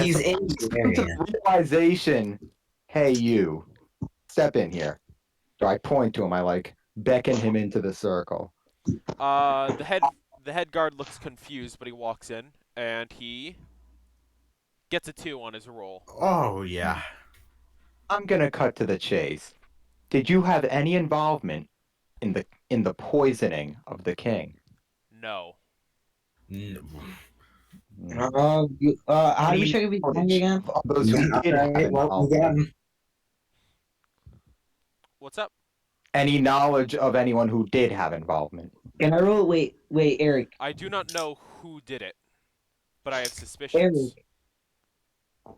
He's in the Into area. the realization, hey you, step in here. So I point to him. I beckon him into the circle. The head guard looks confused, but he walks in and he gets a 2 on his roll. Oh yeah. I'm gonna cut to the chase. Did you have any involvement in the poisoning of the king? No. How do we check if he's hungry again? Those who did have Alright, well, we got involvement. him. What's up? Any knowledge of anyone who did have involvement? Can I roll? Wait, Eric. I do not know who did it, but I have suspicions. Eric.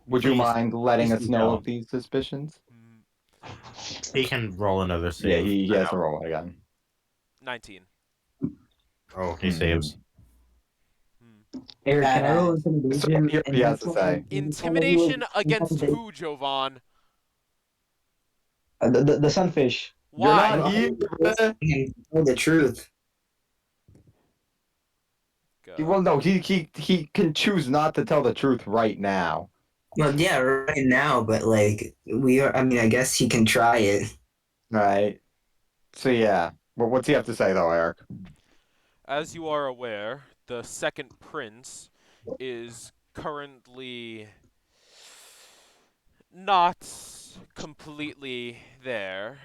Would you Please- mind letting please us know don't. of these suspicions? He can roll another save. Yeah, he I has to know. roll again. 19. Oh, he saves. Eric, can I roll So intimidation? here he has to say. Intimidation against who, Jovan? The sunfish. Why? You're not here. He can tell the truth. Well, no, he can choose not to tell the truth right now. Well, yeah, right now, but we are. I mean, I guess he can try it. Right. So yeah. Well, what's he have to say though, Eric? As you are aware, the second prince is currently not completely there.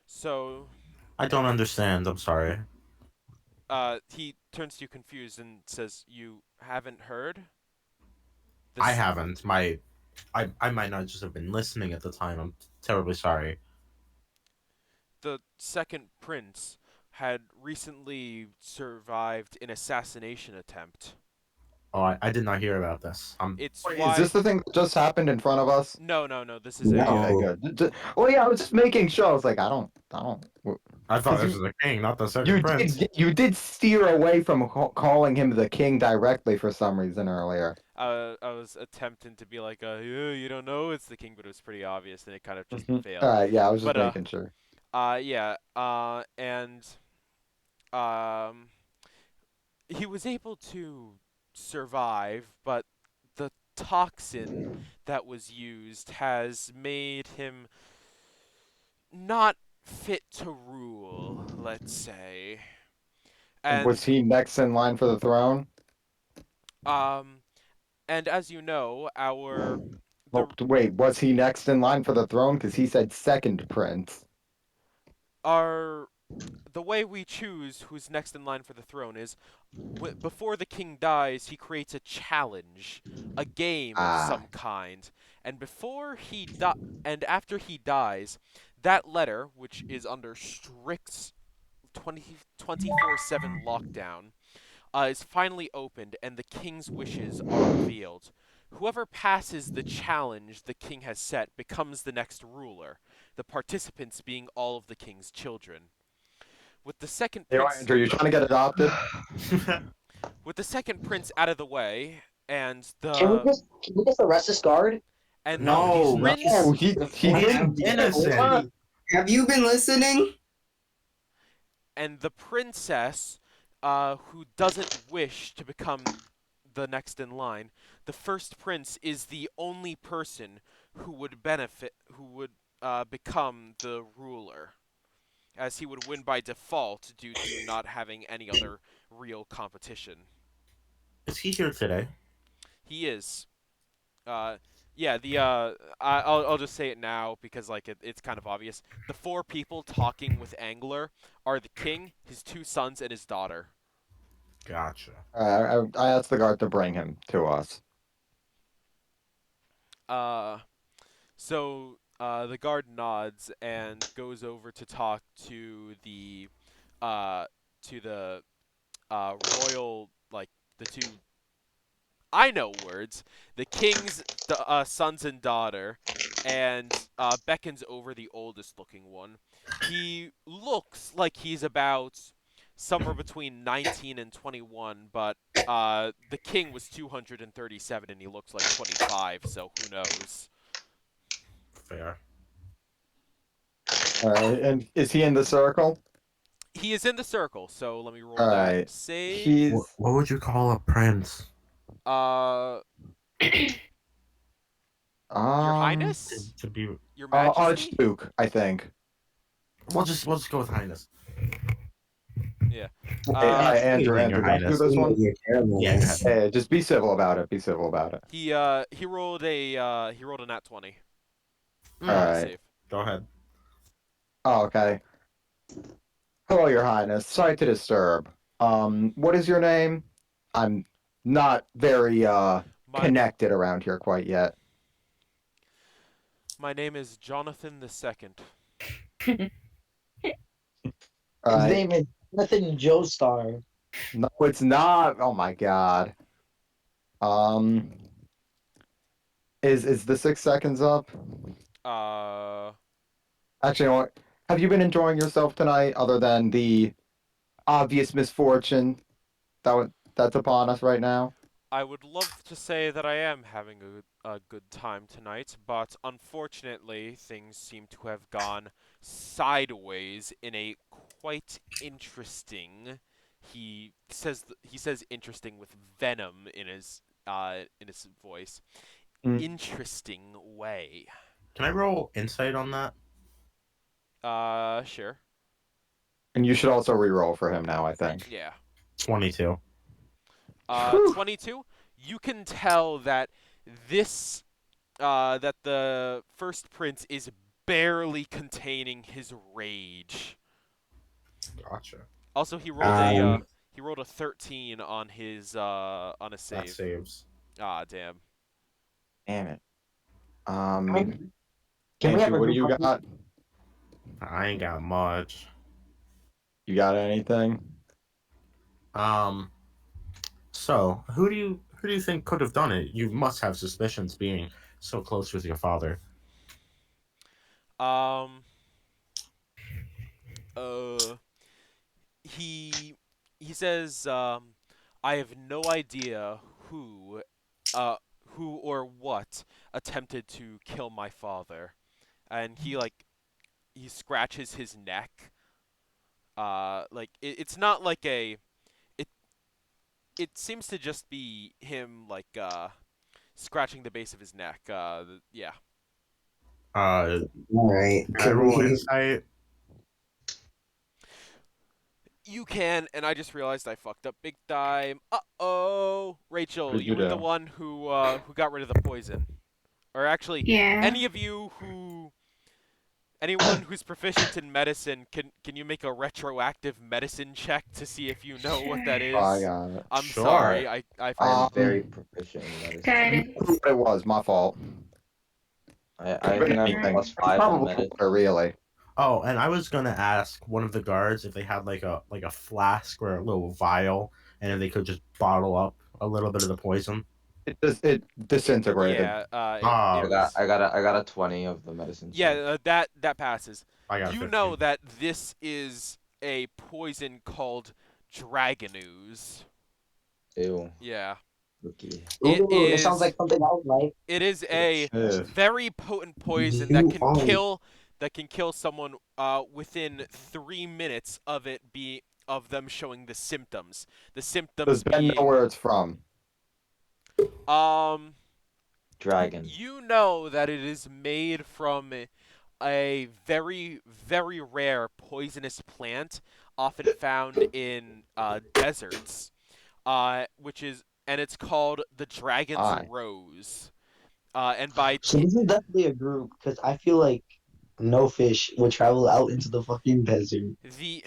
So, I don't understand. I'm sorry. he turns to you confused and says, "You haven't heard?" I This, haven't. I might not just have been listening at the time. I'm terribly sorry. the second prince had recently survived an assassination attempt. Oh, I did not hear about this. It's Wait, is why. this the thing that just happened in front of us? No, no, no. This is a. Okay, No. good. Well, yeah, I was just making sure. I was like, I don't. I thought 'Cause this was the king, not the second You prince. you did steer away from calling him the king directly for some reason earlier. I was attempting to be like, "Yeah, you don't know it's the king," but it was pretty obvious, and it kind of just All failed. right, yeah, I was just But making sure. yeah, and um, he was able to survive, but the toxin that was used has made him not fit to rule, let's say. And was And he next in line for the throne? um, and as you know, Well, wait, was he next in line for the throne? Because he said second prince. our the way we choose who's next in line for the throne is before the king dies, he creates a challenge, a game of Ah, some kind, and and after he dies, that letter, which is under strict 24/7 lockdown, is finally opened, and the king's wishes are revealed. Whoever passes the challenge the king has set becomes the next ruler, the participants being all of the king's children. With the second hey, prince Andrew, you trying to get adopted? with the second prince out of the way, and Can we just arrest this guard? No, the prince Oh, he He's didn't. innocent. Have you been listening? and the princess, who doesn't wish to become the next in line, the first prince is the only person who would become the ruler, as he would win by default due to not having any other real competition. Is he here today? He is. Yeah, I'll just say it now because like it's kind of obvious. The four people talking with Angler are the king, his two sons, and his daughter. Gotcha. I asked the guard to bring him to us. Uh, the guard nods and goes over to talk uh to the royal, like the two, I know words, the king's sons and daughter, and beckons over the oldest looking one. He looks like he's about somewhere between 19 and 21, but the king was 237 and he looks like 25, so who knows? Fair. All right, and is he in the circle? He is in the circle, so let me roll All that right, save. he's What would you call a prince? Your Highness? To be. Your Majesty? Archduke, I think. We'll just go with highness. Yeah. Hey, Andrew, Your can I do Highness. this one? You're terrible. Yeah, Yes. Hey, just be civil about it. Be civil about it. He rolled a nat 20. Mm, All right. Save. Go ahead. Oh, okay. Hello, Your Highness. Sorry to disturb. What is your name? I'm not very My connected around here quite yet. my name is Jonathan II. All His right. name is Jonathan Joestar. No, it's not. Oh my God. Um, is the 6 seconds up? Actually, you know what? Have you been enjoying yourself tonight, other than the obvious misfortune that's upon us right now? I would love to say that I am having a good time tonight, but unfortunately, things seem to have gone sideways in a quite interesting. He says interesting with venom in his voice. Mm. Interesting way. Can I roll insight on that? Sure. And you should also re-roll for him now, I think. Yeah. 22. 22. You can tell that this that the first prince is barely containing his rage. Gotcha. Also, he rolled a Um, 13 on his That save. saves. Ah, damn. Damn it. Can we have Andrew, a what do group you hug? got? I ain't got much. You got anything? So who do you think could have done it? You must have suspicions, being so close with your father. Um. Uh. He he says, I have no idea who, who or what attempted to kill my father, and he scratches his neck. Like it's not like it. It seems to just be him scratching the base of his neck. Yeah. Can all right. I Can roll we? insight? You can, and I just realized I fucked up big time. Uh-oh, What Rachel, did you you were the do? one who got rid of the poison, or actually, Yeah. any of you anyone who's proficient in medicine, can you make a retroactive medicine check to see if you know what that Oh, I is? got it. I'm Sure. sorry, I I am forgot. very proficient in medicine. Guidance. It was my fault. I think I'm Anything. plus It's 5 in probably medicine. water, really. Oh, and I was gonna ask one of the guards if they had like a flask or a little vial, and if they could just bottle up a little bit of the poison. It disintegrated. Yeah, Ah, it was. I got a 20 of the medicine Yeah, check. that passes. I got a You 15. know that this is a poison called dragon ooze. Ew. Yeah. Okay. It Ooh, it sounds is like something I would like. it is a Yeah. very potent poison You are. that can kill someone within 3 minutes of them showing the symptoms. The Does symptoms Ben know being where it's from? um Dragon. you know that it is made from a very, very rare poisonous plant, often found in deserts, and it's called the dragon's Aye. rose. And by So this is definitely a group because I feel like no fish would travel out into the fucking desert. the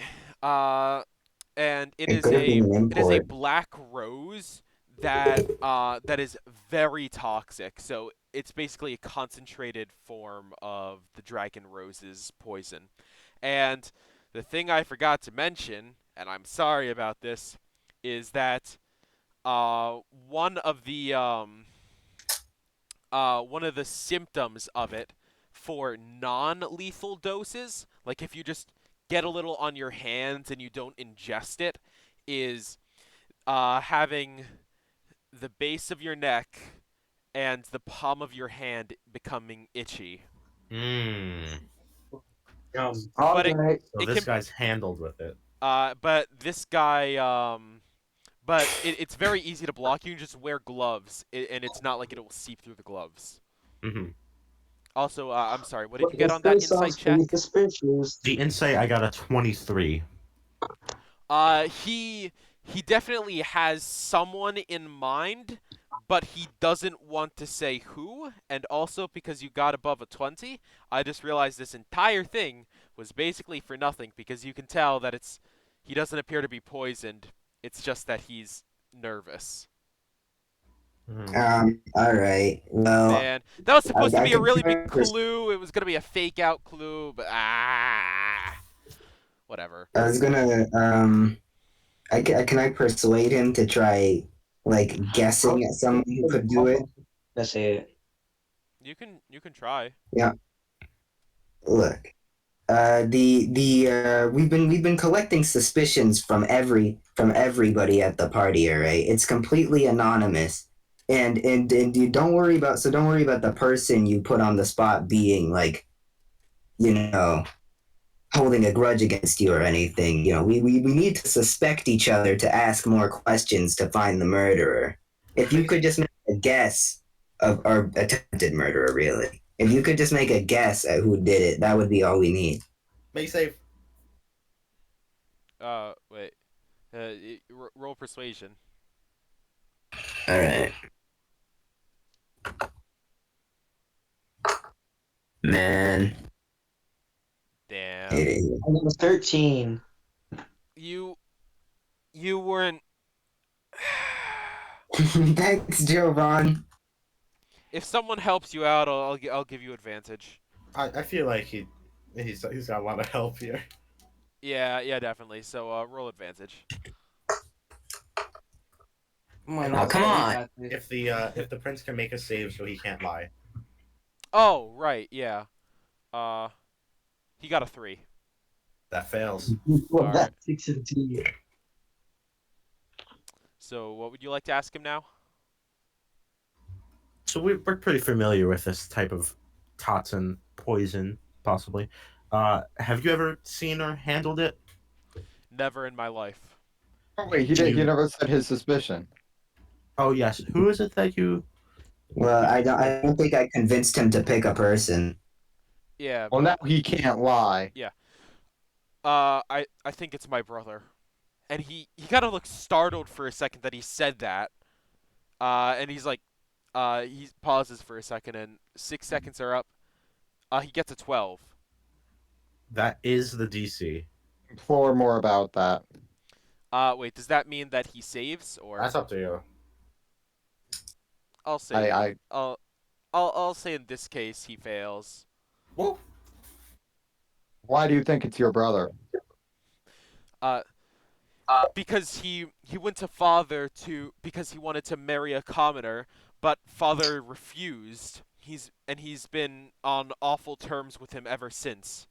and It could have been an it is a import. black rose that is very toxic. So it's basically a concentrated form of the dragon rose's poison. And the thing I forgot to mention, and I'm sorry about this, is that one of the symptoms of it for non-lethal doses, like if you just get a little on your hands and you don't ingest it, is having the base of your neck and the palm of your hand becoming itchy. Mm. But Alright. So it this can guy's handled with it. but this guy but it's very easy to block. You can just wear gloves, and it's not like it will seep through the gloves. Hmm. Also, I'm sorry, what did you But get this on that guy insight sounds check? pretty suspicious. The insight, I got a 23. He definitely has someone in mind, but he doesn't want to say who, and also because you got above a 20, I just realized this entire thing was basically for nothing, because you can tell that he doesn't appear to be poisoned, it's just that he's nervous. All right. Well, Man, that was supposed to I be a can really big try pers- clue, it was gonna be a fake out clue, but whatever. I was gonna can I persuade him to try like guessing at someone who could do it? Let's say it. You can try. Yeah. Look. We've been collecting suspicions from everybody at the party, all right? It's completely anonymous. And you don't worry about the person you put on the spot being like, you know, holding a grudge against you or anything. You know, we need to suspect each other to ask more questions to find the murderer. If you could just make a guess of or attempted murderer, really. If you could just make a guess at who did it, that would be all we need. Make safe. Wait. Roll persuasion. All right. Man, Damn. it I was 13. You weren't. is. Thanks, Jovan. If someone helps you out, I'll give you advantage. I feel like he's got a lot of help here. Yeah, definitely. So roll advantage. Come on, And Oh, come you on. got this. If the prince can make a save so he can't lie. Oh, right, yeah. He got a 3. That fails. Well, All that's right. 16. So what would you like to ask him now? So we're pretty familiar with this type of toxin poison, possibly. Have you ever seen or handled it? Never in my life. Oh, wait, Do he you- never said his suspicion. Oh yes. Who is it that you? Well, I don't think I convinced him to pick a person. Yeah, Well, but now he can't lie. I think it's my brother. And he kind of looks startled for a second that he said that. And he's like he pauses for a second and 6 seconds are up. He gets a 12. That is the DC. Implore more about that. Wait, does that mean that he saves or That's up to you. I'll say I I'll say in this case he fails. Well, Why do you think it's your brother? Because he went to father because he wanted to marry a commoner, but father refused. He's been on awful terms with him ever since.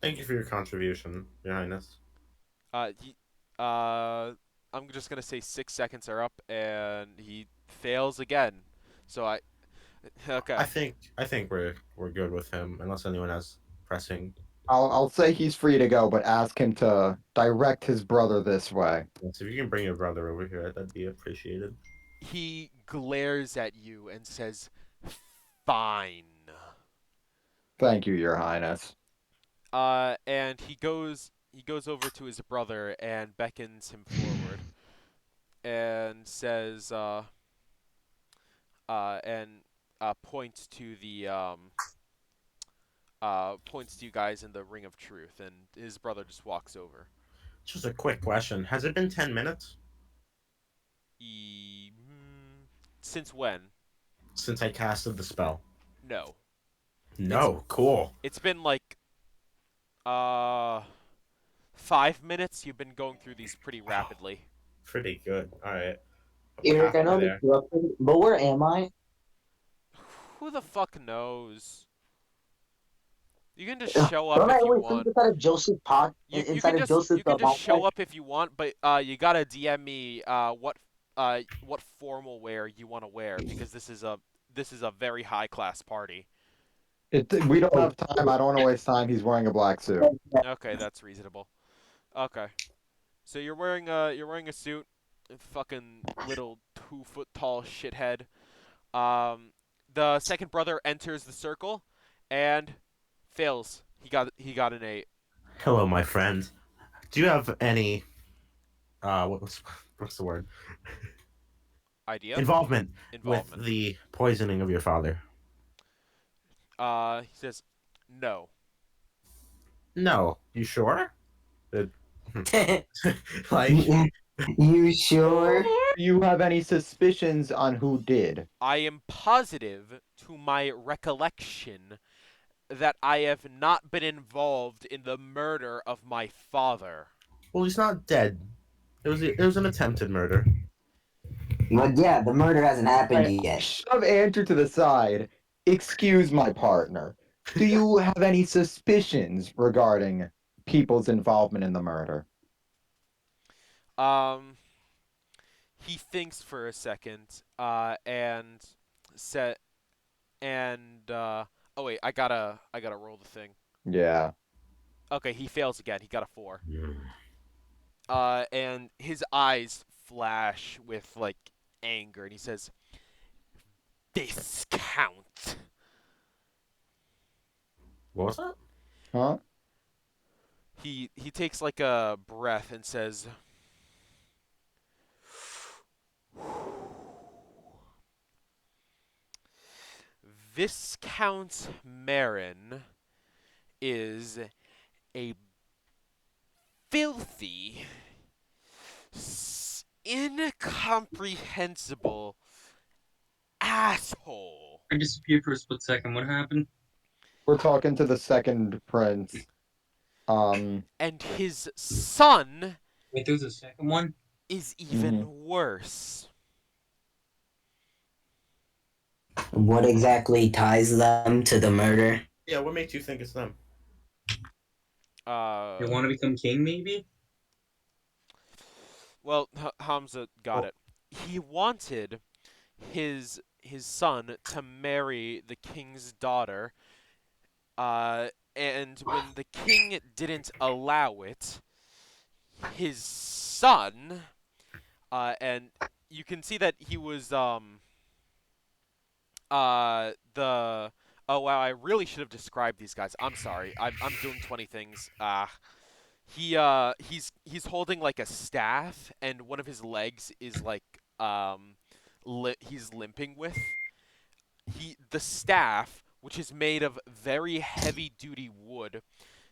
thank you for your contribution, Your Highness. He, I'm just gonna say 6 seconds are up, and he fails again. So okay. I think we're good with him, unless anyone has pressing. I'll say he's free to go, but ask him to direct his brother this way. Yes, if you can bring your brother over here, that'd be appreciated. He glares at you and says, "Fine." Thank you, Your Highness. And he goes over to his brother and beckons him forward, and says, points to the points to you guys in the Ring of Truth, and his brother just walks over. Just a quick question: has it been 10 minutes Since when? since I casted the spell? No. No. Cool. It's been like 5 minutes. You've been going through these pretty rapidly. Pretty good. All right. Eric, I know Halfway I'm interrupting, but where am I? Who the fuck knows? You can just show up Don't I if you always want. think inside of Joseph Pod? You Inside can of Joseph you can just show Podcast? up if you want, but you gotta DM me what formal wear you want to wear, because this is a very high class party. We don't have time. I don't want to waste time. He's wearing a black suit. Okay, that's reasonable. Okay, so you're wearing a suit, fucking little 2 foot tall shithead. The second brother enters the circle, and fails. He got an 8. Hello, my friend. Do you have any what's the word? Idea? Involvement Involvement. with the poisoning of your father? He says, no. No. You sure? Like, You sure? Do you have any suspicions on who did? I am positive, to my recollection, that I have not been involved in the murder of my father. well, he's not dead. It was an attempted murder. But yeah, the murder hasn't happened yet. Shove Andrew to the side. Excuse my partner. Do you have any suspicions regarding people's involvement in the murder? He thinks for a second, and said, and oh wait, I gotta roll the thing. Yeah. Okay, he fails again. He got a 4. And his eyes flash with like anger, and he says, "Viscount." What was that? Huh? He takes like a breath and says, Viscount Marin is a filthy, incomprehensible asshole. I disappeared for a split second. What happened? We're talking to the second prince. And his son Wait, there's a second one? is even worse. What exactly ties them to the murder? Yeah, what makes you think it's them? You want to become king, maybe? Well, Hamza got it. He wanted his son to marry the king's daughter, and when the king didn't allow it, his son, and you can see that he was the oh wow, I really should have described these guys. I'm sorry. I'm doing 20 things. He's holding like a staff, and one of his legs is like he's limping with. The staff, which is made of very heavy duty wood,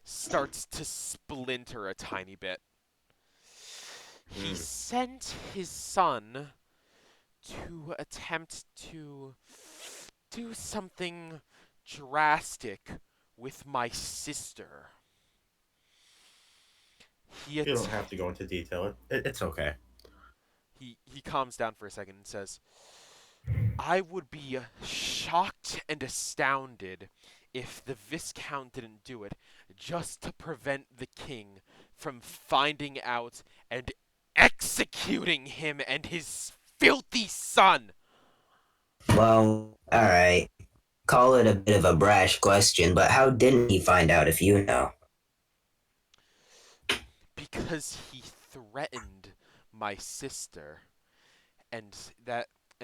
starts to splinter a tiny bit. He sent his son to attempt to do something drastic with my sister. You don't have to go into detail. It's okay. He calms down for a second and says, I would be shocked and astounded if the Viscount didn't do it just to prevent the king from finding out and executing him and his filthy son. Well, alright. Call it a bit of a brash question, but how didn't he find out if you know? Because he threatened my sister, and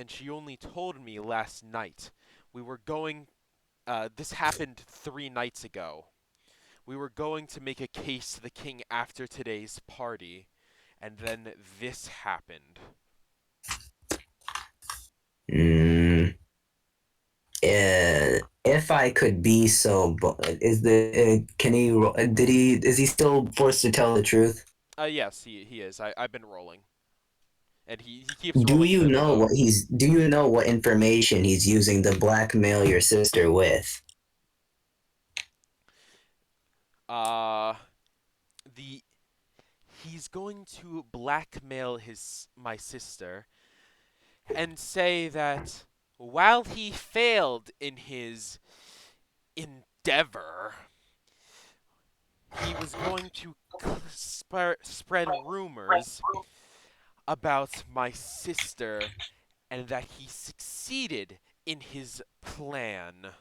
she only told me last night. We were going. This happened 3 nights ago. We were going to make a case to the king after today's party, and then this happened. If I could be so, is he still forced to tell the truth? Yes, he is. I've been rolling, and he keeps Do rolling you really know low. do you know what information he's using to blackmail your sister with? He's going to blackmail my sister and say that while he failed in his endeavor, he was going to spread rumors about my sister and that he succeeded in his plan.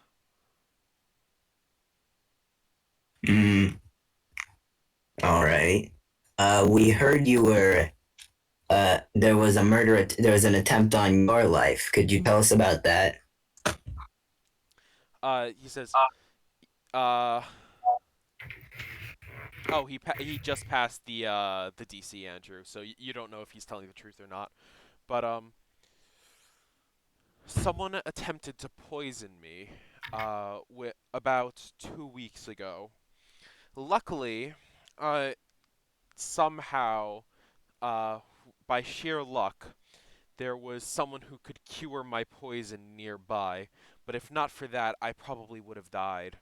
All right. We heard you were. There was a murder. There was an attempt on your life. Could you tell us about that? He says, oh, he just passed the DC, Andrew, so you don't know if he's telling the truth or not. But someone attempted to poison me about 2 weeks ago. Luckily, somehow, by sheer luck, there was someone who could cure my poison nearby. But if not for that, I probably would have died.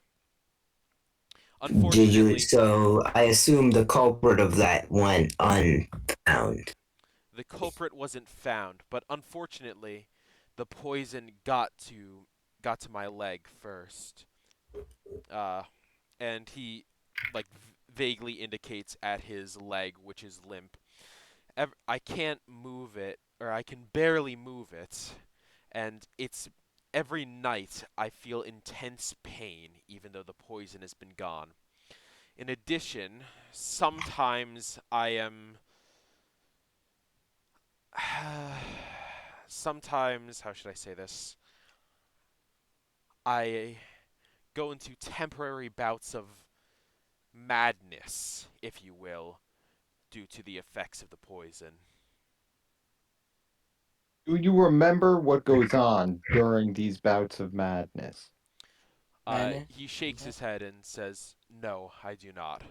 Did you? Unfortunately, So I assume the culprit of that went unfound. the culprit wasn't found, but unfortunately, the poison got to my leg first. And he like vaguely indicates at his leg, which is limp. I can't move it, or I can barely move it, and it's every night I feel intense pain, even though the poison has been gone. In addition, sometimes I am. Sometimes, how should I say this? I go into temporary bouts of madness, if you will, due to the effects of the poison. Do you remember what goes on during these bouts of madness? Madness? He shakes his head and says, "No, I do not."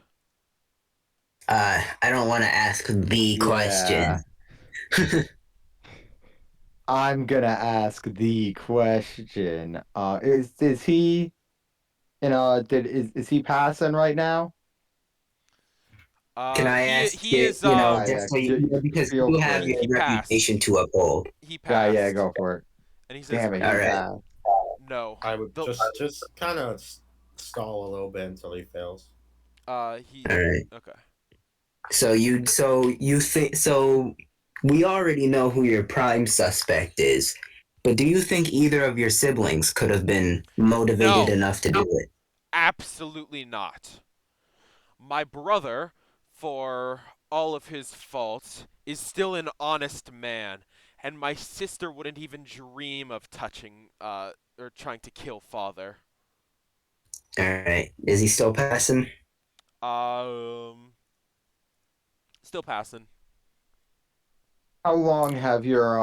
I don't want to ask the question. I'm gonna ask the question. Is he is he passing right now? Can I He ask he you, is just so you know, because feel you have free. your he passed. reputation to uphold. He Yeah, passed. go for it. And he says, Damn it, All he right. passed. "No." I would The just kind of stall a little bit until he fails. he All right. okay. So you think so? We already know who your prime suspect is, but do you think either of your siblings could have been motivated No. enough to do it? Absolutely not. My brother, for all of his faults, is still an honest man, and my sister wouldn't even dream of touching or trying to kill father. All right. Is he still passing? Um Still passing. How long have your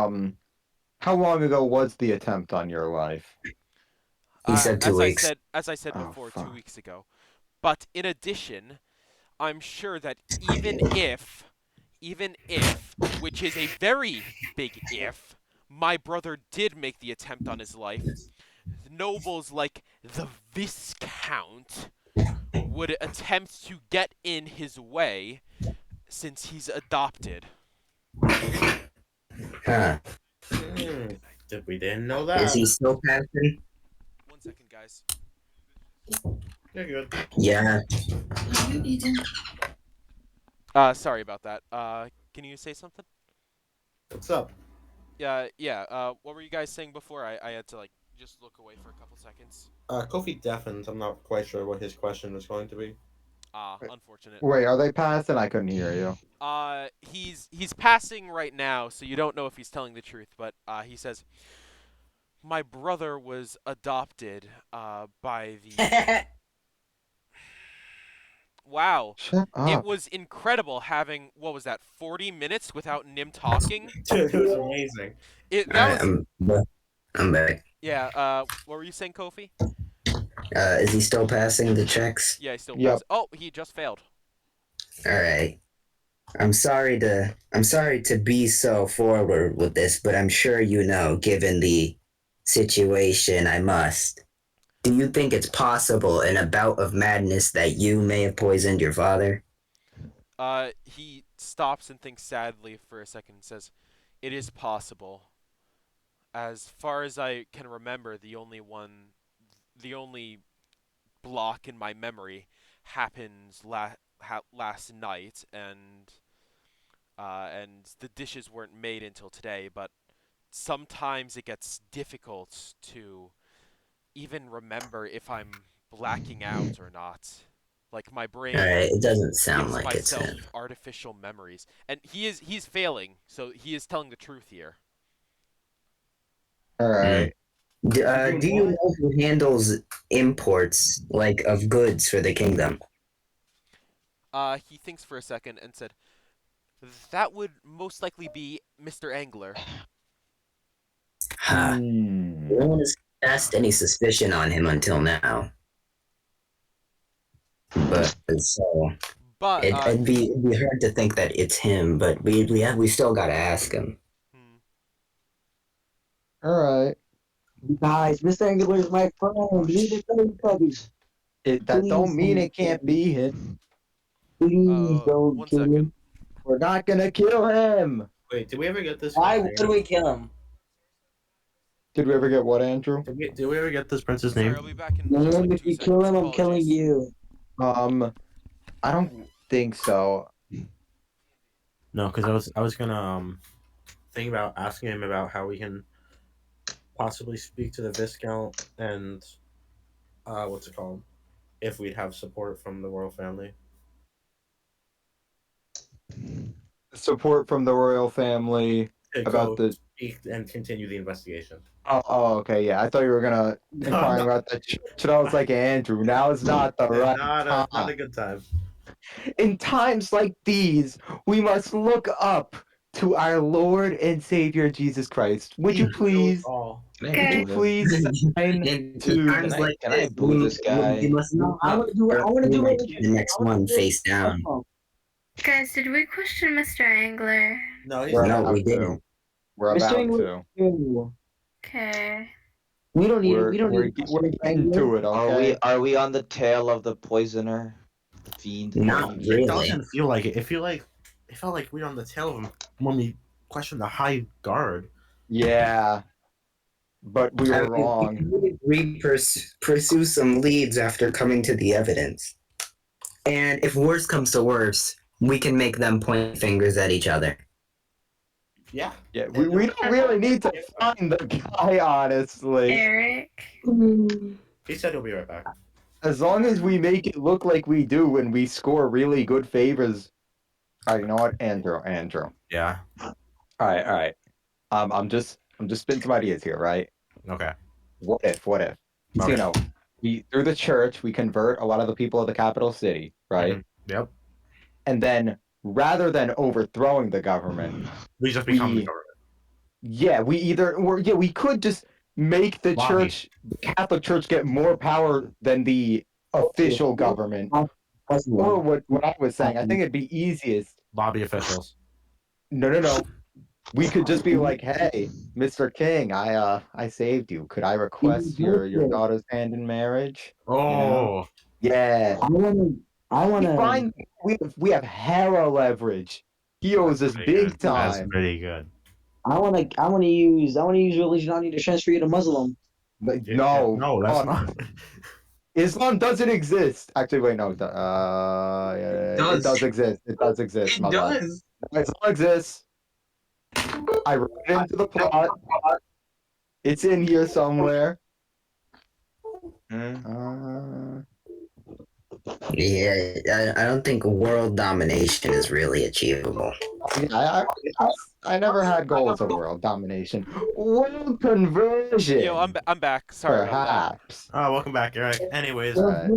how long ago was the attempt on your life? He said 2 weeks. As I said Oh, before, fuck. 2 weeks ago. But in addition, I'm sure that even if, which is a very big if, my brother did make the attempt on his life, nobles like the Viscount would attempt to get in his way since he's adopted. Huh. We didn't know that. Is he still passing? 1 second, guys. You're good. Yeah. Sorry about that. Can you say something? What's up? Yeah. What were you guys saying before? I had to like just look away for a couple seconds. Kofi deafened. I'm not quite sure what his question was going to be. Unfortunate. Wait, are they passing? I couldn't hear you. He's passing right now, so you don't know if he's telling the truth, but he says, "My brother was adopted by the." Wow. Shut It up. was incredible having, what was that, 40 minutes without Nim talking? Dude, it was amazing. That was, I'm back. yeah, what were you saying, Kofi? Is he still passing the checks? Yeah, he still Yep. passed. Oh, he just failed. All right. I'm sorry to be so forward with this, but I'm sure you know, given the situation, I must. Do you think it's possible in a bout of madness that you may have poisoned your father? He stops and thinks sadly for a second and says, "It is possible. As far as I can remember, the only block in my memory happens last night, and the dishes weren't made until today. But sometimes it gets difficult to even remember if I'm blacking out or not. Like my brain All right, it doesn't sound gives like it's myself him. artificial memories, and he's failing, so he is telling the truth here." All right. Do you know who handles imports, like, of goods for the kingdom? He thinks for a second and said, "That would most likely be Mr. Angler." Huh. No one has cast any suspicion on him until now. But so But it'd be hard to think that it's him, but we still gotta ask him. All right. Guys, Mr. Angler is my friend. We need to tell each other. That don't Please mean don't it can't kill be him. Please don't 1 kill second. him. We're not gonna kill him. Wait, did we ever get this? Why name? would we kill him? Did we ever get what, Andrew? Did we ever get this prince's Sorry, name? I'll be back in just Man, like if 2 you kill seconds. him, I'm killing Apologies. you. I don't think so. No, because I was gonna think about asking him about how we can possibly speak to the Viscount and what's it called? If we'd have support from the royal family. Support from the royal family To about go the speak and continue the investigation. Okay, yeah. I thought you were gonna inquiring about the church, and I was like, Andrew, now is not the right not time. a good time. In times like these, we must look up to our Lord and Savior Jesus Christ. Would you please, Oh. Can I would you boo him? please sign In to? times like Can I this, boo this we guy? must No, not I want to do like religion. the next I wanna one do face down. religion. Guys, did we question Mr. Angler? No, he's We're No, about we to. didn't. We're Mr. about English, to. no. Okay. We don't need. We're We don't we're need. ge- we're getting to it. Okay. Are we on the tail of the poisoner? The fiend? Not It really. doesn't feel like it. It felt like we were on the tail of him when we questioned the high guard. Yeah, but we I were mean, wrong. we pursue some leads after coming to the evidence. And if worse comes to worse, we can make them point fingers at each other. Yeah. Yeah, we don't really need to find the guy, honestly. Eric. He said he'll be right back. As long as we make it look like we do and we score really good favors. All right, you know what, Andrew. Yeah. All right. I'm just spitting some ideas here, right? Okay. What if? So, Okay. you know, we through the church we convert a lot of the people of the capital city, right? Yep. And then rather than overthrowing the government, We just become the we government. we could just make the Lobby. the Catholic Church get more power than the official government. Or what I was saying, I think it'd be easiest. Lobby officials. No. We could just be like, "Hey, Mr. King, I saved you. Could I request your daughter's hand in marriage?" Oh. Yeah. I We wanna. find we have hella leverage. He owes us Pretty big good. That's time. pretty good. I wanna use religion on you to transfer you to Muslim. Like, Yeah, no, No, that's not. Islam doesn't exist. Actually, wait, no. It It does. does exist. It does exist. It My bad. does. Islam exists. I wrote it into the plot. It's in here somewhere. Hmm? Yeah, I don't think world domination is really achievable. I never had goals of world domination. World conversion. Yo, I'm back. Sorry about that. Perhaps. Oh, welcome back, Eric. Anyways, Right.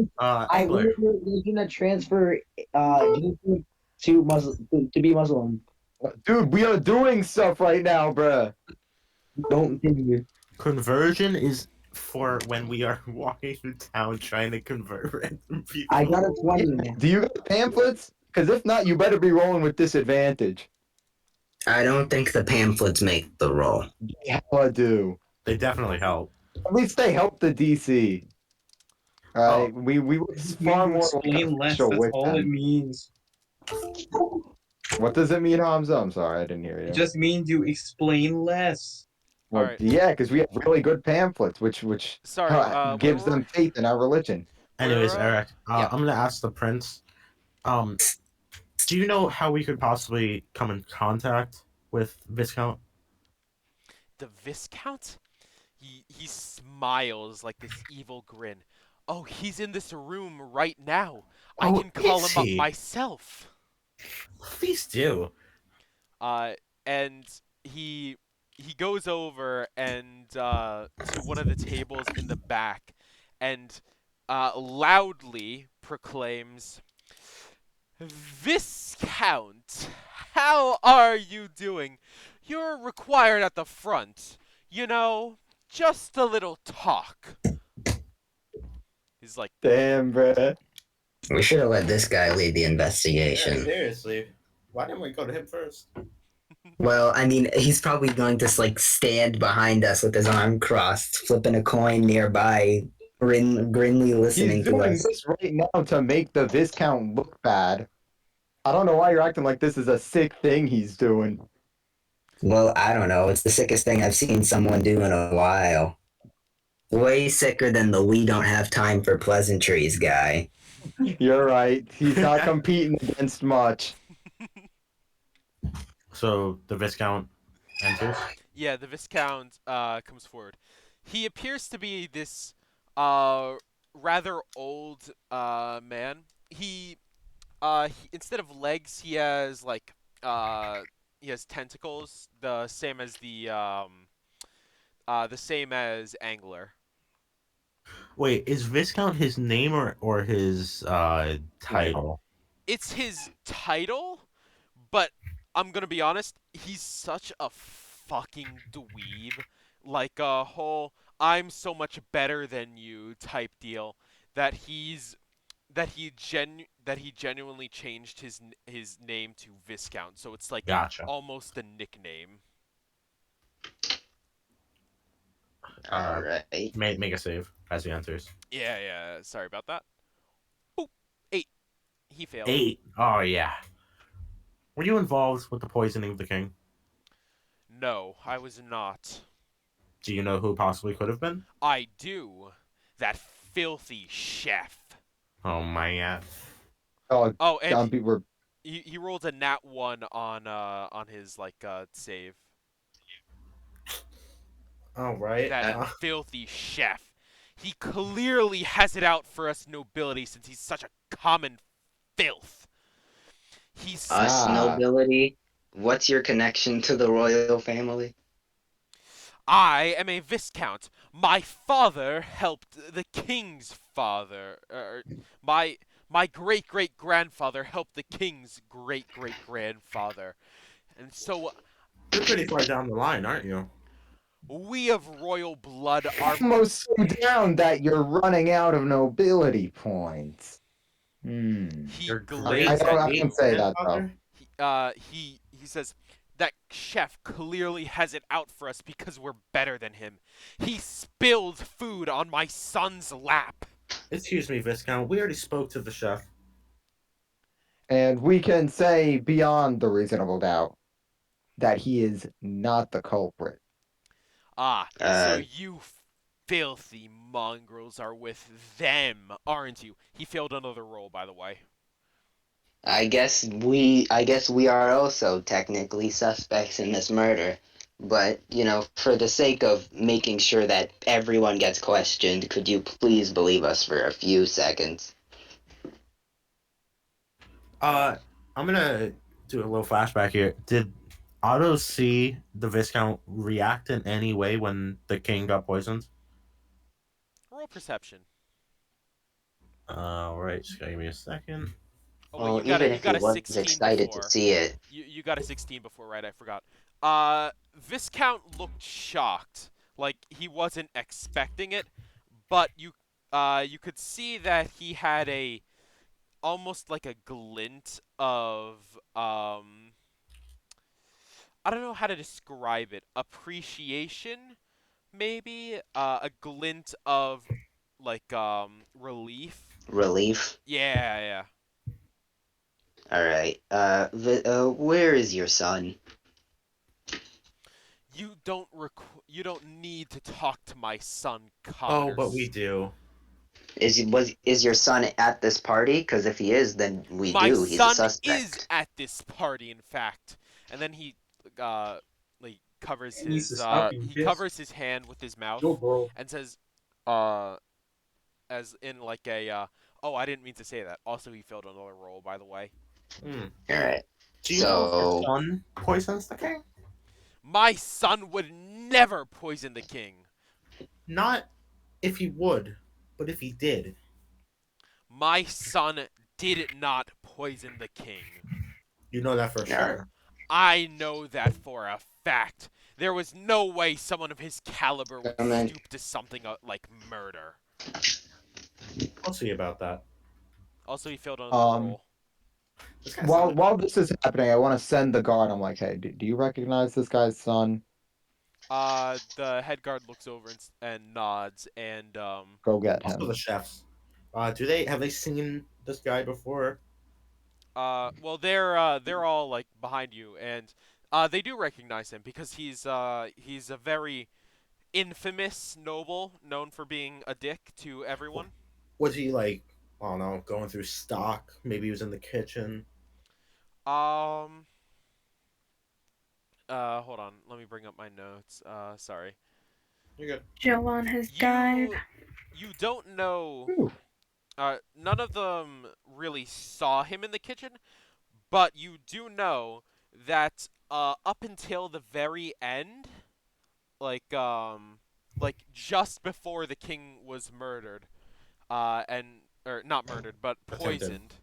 Angler. Religion to transfer to Muslim to be Muslim. Dude, we are doing stuff right now, bruh. Don't continue. Conversion is for when we are walking through town trying to convert random people. I got a 20. Do you got pamphlets? Because if not, you better be rolling with disadvantage. I don't think the pamphlets make the roll. Hella do. They definitely help. At least they help the DC. Right? We far more Explain less. official That's with all it them. means. What does it mean, Hamza? I'm sorry, I didn't hear you. It just means you explain less. Well, Alright. yeah, because we have really good pamphlets, which Sorry, gives them faith in our religion. Anyways, We're, Eric, yeah. I'm gonna ask the prince. Do you know how we could possibly come in contact with Viscount? The Viscount? He smiles like this evil grin. Oh, he's in this room right now. I Oh, can call is him up he? myself. Please do. And he goes over and to one of the tables in the back and loudly proclaims, "Viscount, how are you doing? You're required at the front. You know, just a little talk." He's like, Damn, bruh. We should have let this guy lead the investigation. seriously. Why didn't we go to him first? Well, I mean, he's probably going to like stand behind us with his arm crossed, flipping a coin nearby, grimly listening He's to doing us. this right now to make the Viscount look bad. I don't know why you're acting like this is a sick thing he's doing. Well, I don't know. It's the sickest thing I've seen someone do in a while. Way sicker than the "we don't have time for pleasantries" guy. You're right. He's not competing against much. So the Viscount enters. yeah, the Viscount comes forward. He appears to be this rather old man. He instead of legs, he has like he has tentacles, the same as the The same as Angler. Wait, is Viscount his name or his title? It's his title, but I'm gonna be honest, he's such a fucking dweeb. Like a whole I'm so much better than you type deal that he genuinely changed his name to Viscount. So it's like Gotcha. almost a nickname. All right. Make a save as he enters. Yeah, sorry about that. Boop. 8. He failed. 8. Oh yeah. Were you involved with the poisoning of the king? No, I was not. Do you know who possibly could have been? I do. That filthy chef. Oh my god. Oh, Oh, and we're he rolled a nat 1 on his save. All right. That filthy chef. He clearly has it out for us nobility since he's such a common filth. He's Us Ah. nobility. What's your connection to the royal family? I am a viscount. My father helped the king's father. My great great grandfather helped the king's great great grandfather. And so You're pretty far down the line, aren't you? we of royal blood are almost so down that you're running out of nobility points. he Your glares I at can say that, though. he says that chef clearly has it out for us because we're better than him. He spilled food on my son's lap. Excuse me, Viscount. We already spoke to the chef. And we can say beyond the reasonable doubt that he is not the culprit. So you filthy mongrels are with them, aren't you? He failed another roll, by the way. I guess we are also technically suspects in this murder. But, for the sake of making sure that everyone gets questioned, could you please believe us for a few seconds? I'm gonna do a little flashback here. Did Otto see the Viscount react in any way when the king got poisoned? Roll perception. Alright, just give me a second. Oh, Well, wait, you got even a, you if got he a was 16 excited before. to see it, You got a 16 before, right? I forgot. Viscount looked shocked, like he wasn't expecting it, but you could see that he had almost like a glint of I don't know how to describe it. Appreciation, maybe? A glint of relief. relief. Yeah. All right. Where is your son? You don't need to talk to my son, Oh, Connors. but we do. Is your son at this party? Because if he is, then My He's a son suspect. is at this party, in fact. And then he covers He needs his to stop being he pissed. covers his hand with his mouth Yo, bro. and says as in like a oh, I didn't mean to say that. Also, he failed another roll, by the way. Hmm. All right. Do you know if your So, son poisons the king? My son would never poison the king. Not if he would, but if he did. My son did not poison the king. You know that for Yeah. sure. I know that for a fact. There was no way someone of his caliber would stoop to something like murder. I'll see about that. Also, he failed another roll. This guy's While this is happening, I want to send the guard. I'm like, hey, do you recognize this guy's son? The head guard looks over and nods, and Go get also him. the chefs. Have they seen this guy before? well, they're all like behind you, and they do recognize him because he's a very infamous noble, known for being a dick to everyone. Was he like, I don't know, going through stock? Maybe he was in the kitchen. Hold on, let me bring up my notes. Sorry. You're good. Joanne has died. You don't know. Ooh. None of them really saw him in the kitchen, but you do know that up until the very end, like just before the king was murdered, or not murdered, but Attempted. poisoned.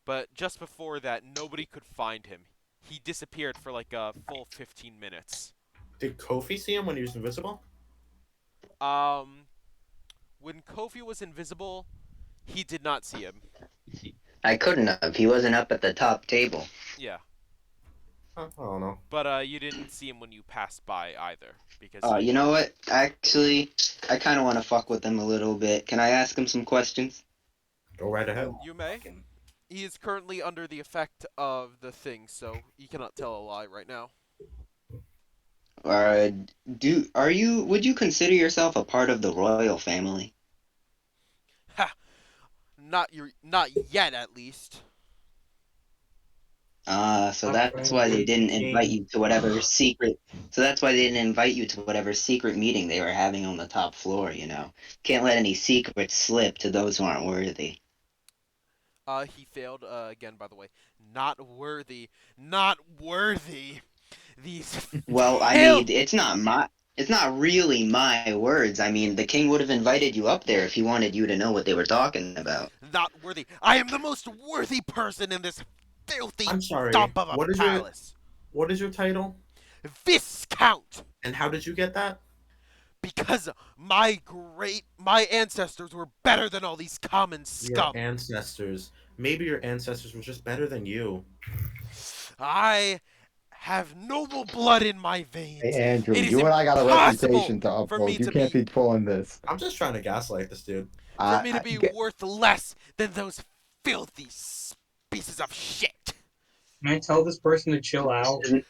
But just before that, nobody could find him. He disappeared for like a full 15 minutes. Did Kofi see him when he was invisible? When Kofi was invisible, he did not see him. I couldn't have. He wasn't up at the top table. Yeah, I don't know. but you didn't see him when you passed by either, because he- You know what? Actually, I kind of want to fuck with him a little bit. Can I ask him some questions? Go right ahead. you may. He is currently under the effect of the thing, so he cannot tell a lie right now. Would you consider yourself a part of the royal family? Not yet, at least. So that's why they didn't invite you to whatever secret. So that's why they didn't invite you to whatever secret meeting they were having on the top floor. You know, can't let any secrets slip to those who aren't worthy. He failed again, by the way. Not worthy. Not worthy. These. Well, I mean, it's not really my words. I mean, the king would have invited you up there if he wanted you to know what they were talking about. Not worthy. I am the most worthy person in this filthy I'm sorry. dump of a What is palace. What is your title? Viscount. And how did you get that? Because my ancestors were better than all these common scum. Your ancestors. Maybe your ancestors were just better than you. I have noble blood in my veins. Hey, Andrew, It is you and I got a impossible reputation to for me uphold. You to can't be- be pulling this. I'm just trying to gaslight this dude. For me to be Get- worth less than those filthy pieces of shit. Can I tell this person to chill out? No,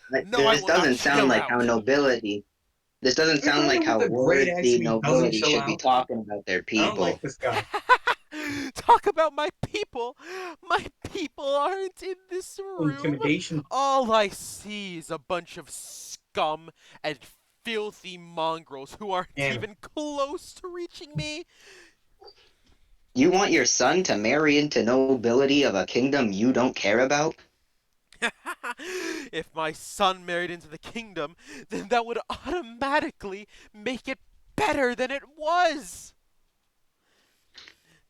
I This will not doesn't sound chill like out. how nobility. This doesn't You're sound the like one how with the great accent worthy who doesn't nobility chill should be out. talking about their I people. don't like this guy. Talk about my people. My people aren't in this room. Intimidation. All I see is a bunch of scum and filthy mongrels who aren't Damn. even close to reaching me. You want your son to marry into nobility of a kingdom you don't care about? If my son married into the kingdom, then that would automatically make it better than it was.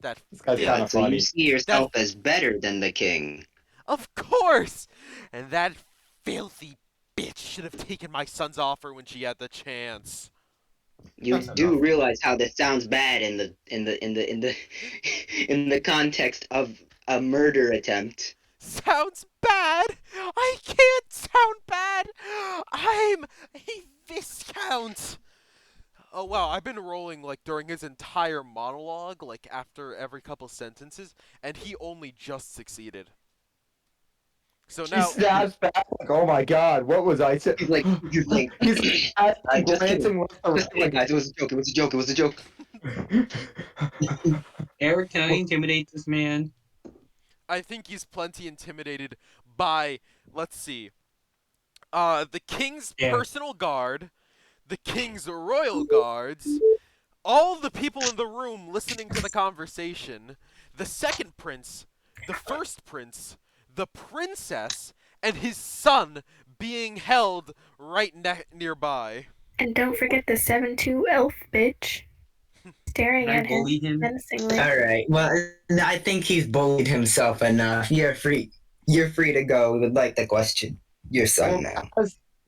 That, This guy's kind of so funny. you see yourself as better than the king. of course, and that filthy bitch should have taken my son's offer when she had the chance. You That's do enough. realize how this sounds bad in the in the context of a murder attempt. Sounds bad. I can't sound bad. I'm a viscount. Oh wow, I've been rolling like during his entire monologue, like after every couple sentences, and he only just succeeded. So She now, snaps back like, "Oh my god, what was I saying?" He's like, He's just glancing left to just right, kidding, like, guys. It was a joke. It was a joke. It was a joke. Eric, can I intimidate this man? I think he's plenty intimidated by, let's see, the king's Yeah. personal guard, the king's royal guards, all the people in the room listening to the conversation, the second prince, the first prince, the princess, and his son being held right nearby. And don't forget the 7-2 elf bitch staring Can I at him bully him? menacingly. All right. Well, I think he's bullied himself enough. You're free. You're free to go. We would like to question your son now.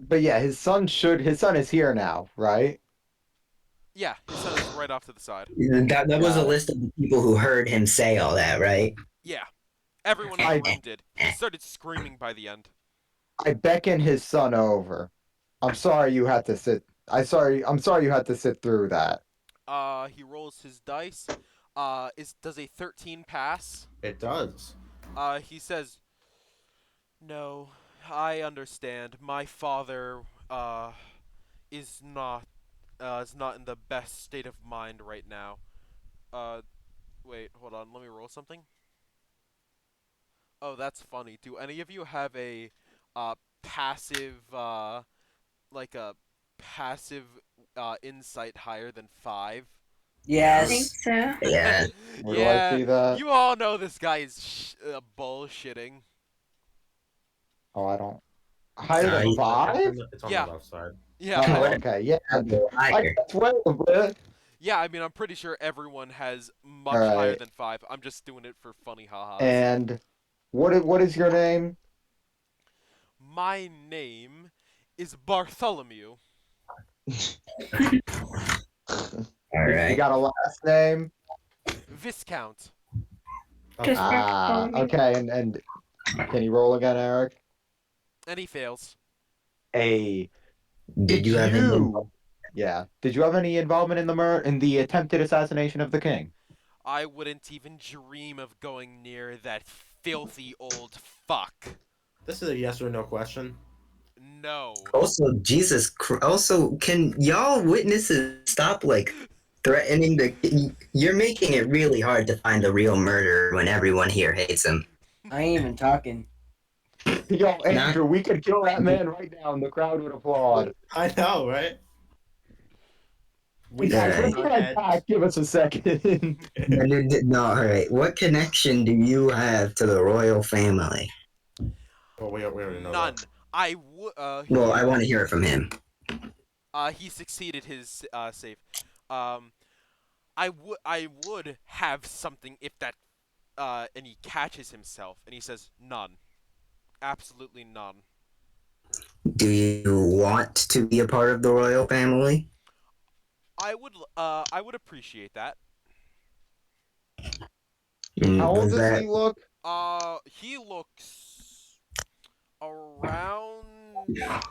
But yeah, his son is here now, right? Yeah, his son is right off to the side. That was a list of the people who heard him say all that, right? Yeah, everyone in the room did. He started screaming by the end. I beckon his son over. I'm sorry you had to sit. I'm sorry you had to sit through that. He rolls his dice. Does a 13 pass? It does. He says, "No, I understand. My father, is not in the best state of mind right now. Wait, hold on. Let me roll something. Oh, that's funny. Do any of you have a, passive, like a passive, insight higher than 5? I think Yes. so. Yeah. Where do Yeah, I see that? You all know this guy is bullshitting. Oh, I don't. Higher than Sorry. 5? It's on Yeah. the left side. Yeah, Oh, What? okay, yeah. I Higher. got 12, bro. yeah. I mean, I'm pretty sure everyone has much All higher right. than 5. I'm just doing it for funny ha-has. And what is your name? My name is Bartholomew. All You right. got a last name? Viscount. Just Ah, Bartholomew. okay. And can you roll again, Eric? And he fails. A. Did you have any? Yeah. Did you have any involvement in the attempted assassination of the king? I wouldn't even dream of going near that filthy old fuck. This is a yes or no question. No. Also, Jesus. Also, can y'all witnesses stop like threatening the? You're making it really hard to find the real murderer when everyone here hates him. I ain't even talking. Yo, Not- Andrew, we could kill that man right now and the crowd would applaud. I know, right? We Yeah. Let's our run heads. back. Give us a second. No, all right. What connection do you have to the royal family? Well, we already know None. that. I would. Well, I want to hear it from him. He succeeded his save. I would have something if that and he catches himself and he says none. Absolutely none. Do you want to be a part of the royal family? I would appreciate that. How old Was does that he look? He looks around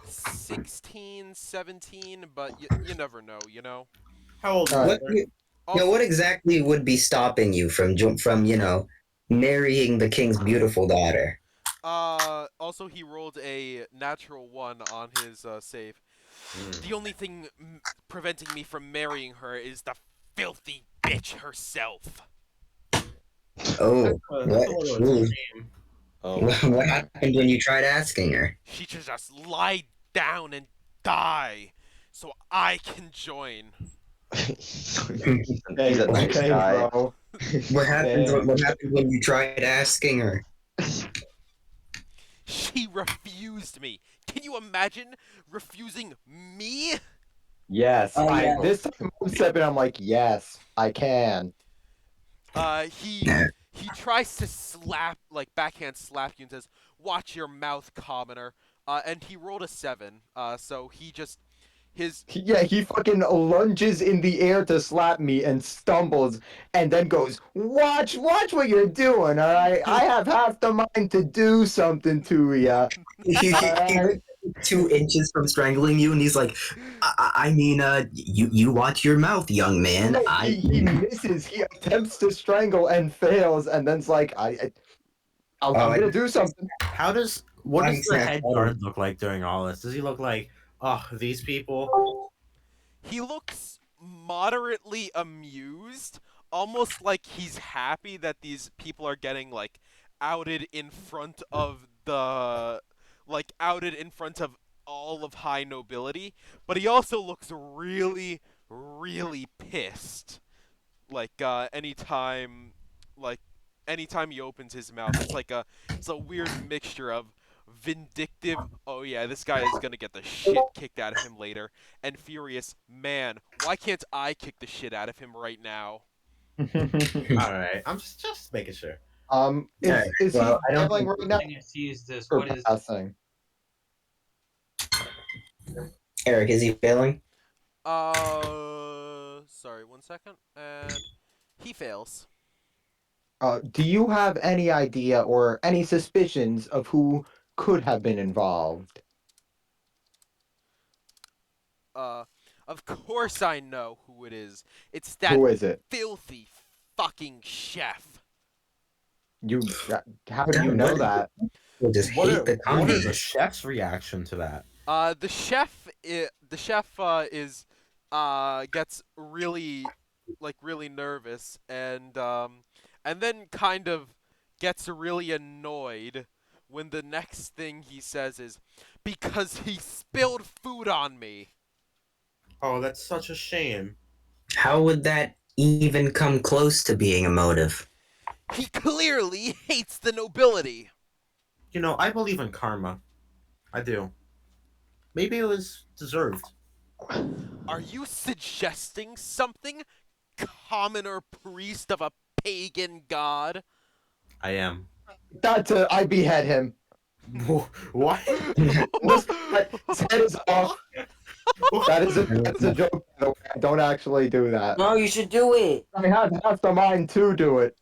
16, 17, but you never know, you know. How old All is right. he? Also, what exactly would be stopping you from marrying the king's beautiful daughter? also he rolled a natural 1 on his save. The only thing preventing me from marrying her is the filthy bitch herself. Oh, That's what? a little Ooh. extreme. Oh, What happened when you tried asking her? She should just lie down and die so I can join. he's Hey, a nice okay, guy. bro. What happened? Damn. What happened when you tried asking her? She refused me. Can you imagine refusing me? Yes. Oh, yeah. This time I'm stepping. I'm like, yes, I can. He Nah. he tries to backhand slap you and says, "Watch your mouth, commoner." And he rolled a 7. So he just Yeah, he fucking lunges in the air to slap me and stumbles and then goes, watch what you're doing, all right? I have half the mind to do something to ya. He Alright. 2 inches from strangling you, and he's like, you watch your mouth, young man. No, he misses. He attempts to strangle and fails, and then's like, I'm gonna do something. What I'm does the saying- head guard look like during all this? Does he look like, oh, these people? he looks moderately amused, almost like he's happy that these people are getting outed in front of all of high nobility, but he also looks really, really pissed. Anytime anytime he opens his mouth, it's a weird mixture of vindictive, oh yeah, this guy is gonna get the shit kicked out of him later, and furious, man, why can't I kick the shit out of him right now? All right, I'm just making sure. Is well, I he don't failing think- right now Thing is, he is this. or What is? passing? Eric, is he failing? Sorry, 1 second, and he fails. Do you have any idea or any suspicions of who could have been involved? Of course I know who it is. It's that Who is it? filthy fucking chef. How do you know that? We'll just What hate the is the communists. chef's reaction to that? The chef gets really really nervous and then kind of gets really annoyed when the next thing he says is because he spilled food on me. Oh, that's such a shame. How would that even come close to being a motive? He clearly hates the nobility. You know, I believe in karma. I do. Maybe it was deserved. Are you suggesting something, commoner priest of a pagan god? I am. That's it. I behead him. What? His head is off. That's a joke. By the way. I don't actually do that. No, you should do it, I have half the mind to do it.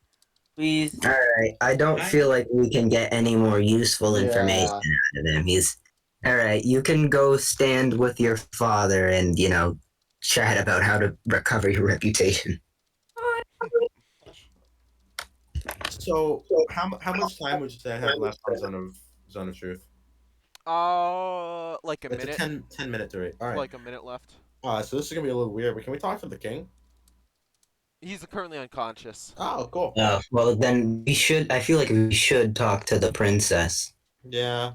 please. All right. I don't feel like we can get any more useful information Yeah. out of him. He's all right. You can go stand with your father and chat about how to recover your reputation. So how much time would you say I have left on Zone of Truth? Like a It's minute. a 10-minute duration. All right. Like a minute left. So this is gonna be a little weird, but can we talk to the king? He's currently unconscious. Oh, cool. Well, then we should. I feel like we should talk to the princess. Yeah.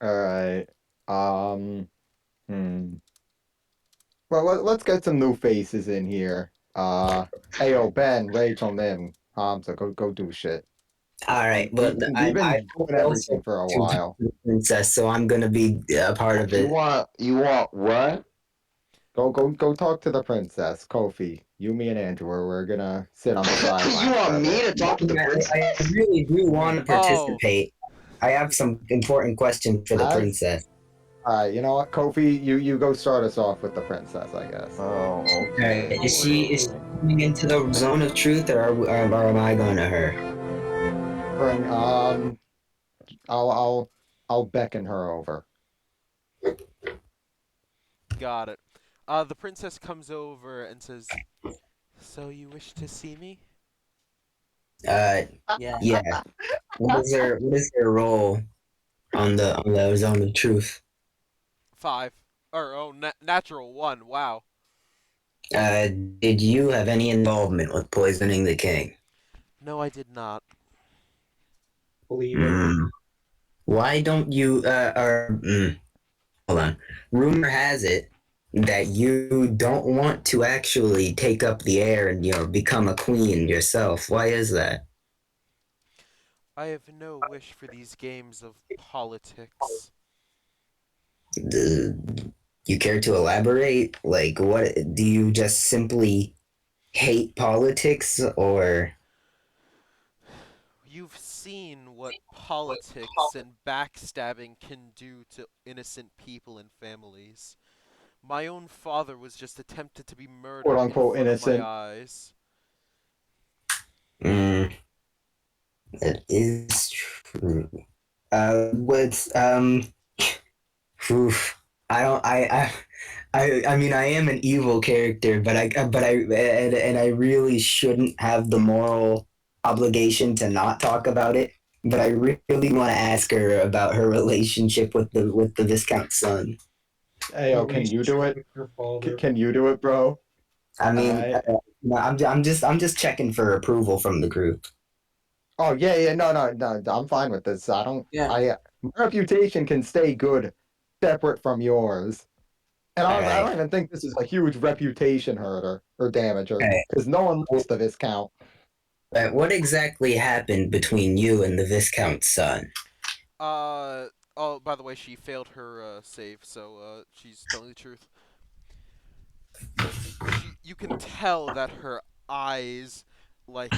All right. Well, let's get some new faces in here. Ayo, Ben, Rachel, Nim, Hamza, go do shit. All right, but We've I been doing everything for a while. princess, so I'm gonna be a part of You it. want what? Go talk to the princess, Kofi. You, me, and Andrew, we're gonna sit on the sideline. You want me to talk to the princess? I really do want to participate. I have some important questions for the I've- princess. All right, you know what, Kofi, you go start us off with the princess, I guess. Oh, okay. Is she coming into the zone of truth, or am I going to her? Bring I'll beckon her over. Got it. The princess comes over and says, "So you wish to see me?" Yeah. Yeah. What is her role on the zone of truth? 5. Natural 1. Wow. Did you have any involvement with poisoning the king? No, I did not. Believe it. Mm. Why don't you hold on. Rumor has it that you don't want to actually take up the air and become a queen yourself. Why is that? I have no wish for these games of politics. You care to elaborate? Like, what do you just simply hate politics, or? You've seen what politics and backstabbing can do to innocent people and families. My own father was just attempted to be murdered Quote unquote in front innocent. of my eyes. That is true. Oof. I mean, I am an evil character, but I really shouldn't have the moral obligation to not talk about it. But I really want to ask her about her relationship with the Viscount's son. Ayo, can you do it? Your father. Can you do it, bro? I mean, Alright. no, I'm just checking for approval from the group. Oh yeah, no, I'm fine with this. Yeah. My reputation can stay good, separate from yours. And I Alright. don't even think this is a huge reputation hurter or damager, Alright. because no one likes the Viscount. What exactly happened between you and the Viscount's son? Oh, by the way, she failed her save, so she's telling the truth. You can tell that her eyes, like,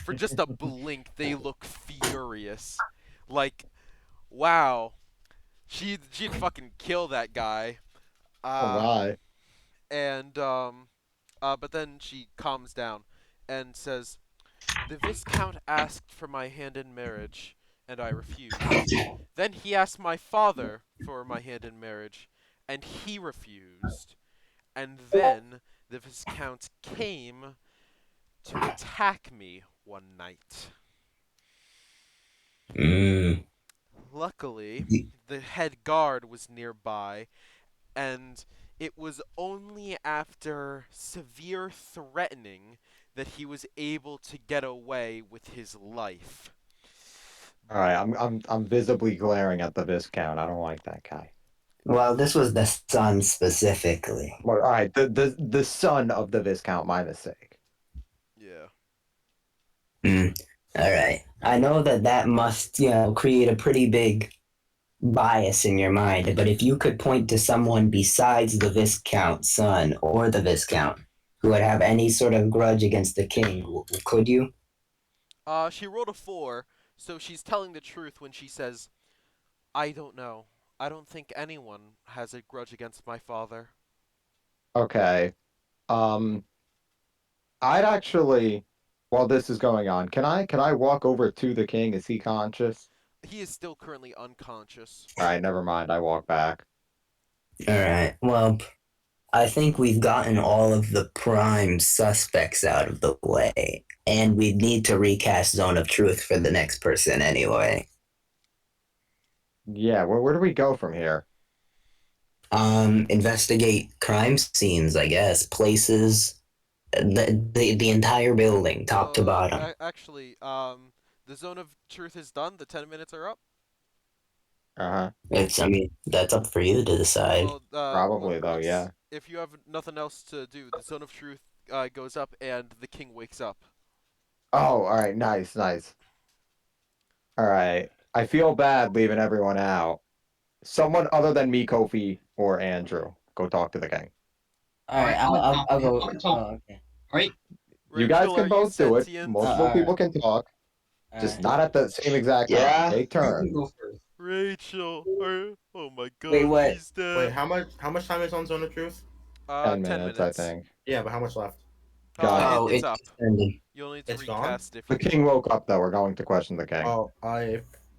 for just a blink, they look furious. Like, wow, she'd fucking kill that guy. Oh my. And but then she calms down and says, "The Viscount asked for my hand in marriage, and I refused. Then he asked my father for my hand in marriage, and he refused. And then the Viscount came to attack me one night. Luckily, the head guard was nearby, and it was only after severe threatening that he was able to get away with his life." All right, I'm visibly glaring at the Viscount. I don't like that guy. Well, this was the son specifically. Well, all right, the son of the Viscount. My mistake. Yeah. All right. I know that must, create a pretty big bias in your mind, but if you could point to someone besides the Viscount's son or the Viscount who would have any sort of grudge against the king, could you? She rolled a 4, so she's telling the truth when she says, I don't know. I don't think anyone has a grudge against my father. Okay. Um, I'd actually, while this is going on, can I walk over to the king? Is he conscious? He is still currently unconscious. All right, never mind. I walk back. All right. Well, I think we've gotten all of the prime suspects out of the way, and we need to recast Zone of Truth for the next person anyway. Yeah, where do we go from here? Investigate crime scenes, I guess, places, the entire building, top to bottom. Actually, the zone of truth is done. The 10 minutes are up. Uh-huh. I mean, that's up for you to decide. Well, Probably though, yeah. if you have nothing else to do, the zone of truth goes up and the king wakes up. Oh, all right, nice. All right. I feel bad leaving everyone out. Someone other than me, Kofi, or Andrew, go talk to the king. All right, I'll go. Oh, okay. Alright, You guys Rachel, can are you both do it. sentient? Multiple Alright. people can talk, All just right. not at the same exact time. Yeah. Take you can turns. go first. Rachel, oh my god, Wait, what? she's dead. Wait, how much time is on Zone of Truth? 10 10 minutes, minutes. I think. Yeah, but how much left? Got It's up. Ending. You'll need to It's gone? recast if The you king want. woke up though. We're going to question the king. Oh,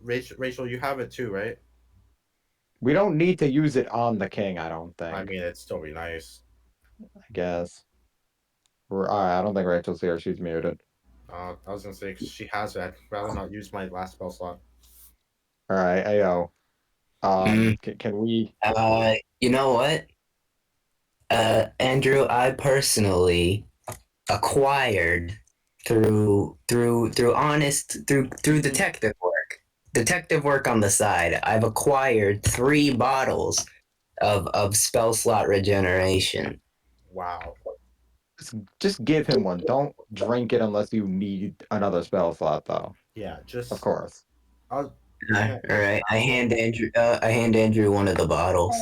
Rachel, you have it too, right? We don't need to use it on the king, I don't think. I mean, it'd still be nice. I guess. Alright, I don't think Rachel's here. She's muted. I was gonna say 'cause she has it. I'd rather not use my last spell slot. Alright, Ayo. Can we? You know what? Andrew, I personally acquired through detective work on the side. I've acquired 3 bottles of spell slot regeneration. Wow. Just give him one. Don't drink it unless you need another spell slot, though. Yeah, just Of course. I'll, All right, I hand Andrew one of the bottles.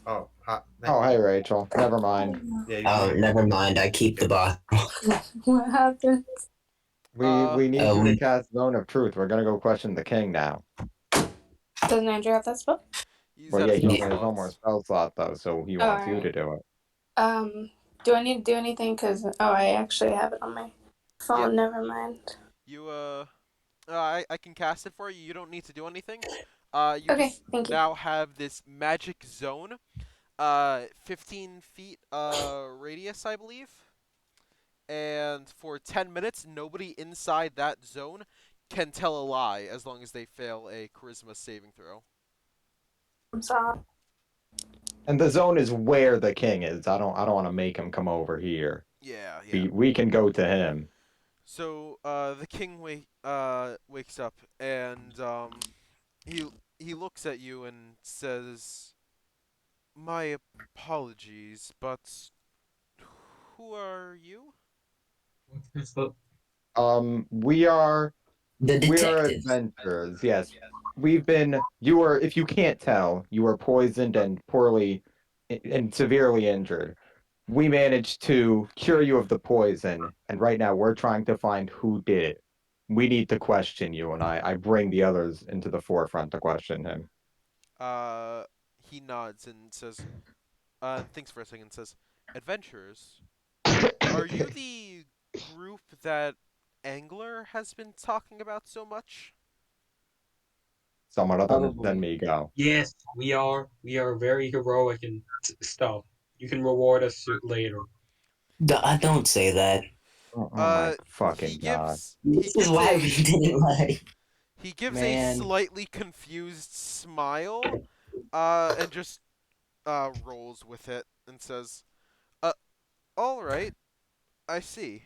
oh, hot. Oh, hey, Rachel. Never mind. Yeah, you Oh, can- never mind. I keep the bottle. What happened? We need Oh, to we- recast Zone of Truth. We're gonna go question the king now. Doesn't Andrew have that spell? He's Well, at yeah, he full only has one more slots. spell slot though, so he wants you Alright. to do it. Do I need to do anything? Cause I actually have it on my phone. Never mind. You I can cast it for you. You don't need to do anything. You Okay, just thank you. now have this magic zone, 15 feet radius, I believe. And for 10 minutes, nobody inside that zone can tell a lie as long as they fail a charisma saving throw. I'm sorry. And the zone is where the king is. I don't want to make him come over here. Yeah. We can go to him. So the king wakes up and he looks at you and says, "My apologies, but who are you?" We are The detective. adventurers. Yes. If you can't tell, you were poisoned and and severely injured. We managed to cure you of the poison, and right now we're trying to find who did it. We need to question you, and I bring the others into the forefront to question him. He nods and says, thinks for a second and says, "Adventurers, are you the group that Angler has been talking about so much?" Someone other than Probably. me go. Yes, we are. We are very heroic and stuff. You can reward us later. Don't say that. Oh my fucking he god. This is why we didn't like. He gives Man. a slightly confused smile, and just rolls with it and says, all right, I see.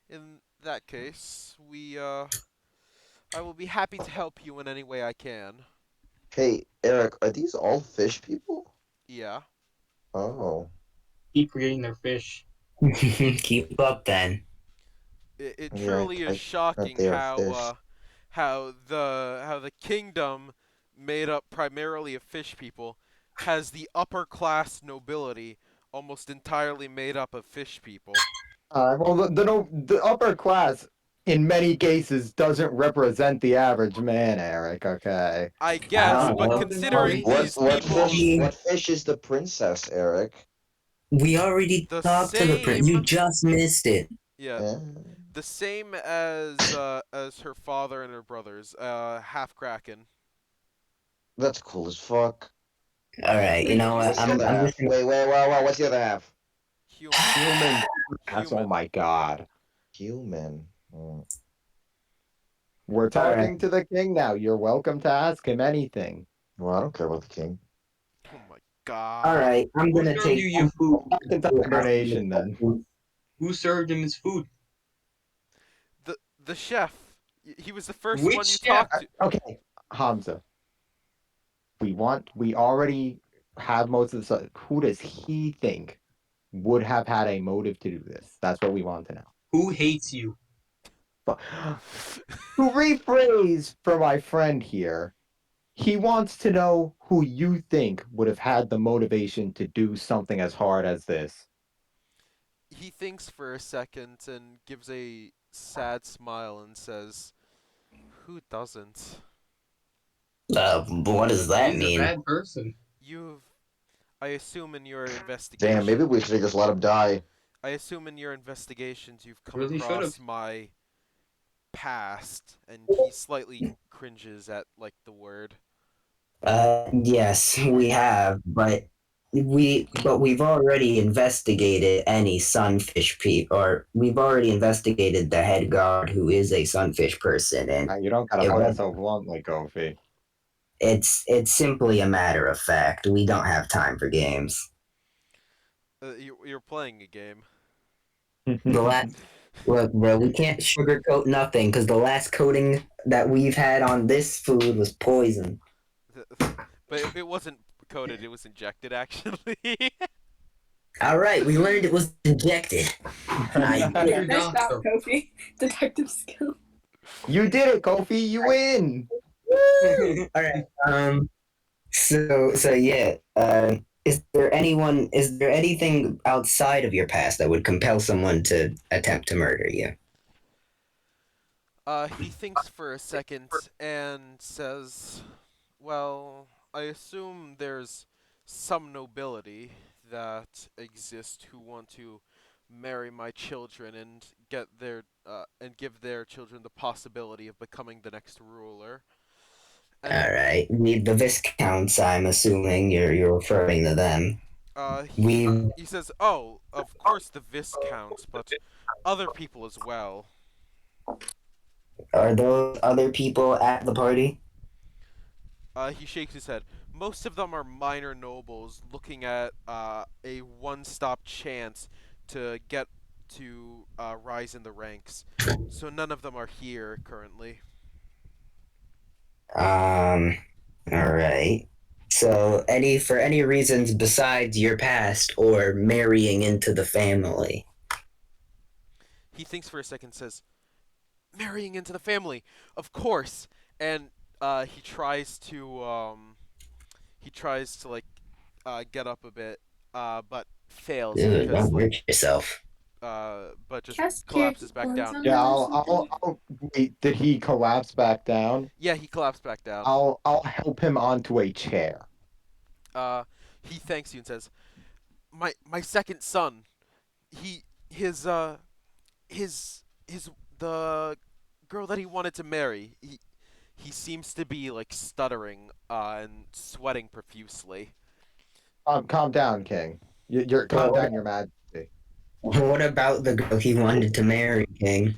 In that case, I will be happy to help you in any way I can." Hey, Eric, are these all fish people? Yeah. Oh. Keep creating their fish. Keep up then. It Yeah, truly I is shocking they are fish. how the kingdom made up primarily of fish people, has the upper class nobility almost entirely made up of fish people. Well, the upper class in many cases doesn't represent the average man, Eric. Okay. I guess, don't but know. considering these What people, fish? What fish is the princess, Eric? We already The talked to the prince. same- You just missed it. yeah, Eh, the same as her father and her brothers, half kraken. that's cool as fuck. All right, you know what? What's the other I'm half? just gonna. Wait. What's the other half? Human. Human. Oh Human. my god. Human. Hmm. We're All talking right. to the king now. You're welcome to ask him anything. Well, I don't care about the king. Oh my god. All right, I'm Who gonna served take. you your food? Into hibernation then. Who served him his food? The chef. He was the first Which one you chef? talked to. Okay, Hamza. We already have most of the stuff. Who does he think would have had a motive to do this? That's what we want to know. Who hates you? But to rephrase for my friend here, he wants to know who you think would have had the motivation to do something as hard as this. He thinks for a second and gives a sad smile and says, "Who doesn't? What does that He's mean? a bad person. You've, I assume in your investigation. Damn, maybe we should have just let him die. I assume in your investigations you've come Really across should've. my past," and he slightly cringes at like the word. Yes, we have, but we've already investigated any sunfish or we've already investigated the head guard who is a sunfish person, and You don't gotta it put it was, so bluntly, Kofi. it's simply a matter of fact. We don't have time for games. You're playing a game. The last Look, bro, we can't sugarcoat nothing because the last coating that we've had on this food was poison. But it wasn't coated; it was injected actually. All right, we learned it was injected. You're Nice not, job, though. Kofi. Detective skill. You did it, Kofi. You win. All right. So yeah. Is there anything outside of your past that would compel someone to attempt to murder you? He thinks for a second and says, "Well, I assume there's some nobility that exist who want to marry my children and get their and give their children the possibility of becoming the next ruler." All right. The Viscounts, I'm assuming you're referring to them. He says, "Oh, of course the Viscounts, but other people as well." Are those other people at the party? He shakes his head. Most of them are minor nobles looking at a one-stop chance to get to rise in the ranks. So none of them are here currently. All right. So for any reasons besides your past or marrying into the family? He thinks for a second, says, "Marrying into the family, of course." And he tries to like get up a bit, but fails Dude, because don't like hurt yourself. but just Cast collapses back Cure down. Wounds on Yeah, him or something? I'll wait. Did he collapse back down? Yeah, he collapsed back down. I'll help him onto a chair. He thanks you and says, "My second son, his the girl that he wanted to marry, he seems to be like stuttering and sweating profusely." Calm down, King. You're calm down, Your Majesty. What about the girl he wanted to marry, King?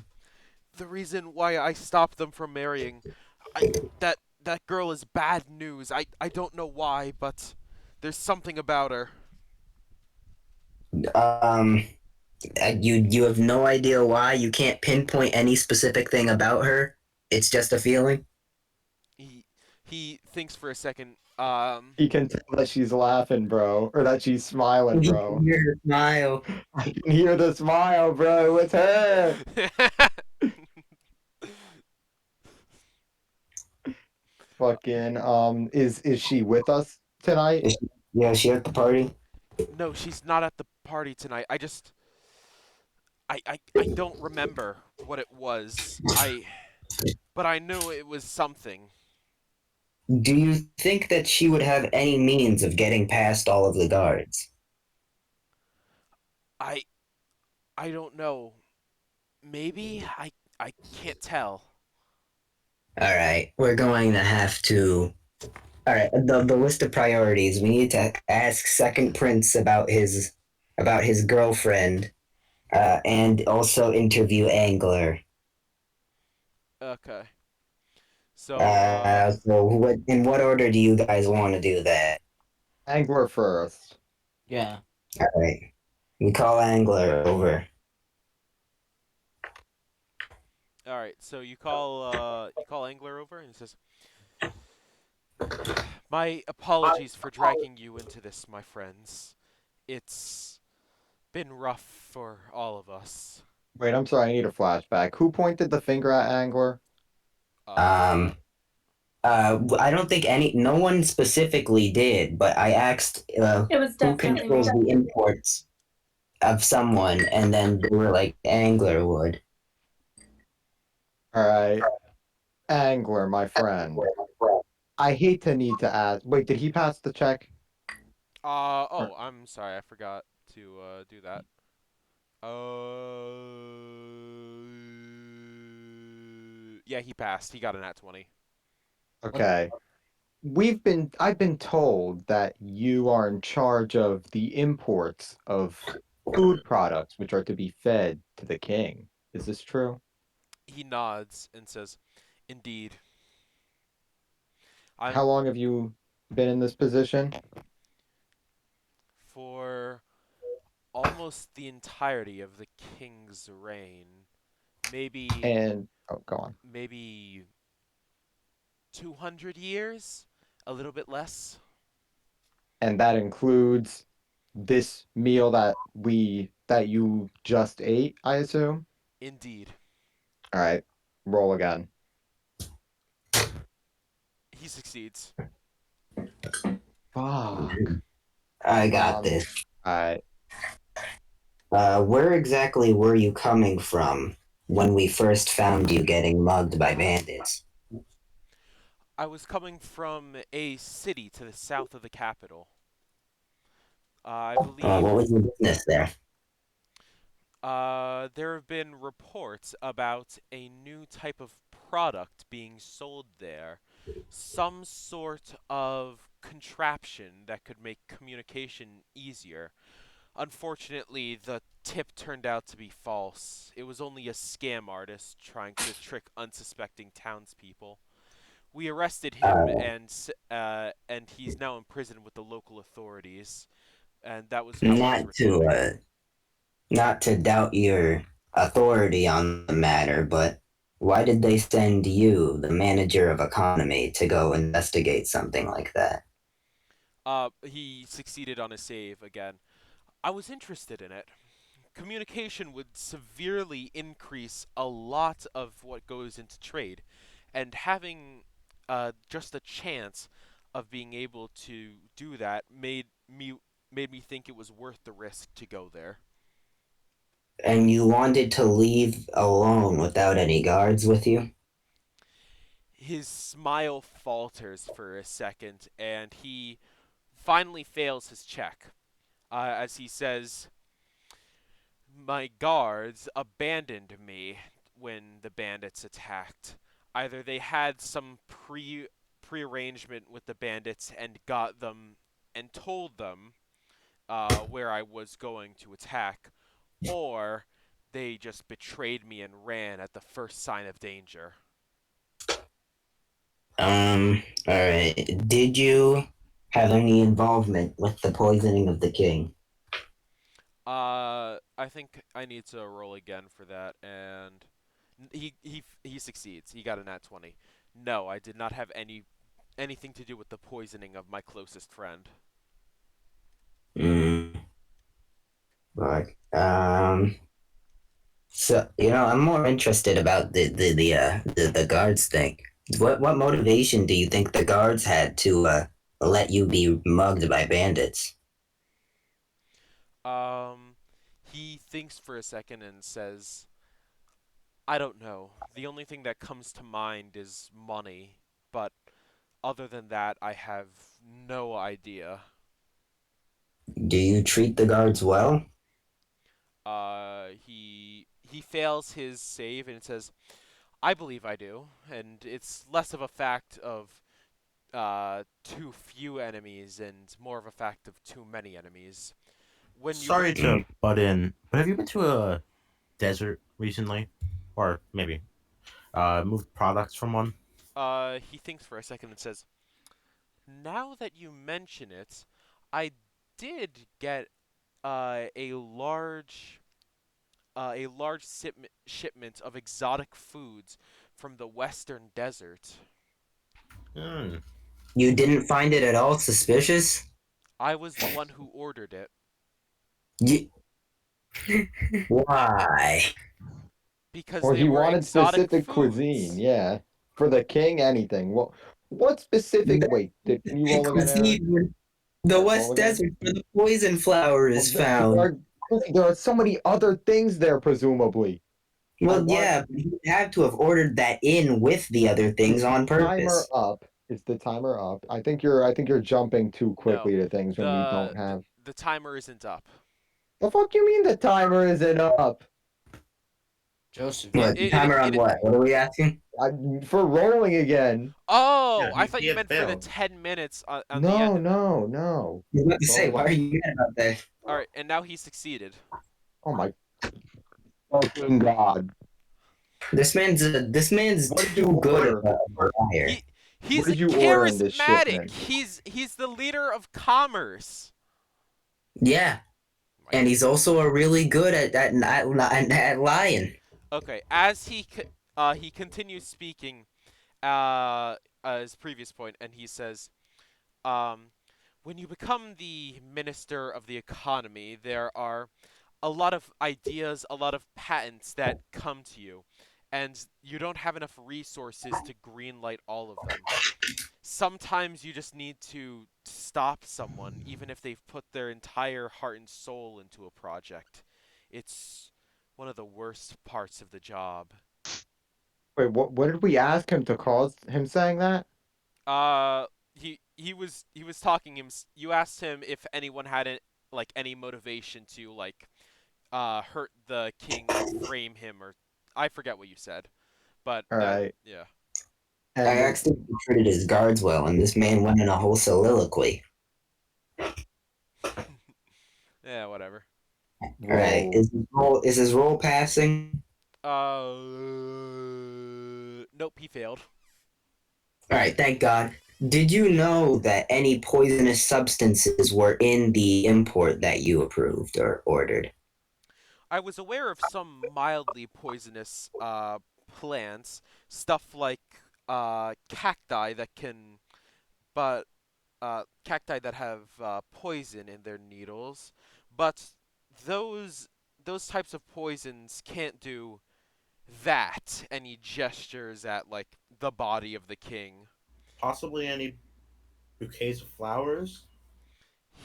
The reason why I stopped them from marrying, that girl is bad news. I don't know why, but there's something about her. You have no idea why. You can't pinpoint any specific thing about her. It's just a feeling. He thinks for a second. He can tell that she's laughing, bro, or that she's smiling, You bro. can hear her smile. I can hear the smile, bro. It's her. fucking is she with us tonight? Yeah, is she at the party? No, she's not at the party tonight. I don't remember what it was. But I knew it was something. Do you think that she would have any means of getting past all of the guards? I I don't know. Maybe I can't tell. All right, we're going to have to. All right, the list of priorities. We need to ask Second Prince about his girlfriend, and also interview Angler. Okay. So So what in what order do you guys want to do that? Angler first. Yeah. All right, we call Angler over. all right. So you call Angler over and he says, "My apologies for dragging you into this, my friends. It's been rough for all of us." Wait, I'm sorry, I need a flashback. Who pointed the finger at Angler? Uh, I don't think no one specifically did, but I asked It was who definitely controls me. the imports of someone, and then they were like, Angler would. Alright. Angler, my friend. I hate to need to ask. Wait, did he pass the check? oh, I'm sorry. I forgot to do that. Yeah, he passed. He got an at 20. Okay. I've been told that you are in charge of the imports of food products which are to be fed to the king. Is this true? He nods and says, "Indeed. How I'm long have you been in this position? for almost the entirety of the king's reign. Maybe And oh, go on. maybe 200 years, a little bit less." And that includes this meal that you just ate, I assume? Indeed. All right. Roll again. He succeeds. Fuck. I got this. All right. Where exactly were you coming from when we first found you getting mugged by bandits? I was coming from a city to the south of the capital. I believe What was your business there? there have been reports about a new type of product being sold there. Some sort of contraption that could make communication easier. Unfortunately, the tip turned out to be false. It was only a scam artist trying to trick unsuspecting townspeople. We arrested him, and he's now in prison with the local authorities. And that was how I was Not to returned. not to doubt your authority on the matter, but why did they send you, the manager of economy, to go investigate something like that? He succeeded on his save again. I was interested in it. Communication would severely increase a lot of what goes into trade, and having just a chance of being able to do that made me think it was worth the risk to go there. And you wanted to leave alone without any guards with you? His smile falters for a second, and he finally fails his check as he says, "My guards abandoned me when the bandits attacked. Either they had some prearrangement with the bandits and got them and told them where I was going to attack, or they just betrayed me and ran at the first sign of danger." Alright. Did you have any involvement with the poisoning of the king? I think I need to roll again for that, and he succeeds. He got an at 20. No, I did not have anything to do with the poisoning of my closest friend. Hmm. Like, so I'm more interested about the guards thing. What motivation do you think the guards had to let you be mugged by bandits? Um, he thinks for a second and says, I don't know. The only thing that comes to mind is money, but other than that, I have no idea. Do you treat the guards well? He fails his save and says, I believe I do, and it's less of a fact of too few enemies and more of a fact of too many enemies. When you Sorry to butt in, but have you been to a desert recently, or maybe moved products from one? he thinks for a second and says, now that you mention it, I did get a large shipment of exotic foods from the western desert. Hmm. You didn't find it at all suspicious? I was the one who ordered it You, why? because Or they he were wanted exotic specific cuisine, foods. yeah. For the king, anything. What specific? Wait, can you roll again, Aaron? Cuisine where the Yeah, roll West again. Desert where the poison flower Well, is found. there are so many other things there, presumably. Well, want yeah, but you have to have ordered that in with the other things on timer purpose. up. Is the timer up? I think you're jumping too No, quickly to things when you the don't the, have. the timer isn't up. The fuck you mean the timer isn't up? Joseph, It What, you it, it, timer on it what? What are we asking? For rolling again. Oh, Yeah, I thought he you had meant for the failed. 10 minutes on the No, end of it. no, no. I was about to say, Rolling why are again. you mad about that? All right, and now he succeeded. Oh my fucking god! This man's What did you too good order? at a liar. He What he's did you order in this charismatic. shipment? He's the leader of commerce. Yeah, and he's also a really good at lying. Okay, as he continues speaking, his previous point, and he says, um, when you become the minister of the economy, there are a lot of ideas, a lot of patents that come to you, and you don't have enough resources to greenlight all of them. Sometimes you just need to stop someone, even if they've put their entire heart and soul into a project. It's one of the worst parts of the job. Wait, what did we ask him to cause him saying that? Uh, he was talking him. You asked him if anyone had like any motivation to like hurt the king or frame him, or I forget what you said, but All right. yeah. I And asked him if he treated his guards well, and this man went in a whole soliloquy. Yeah, whatever. All right, roll. is his role passing? Uh, nope, he failed. All right, thank God. Did you know that any poisonous substances were in the import that you approved or ordered? I was aware of some mildly poisonous plants, stuff like cacti that can, but cacti that have poison in their needles, but those types of poisons can't do that. And he gestures at like the body of the king. Possibly any bouquets of flowers.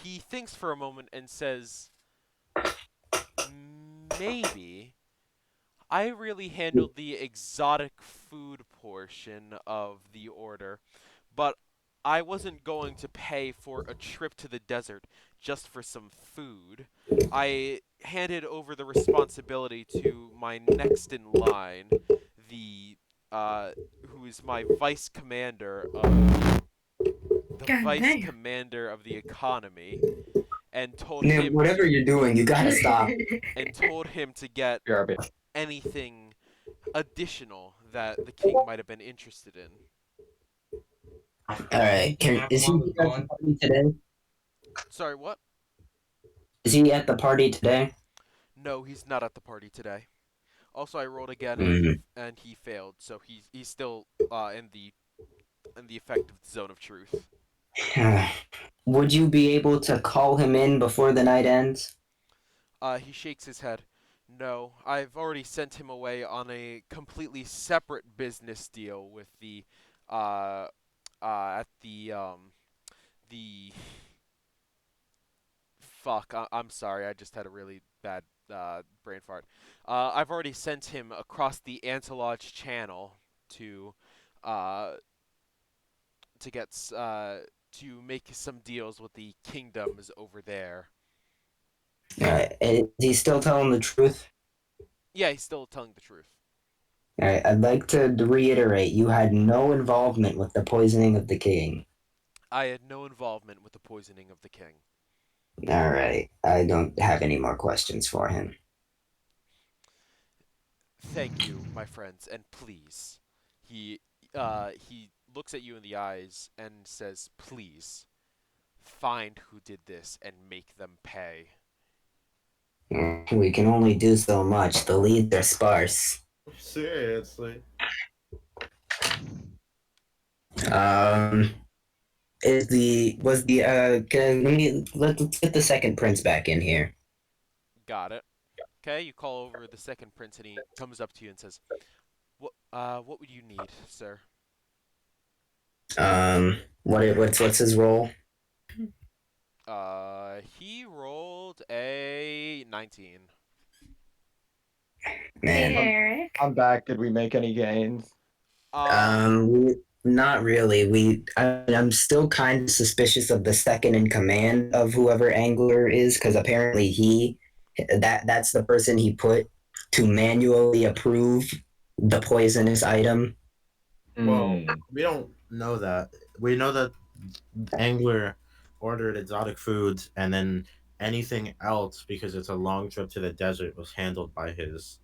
He thinks for a moment and says, maybe. I really handled the exotic food portion of the order, but I wasn't going to pay for a trip to the desert just for some food. I handed over the responsibility to my next in line, the who is my vice commander of God damn. the economy, and told Man, him whatever you're doing, you gotta stop. to get BRB. anything additional that the king might have been interested in. All right, is he at the party today? Sorry, what? Is he at the party today? No, he's not at the party today. Also, I rolled again Mhm. and he failed, so he's still in the effective zone of truth. Would you be able to call him in before the night ends? He shakes his head. No, I've already sent him away on a completely separate business deal with the uh, at the fuck. I'm sorry. I just had a really bad brain fart. I've already sent him across the Antilodge Channel to uh, to get to make some deals with the kingdoms over there. Alright, is he still telling the truth? Yeah, he's still telling the truth. Alright, I'd like to reiterate you had no involvement with the poisoning of the king. I had no involvement with the poisoning of the king. Alright, I don't have any more questions for him. Thank you, my friends, and please. He looks at you in the eyes and says, "Please find who did this and make them pay." We can only do so much. The leads are sparse. Seriously. Um, let's get the second prince back in here. Got it. Okay, you call over the second prince, and he comes up to you and says, what would you need, sir?" What's his role? He rolled a 19. Hey, Man, Eric. I'm back. Did we make any gains? not really. I'm still kind of suspicious of the second in command of whoever Angler is, because apparently that's the person he put to manually approve the poisonous item. Well, Hmm. we don't know that. We know that Angler ordered exotic foods, and then anything else, because it's a long trip to the desert, was handled by his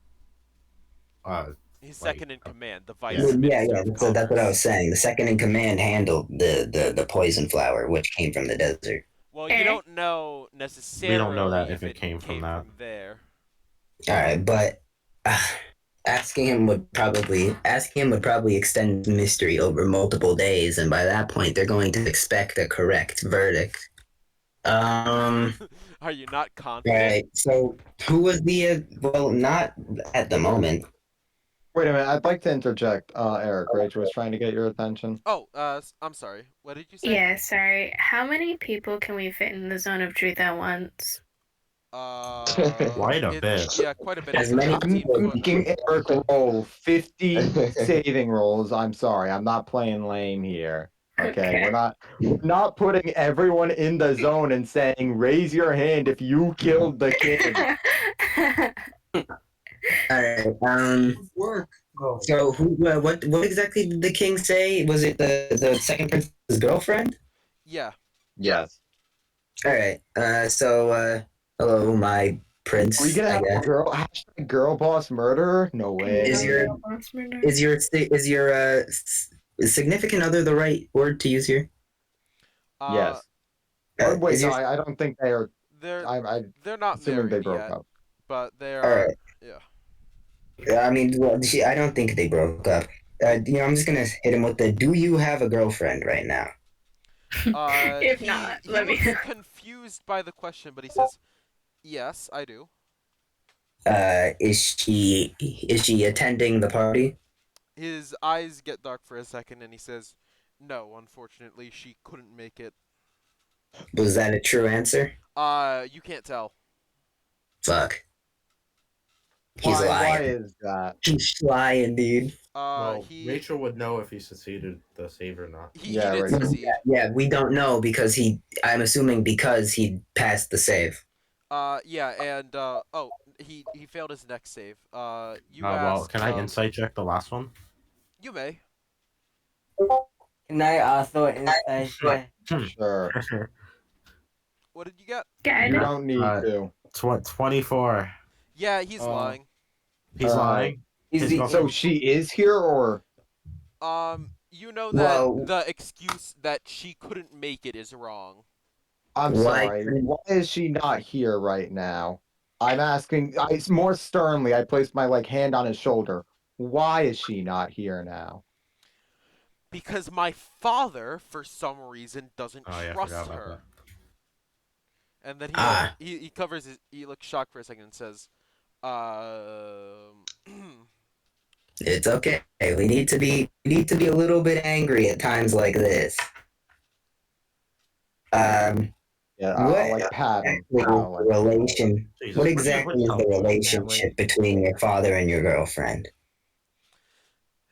His like second in command, the Yeah. vice minister of That's what I was commerce. saying. The second in command handled the poison flower, which came from the desert. Well, you Eric. don't know necessarily we don't know that if it came from that. from there. All right, but asking him would probably extend mystery over multiple days, and by that point, they're going to expect a correct verdict. Um. Are you not confident? Right. So, who was the? Well, not at the moment. Wait a minute. I'd like to interject. Eric, Rachel was trying to get your attention. Oh, I'm sorry. What did you say? Yeah, sorry. How many people can we fit in the zone of truth at once? Quite a bit. Yeah, quite a bit. As It's a many 15 people- foot. Making Eric roll 50 saving rolls. I'm sorry. I'm not playing lame here. Okay, we're not putting everyone in the zone and saying raise your hand if you killed the kid. All right. Work. Go. So, what exactly did the king say? Was it the second prince's girlfriend? Yeah. Yes. All right. Hello, my prince. Are we gonna I have a guess. girl boss murderer? No way. Is your significant other the right word to use here? Yes. Or wait, is no, your- I don't think they are. They're I'm not assuming married they broke yet, up. but they All are. right. Yeah. I mean, well, I don't think they broke up. I'm just gonna hit him with the. Do you have a girlfriend right now? If He not, let me. looks confused by the question, but he says, "Yes, I do." Is she attending the party? His eyes get dark for a second, and he says, "No, unfortunately, she couldn't make it." Was that a true answer? You can't tell. Fuck. He's Why lying. is that? He's lying, dude. Well, He Rachel would know if he succeeded the save or not. he Yeah, did right. succeed. Yeah, we don't know because I'm assuming because he passed the save. Yeah, and he failed his next save. You Well, asked. can I insight check the last one? You may. Can I also insight check? Sure. What did you get? You Guidance. don't need to. 24. Yeah, he's Oh. lying. He's lying. Is His the girlfriend- So she is here, or You know that Well- the excuse that she couldn't make it is wrong. I'm Why- sorry. Why is she not here right now? I'm asking. More sternly. I placed my hand on his shoulder. Why is she not here now? Because my father, for some reason, doesn't Oh, yeah, I trust forgot about her. And then Ah. he covers his. He looks shocked for a second and says, It's okay. We need to be a little bit angry at times like this. Um, Yeah, what I'll like pat him. exactly is I'll the like relation? Jesus, What would you exactly is the help the family? relationship between your father and your girlfriend?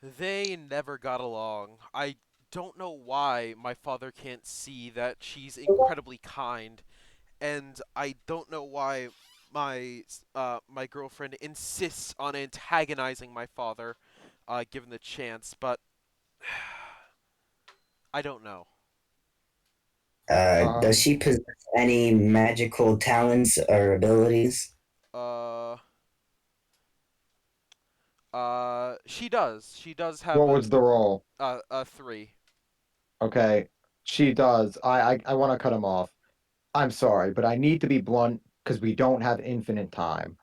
They never got along. I don't know why my father can't see that she's incredibly kind, and I don't know why my girlfriend insists on antagonizing my father, given the chance. But I don't know. Does um she possess any magical talents or abilities? Uh, she does. She does have what was the role? a 3. Okay, she does. I want to cut him off. I'm sorry, but I need to be blunt because we don't have infinite time.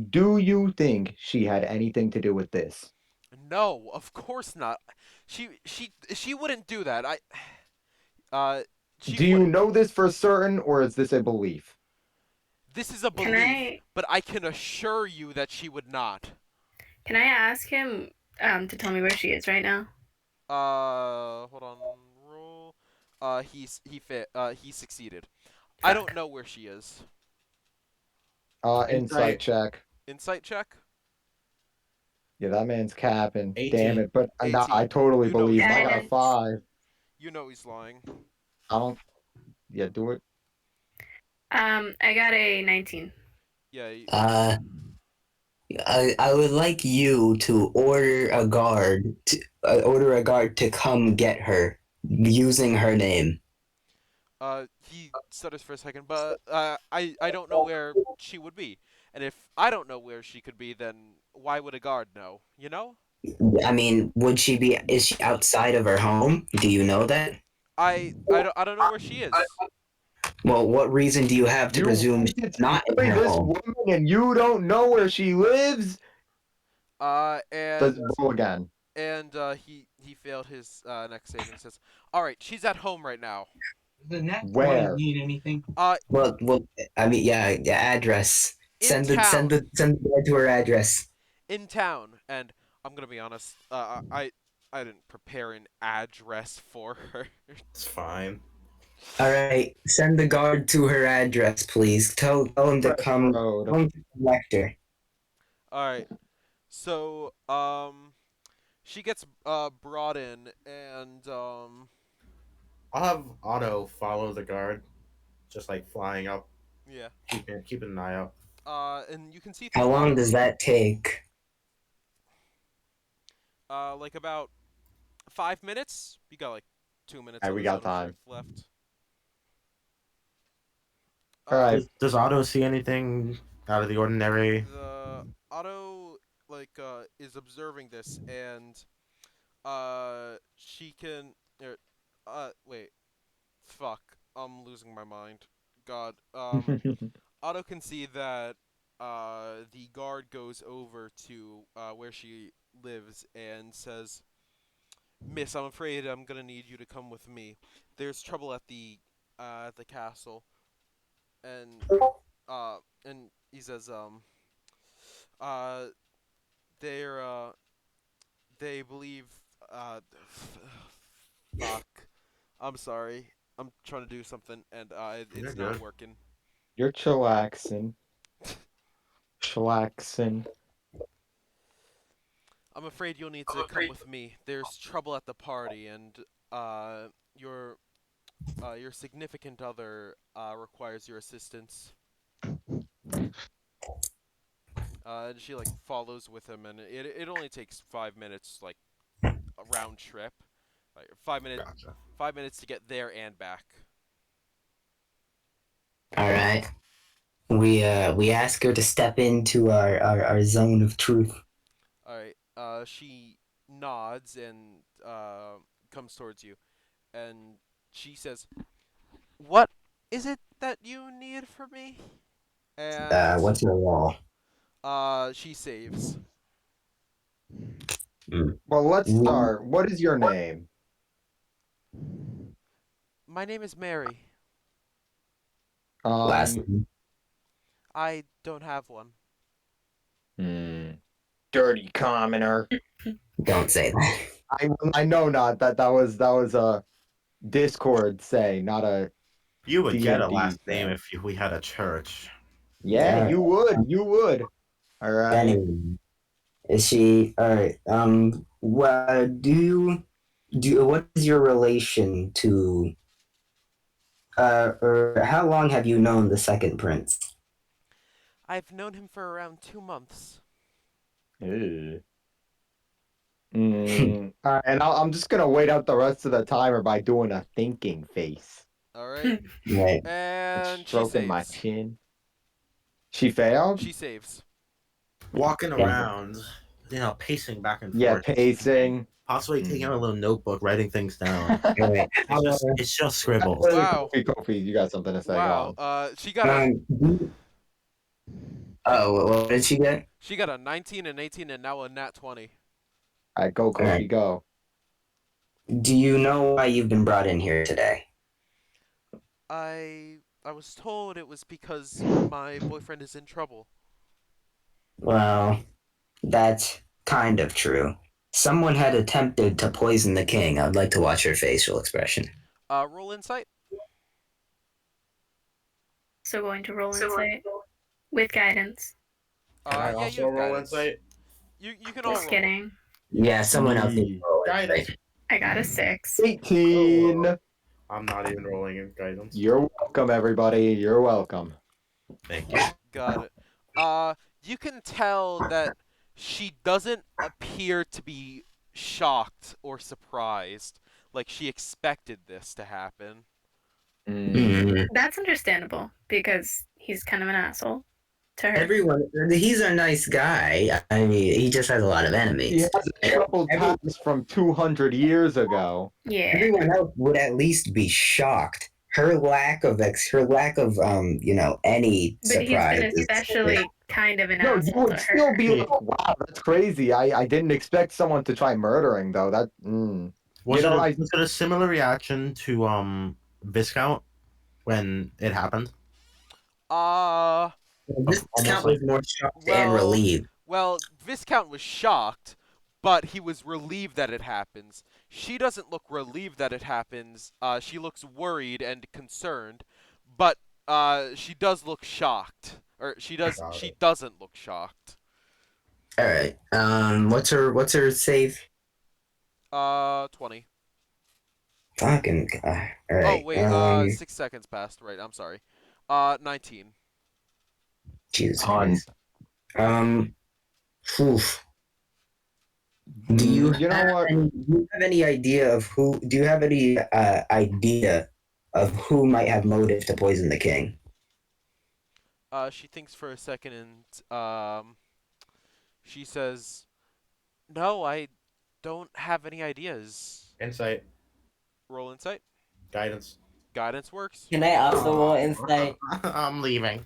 Do you think she had anything to do with this? No, of course not. She wouldn't do that. Uh, she Do you would. know this for certain, or is this a belief? This is a Can belief, I but I can assure you that she would not. can I ask him to tell me where she is right now? Hold on. Roll. He succeeded. I don't Fuck. know where she is. Insight Insight check. Insight check. Yeah, that man's capping. Damn 18. it, but nah, I 18. totally You know believe he's him. I got a lying. Guidance. 5. You know he's lying. I don't. Yeah, do it. I got a 19. Yeah. Uh, I would like you to order a guard to come get her using her name. He stutters for a second, but I don't know where she would be, and if I don't know where she could be, then why would a guard know? You know? I mean, is she outside of her home? Do you know that? I don't know where she is. Well, what reason do you have to You presume she's wanted to not in marry her this home? woman and you don't know where she lives? Uh, Let's and roll again. he failed his next saving. Says, "All right, she's at home right now. Does the net 20 Where? mean anything? Uh, Well, I mean, yeah, address. in Send town, the guard to her address. in town." And I'm gonna be honest. I didn't prepare an address for her. It's fine. All right, send the guard to her address, please. Tell him to Fresh come. road. Tell him to collect her. All right. So she gets brought in, and I'll have Otto follow the guard, just like flying up, yeah. keeping an eye out. And you can see How through long does Otto's that take? like about 5 minutes. You got like 2 minutes Hey, of we the got zone of time. truth left. All right. Does Otto see anything out of the ordinary? The Otto is observing this, and she can. Wait, fuck, I'm losing my mind. God, Otto can see that the guard goes over to where she lives and says, "Miss, I'm afraid I'm gonna need you to come with me. There's trouble at the castle." And and he says, uh, they're they believe fuck. I'm sorry. I'm trying to do something and You're it's not good. working. You're chillaxing. Chillaxing. I'm afraid you'll need to come with me. There's trouble at the party, and uh, your your significant other requires your assistance. And she like follows with him, and it only takes 5 minutes, like a round trip, like 5 minutes, Gotcha. 5 minutes to get there and back. All right. We ask her to step into our zone of truth. All right. She nods and comes towards you, and she says, "What is it that you need from me?" And What's your wall? she saves. Well, let's Mm. start. What is your name? My name is Mary. Last Um, name. I don't have one. hmm. dirty commoner. Don't say that. I know not that was a Discord say, not a You would get a D&D last name say. if we had a church. Yeah, Yeah. you would. All right. Anyway, is she all right? What is your relation to? Or how long have you known the second prince? I've known him for around 2 months. Ew. All right, and I'm just gonna wait out the rest of the timer by doing a thinking face, All right, Right. and she stroking my saves. chin. She failed. She saves. Walking Yeah. around, pacing back and Yeah, forth. pacing. Possibly taking out a little notebook, writing things down. All right. It's just scribbles. Wow. Kofi, you got something to say? Go Wow. on. She got a What did she get? 19 and 18 and now a nat 20. All right, go, Kofi, Alright. go. Do you know why you've been brought in here today? I was told it was because my boyfriend is in trouble. Well, that's kind of true. Someone had attempted to poison the king. I'd like to watch your facial expression. Roll insight. So going to roll insight with guidance. Can I Yeah, also you have roll guidance. insight? You can all Just roll. kidding. Yeah, someone else can roll it, Guidance. right? I got a 6. 18. I'm not even rolling in guidance. You're welcome, everybody. You're welcome. Thank you. Got it. You can tell that she doesn't appear to be shocked or surprised, like she expected this to happen. Mhm. That's understandable because he's kind of an asshole to her. Everyone, he's a nice guy. I mean, he just has a lot of He enemies. has a couple tabs from 200 years ago. Yeah. Everyone else would at least be shocked. Her lack of any But he's surprise. been especially kind of an No, you asshole would to still her. be like, wow, that's crazy. I didn't expect someone to try murdering, though. Was, You know, was it a similar reaction to Viscount when it happened? This Almost count like- was more shocked and Well- relieved. Well, Viscount was shocked, but he was relieved that it happens. She doesn't look relieved that it happens. She looks worried and concerned, but she does look shocked. Or she doesn't look shocked. All right. What's her save? 20. Fucking God. All right. Oh wait, 6 seconds passed. Right, I'm sorry. 19. Jesus On. Christ. Oof. Do you You know have what? any, do you have any idea of who? Do you have any idea of who might have motive to poison the king? She thinks for a second and she says, "No, I don't have any ideas." Insight. Roll insight. Guidance. Guidance works. Can I also roll insight? I'm leaving.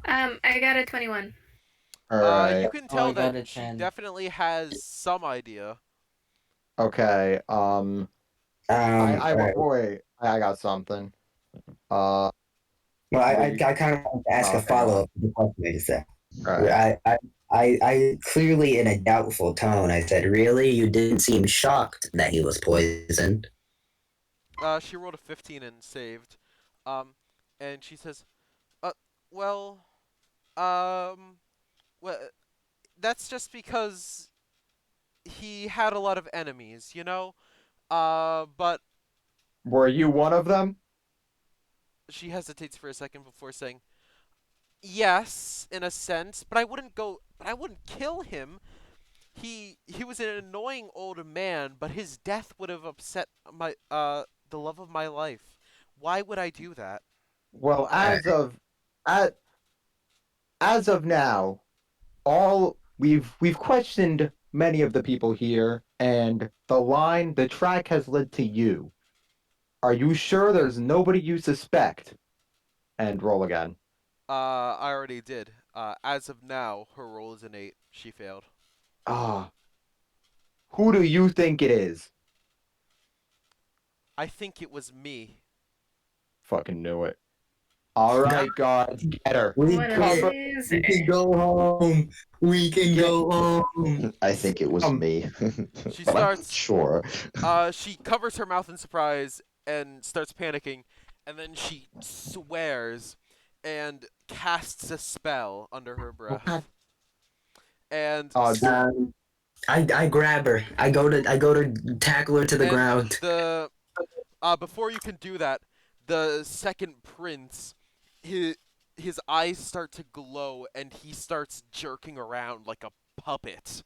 I got a 21. All right. You can I tell got a that she 10. definitely has some idea. Okay. All right. Wait. I got something. Well, I kind of want to ask Oh, a okay, follow up to the question I just said. All right. I clearly, in a doubtful tone, I said, "Really, you didn't seem shocked that he was poisoned." She rolled a 15 and saved. And she says, well, well, that's just because he had a lot of enemies, you know? But Were you one of them? she hesitates for a second before saying, yes, in a sense, but I wouldn't kill him. He was an annoying old man, but his death would have upset the love of my life. Why would I do that? Well, as of now, we've questioned many of the people here, and the track has led to you. Are you sure there's nobody you suspect? And roll again. I already did. As of now, her roll is an 8. She failed. Who do you think it is? I think it was me. Fucking knew it. All right, guards, get her. We What a Cover- loser. can go home. We can go home. I think it was me. She But I'm not starts- sure. She covers her mouth in surprise and starts panicking, and then she swears and casts a spell under her breath. And I grab her. I go to tackle her to the And ground. the before you can do that, the second prince, his eyes start to glow and he starts jerking around like a puppet.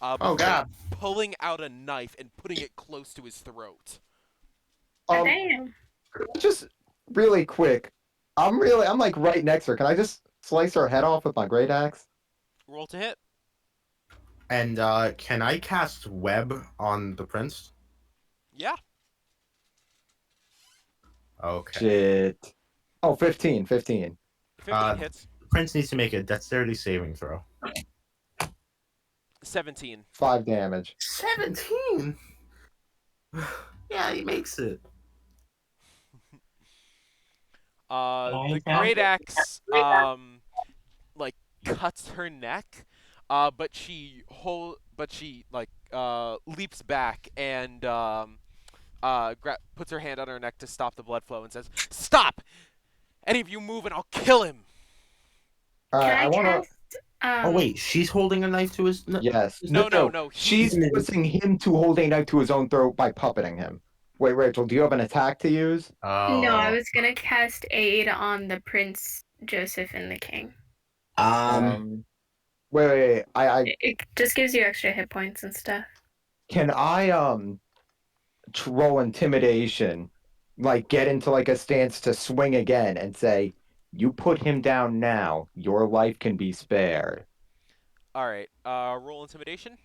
Oh God! Pulling out a knife and putting it close to his throat. Damn. Just really quick. I'm like right next to her. Can I just slice her head off with my great axe? Roll to hit. And can I cast web on the prince? Yeah. Okay. Shit. Oh, 15. 15 Uh, hits. The prince needs to make a dexterity saving throw. 17. 5 damage. 17. Yeah, he makes it. The Can I great count axe like cuts her neck, but she leaps back and puts her hand on her neck to stop the blood flow and says, "Stop! Any of you move and I'll kill him." All right, Can I I want to. cast? Oh wait, she's holding a knife to his. Yes. No. She's forcing him to hold a knife to his own throat by puppeting him. Wait, Rachel, do you have an attack to use? Oh. No, I was gonna cast aid on the Prince Joseph and the King. Wait. It just gives you extra hit points and stuff. Can I roll intimidation, like get into like a stance to swing again and say, "You put him down now, your life can be spared." All right. Roll intimidation.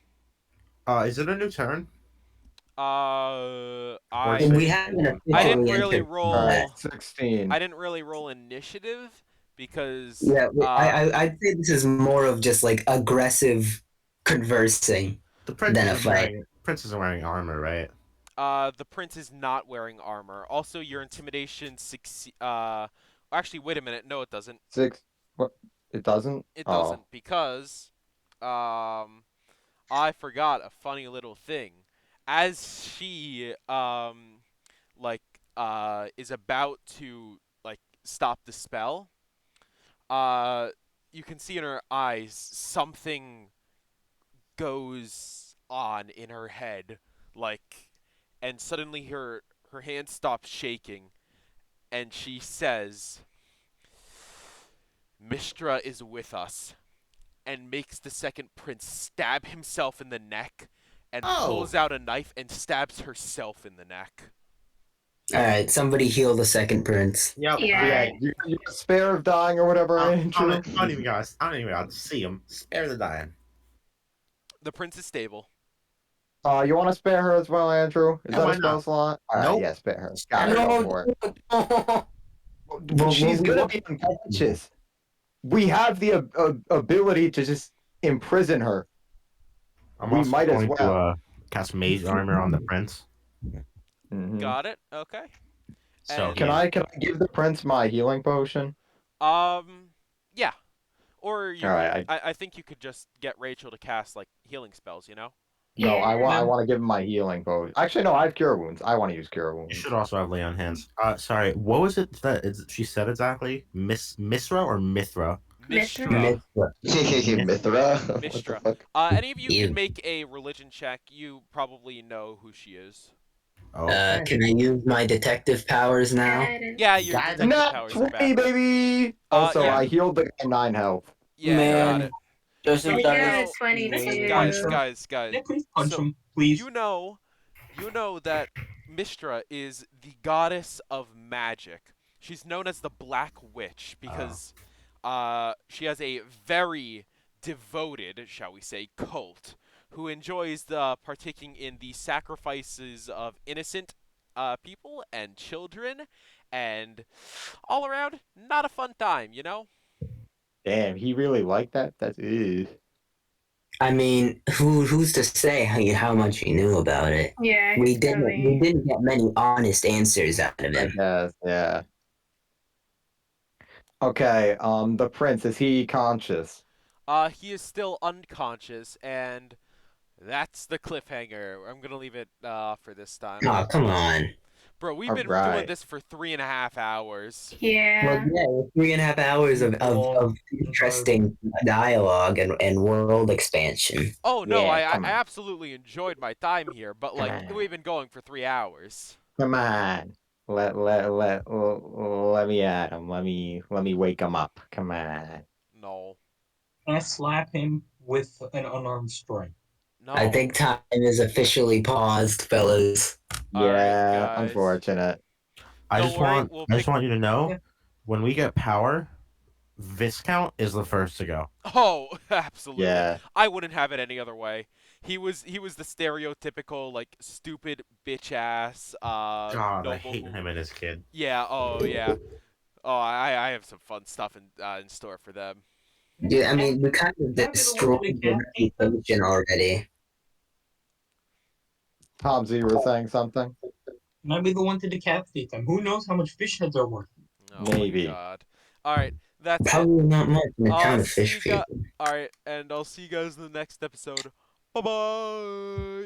Is it a new turn? We I haven't I didn't officially really entered. roll. All right, 16. I didn't really roll initiative because Yeah, I'd say this is more of just like aggressive conversing. The prince Then a isn't fight. wearing armor, right? the prince is not wearing armor. Also, your intimidation actually, wait a minute. No, it doesn't. 6. What? It doesn't? It Oh. doesn't because I forgot a funny little thing. As she is about to like stop the spell, you can see in her eyes something goes on in her head, like, and suddenly her hand stops shaking, and she says, "Mistra is with us," and makes the second prince stab himself in the neck, and pulls out a knife and stabs herself in the neck. All right, somebody heal the second prince. Yep. Yeah. You spare of dying or whatever, Andrew? I don't even got to see him. Spare the dying. The prince is stable. You want to spare her as well, Andrew? Is Yeah, that why a spell not? slot? All right, Nope. yeah, spare her. Gotta go for it. Well, She's gonna be unconscious. We have the ability to just imprison her. I'm We also might as going well. to cast mage armor on the prince. Mhm. Got it. Okay. So And- Can I give the prince my healing potion? Yeah. Or you. All right, I think you could just get Rachel to cast like healing spells. You know. No, I Yeah. want to give him my healing potion. Actually, no, I have cure wounds. I want to use cure you wounds. should also have lay on hands. Sorry, what was it that she said exactly? Misra or Mithra? Mistra. Mithra? What the Mistra. fuck? Any of you Ew. can make a religion check. You probably know who she is. Oh, Can I use my detective powers now? Yeah, your Guys, detective Not powers are 20, back. baby. Also, yeah. I healed the guy 9 health. Yeah, you got Man. it. Joseph You Yeah, know- 22. Guys, Can I please punch So, him, please? you know that Mistra is the goddess of magic. She's known as the Black Witch because she has a very devoted, shall we say, cult who enjoys partaking in the sacrifices of innocent people and children, and all around, not a fun time, you know? Damn, he really liked that? That's I mean, who's to say how much he knew about it? Yeah. We didn't probably. get many honest answers out of I him. guess, yeah. Okay, the prince, is he conscious? He is still unconscious, and that's the cliffhanger. I'm gonna leave it for this time. Oh, come on. Bro, we've All been doing right. this for 3.5 hours. Well, Yeah. yeah, 3.5 hours of interesting dialogue and world expansion. Oh no, Yeah, I come on. absolutely enjoyed my time here, but like Come on. we've been going for 3 hours. Come on. Let me at him. Let me wake him up. Come on. No, Can I slap him with an unarmed strike? no. I think time is officially paused, fellas. All right, Yeah, guys. unfortunate. I Don't just worry, want we'll I just pick- want you to know Yeah. when we get power, Viscount is the first to go. Oh, absolutely. Yeah. I wouldn't have it any other way. He was the stereotypical like stupid bitch ass God, I noble hate who. him and his kid. Yeah. Oh yeah. Oh, I have some fun stuff in store for them. Yeah, I mean, we kind of Can I be the one to destroyed the decapitate them? reputation already. Tom's, you were saying something? Can I be the one to decapitate them? Who knows how much fish heads are worth? Oh Maybe. my god. All right, that's it. Probably not much in the town of See you Fishfield. guys. All right, and I'll see you guys in the next episode. Bye bye.